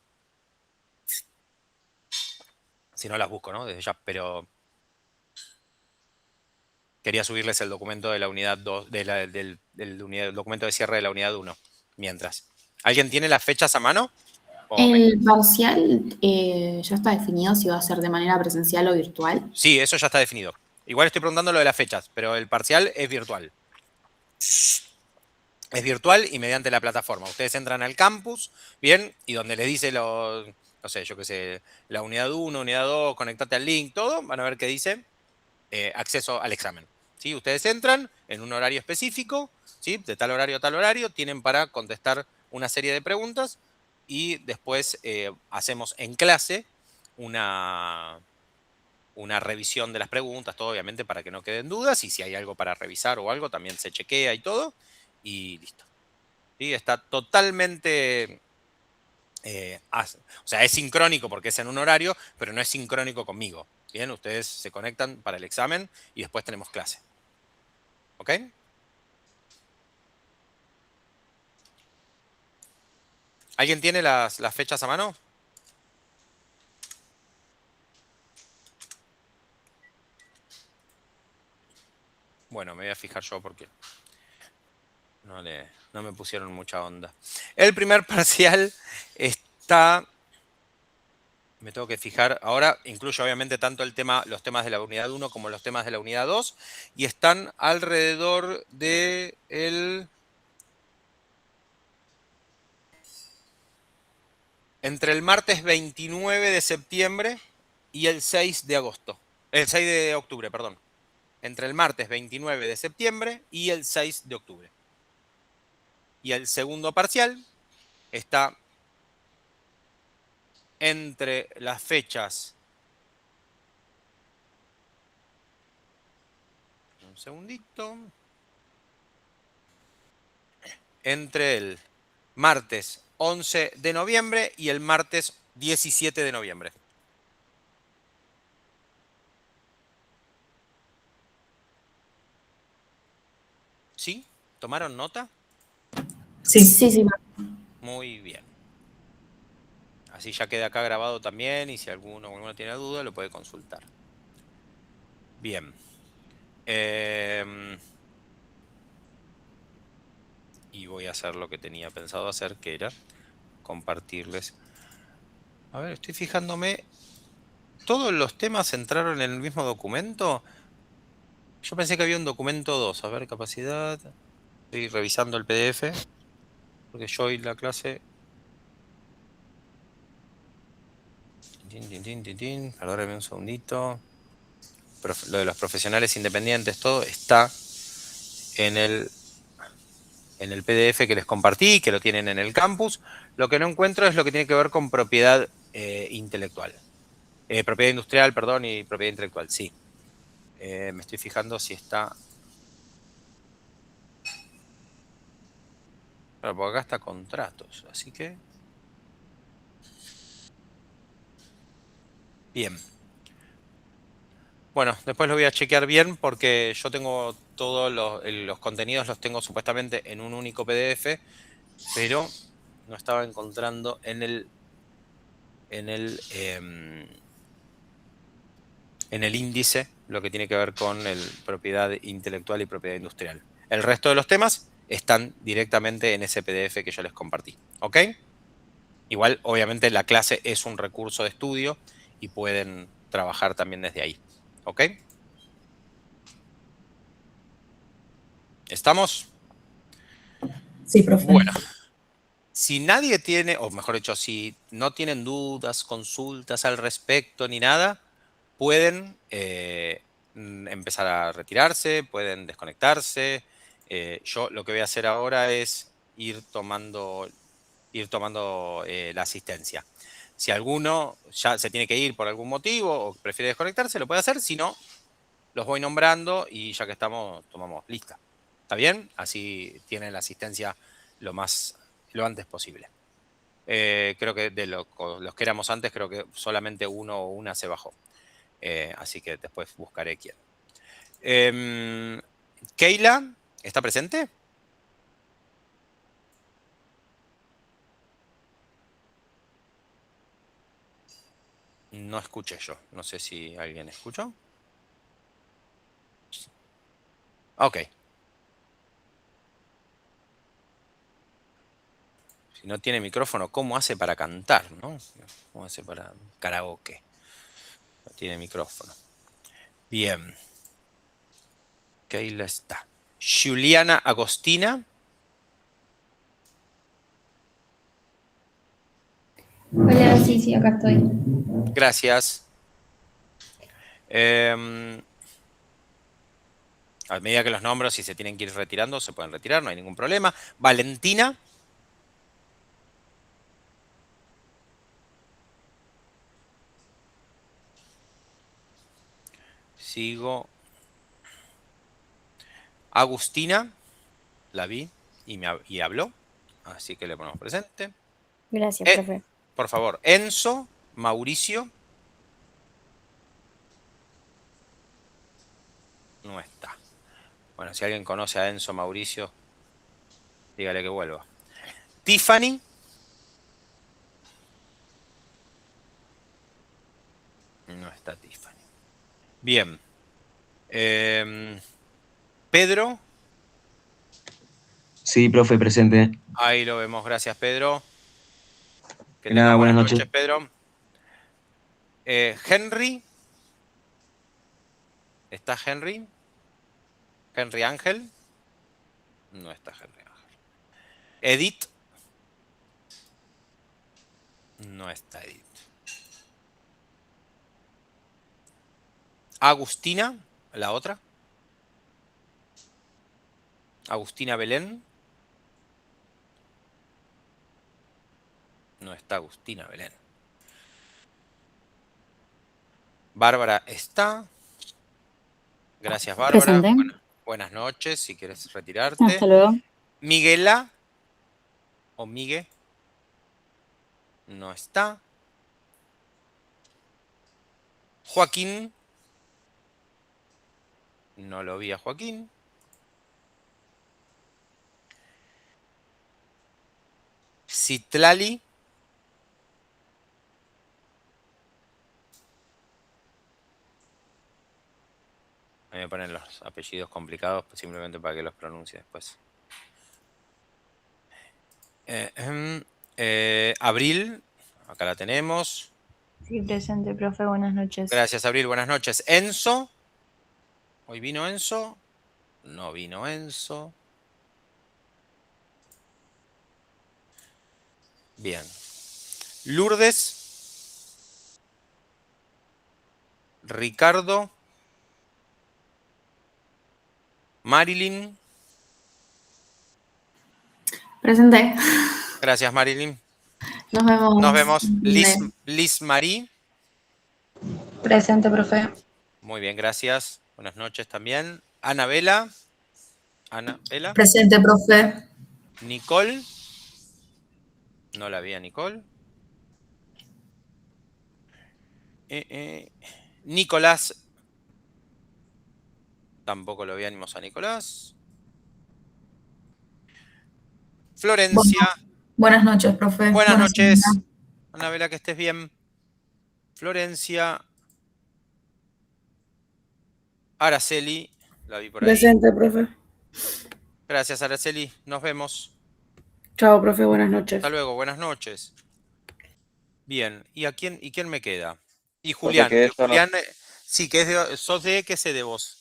Si no las busco, ¿no? Desde ya, pero quería subirles el documento de la unidad 2, del documento de cierre de la unidad 1, mientras. ¿Alguien tiene las fechas a mano? ¿El parcial ya está definido si va a ser de manera presencial o virtual? Sí, eso ya está definido. Igual estoy preguntando lo de las fechas, pero el parcial es virtual. Es virtual y mediante la plataforma. Ustedes entran al campus, bien, y donde les dice no sé, yo qué sé, la unidad 1, unidad 2, conectate al link, todo, van a ver que dice acceso al examen. ¿Sí? Ustedes entran en un horario específico, ¿sí? De tal horario a tal horario, tienen para contestar una serie de preguntas y después hacemos en clase una revisión de las preguntas, todo obviamente para que no queden dudas y si hay algo para revisar o algo también se chequea y todo y listo. ¿Sí? Está totalmente, o sea, es sincrónico porque es en un horario, pero no es sincrónico conmigo. Bien, ustedes se conectan para el examen y después tenemos clase. ¿Ok? ¿Alguien tiene las fechas a mano? Bueno, me voy a fijar yo porque no me pusieron mucha onda. El primer parcial está, me tengo que fijar, ahora incluye obviamente tanto los temas de la unidad 1 como los temas de la unidad 2 y están alrededor de entre el martes 29 de septiembre y el 6 de agosto. El 6 de octubre, perdón. Entre el martes 29 de septiembre y el 6 de octubre. Y el segundo parcial está entre las fechas. Un segundito. Entre el martes 11 de noviembre y el martes 17 de noviembre. ¿Sí? ¿Tomaron nota? Sí. Sí. Muy bien. Así ya queda acá grabado también y si alguno tiene duda lo puede consultar. Bien. Y voy a hacer lo que tenía pensado hacer, que era compartirles. A ver, estoy fijándome. ¿Todos los temas entraron en el mismo documento? Yo pensé que había un documento 2. A ver, capacidad. Estoy revisando el PDF. Porque yo y la clase... Perdónenme un segundito. Lo de los profesionales independientes, todo está en el PDF que les compartí, que lo tienen en el campus. Lo que no encuentro es lo que tiene que ver con propiedad intelectual. Propiedad industrial, perdón, y propiedad intelectual, sí. Me estoy fijando si está... Pero porque acá está contratos, así que... Bien. Bueno, después lo voy a chequear bien porque yo tengo todos los contenidos, los tengo supuestamente en un único PDF, pero no estaba encontrando en el índice lo que tiene que ver con propiedad intelectual y propiedad industrial. El resto de los temas están directamente en ese PDF que yo les compartí. ¿Ok? Igual, obviamente, la clase es un recurso de estudio y pueden trabajar también desde ahí. ¿Ok? ¿Estamos? Sí, profe. Bueno. Si nadie tiene, o mejor dicho, si no tienen dudas, consultas al respecto ni nada, pueden empezar a retirarse, pueden desconectarse. Yo lo que voy a hacer ahora es ir tomando la asistencia. Si alguno ya se tiene que ir por algún motivo o prefiere desconectarse, lo puede hacer. Si no, los voy nombrando y ya que estamos, tomamos lista. ¿Está bien? Así tienen la asistencia lo antes posible. Creo que de los que éramos antes, creo que solamente uno o una se bajó. Así que después buscaré quién. Keila, ¿está presente? No escuché yo. No sé si alguien escuchó. Ok. Si no tiene micrófono, ¿cómo hace para cantar, no? ¿Cómo hace para karaoke? No tiene micrófono. Bien. Keila está. Juliana Agostina. Hola, sí, acá estoy. Gracias. A medida que los nombro, si se tienen que ir retirando, se pueden retirar, no hay ningún problema. Valentina. Sigo. Agustina. La vi y habló. Así que le ponemos presente. Gracias, profe. Por favor, Enzo, Mauricio. No está. Bueno, si alguien conoce a Enzo, Mauricio, dígale que vuelva. Tiffany. No está Tiffany. Bien. Pedro. Sí, profe, presente. Ahí lo vemos. Gracias, Pedro. Que De nada, tengan buenas buenas noches. noches, Pedro. Henry. ¿Está Henry? ¿Henry Ángel? No está Henry Ángel. Edith. No está Edith. Agustina, la otra. Agustina Belén. No está Agustina Belén. Bárbara está. Gracias, Bárbara. Presente. Buenas noches, si quieres retirarte. Hasta luego. Miguela o Migue. No está. Joaquín. No lo vi a Joaquín. Citlali. A mí me ponen los apellidos complicados simplemente para que los pronuncie después. Abril. Acá la tenemos. Sí, presente, profe, buenas noches. Gracias, Abril. Buenas noches. Enzo. ¿Hoy vino Enzo? No vino Enzo. Bien. Lourdes. Ricardo. Marilyn. Presente. Gracias, Marilyn. Nos vemos. Nos vemos. Liz Marie. Presente, profe. Muy bien, gracias. Buenas noches también. Anabela. Anabela. Presente, profe. Nicole. No la vi a Nicole. Nicolás. Tampoco lo vi ánimos a Nicolás. Florencia. Buenas noches, profe. Buenas noches. semana. Anabela, que estés bien. Florencia. Araceli. La vi por ahí. Presente, profe. Gracias, Araceli. Nos vemos. Chao, profe, buenas noches. Hasta luego, buenas noches. Bien, ¿y quién me queda? Y Profe, Julián. quedé yo, ¿no? Julián, sí, que es de, sos de, ¿qué sé de vos?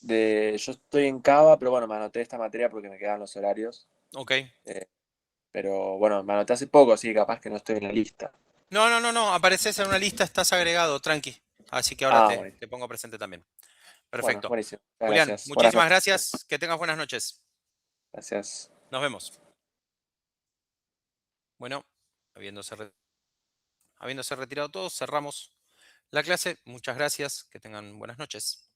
Yo estoy en Cava, pero bueno, me anoté esta materia porque me quedan los horarios. Ok. Pero bueno, me anoté hace poco, así que capaz que no estoy en la lista. No, apareces en una lista, estás agregado, tranqui. Así que ahora Bueno. te pongo presente también. Bueno, Perfecto. buenísimo. Julián, Gracias. muchísimas Buenas noches. gracias. Que tengas buenas noches. Gracias. Nos vemos. Bueno, habiéndose retirado todos, cerramos la clase. Muchas gracias. Que tengan buenas noches.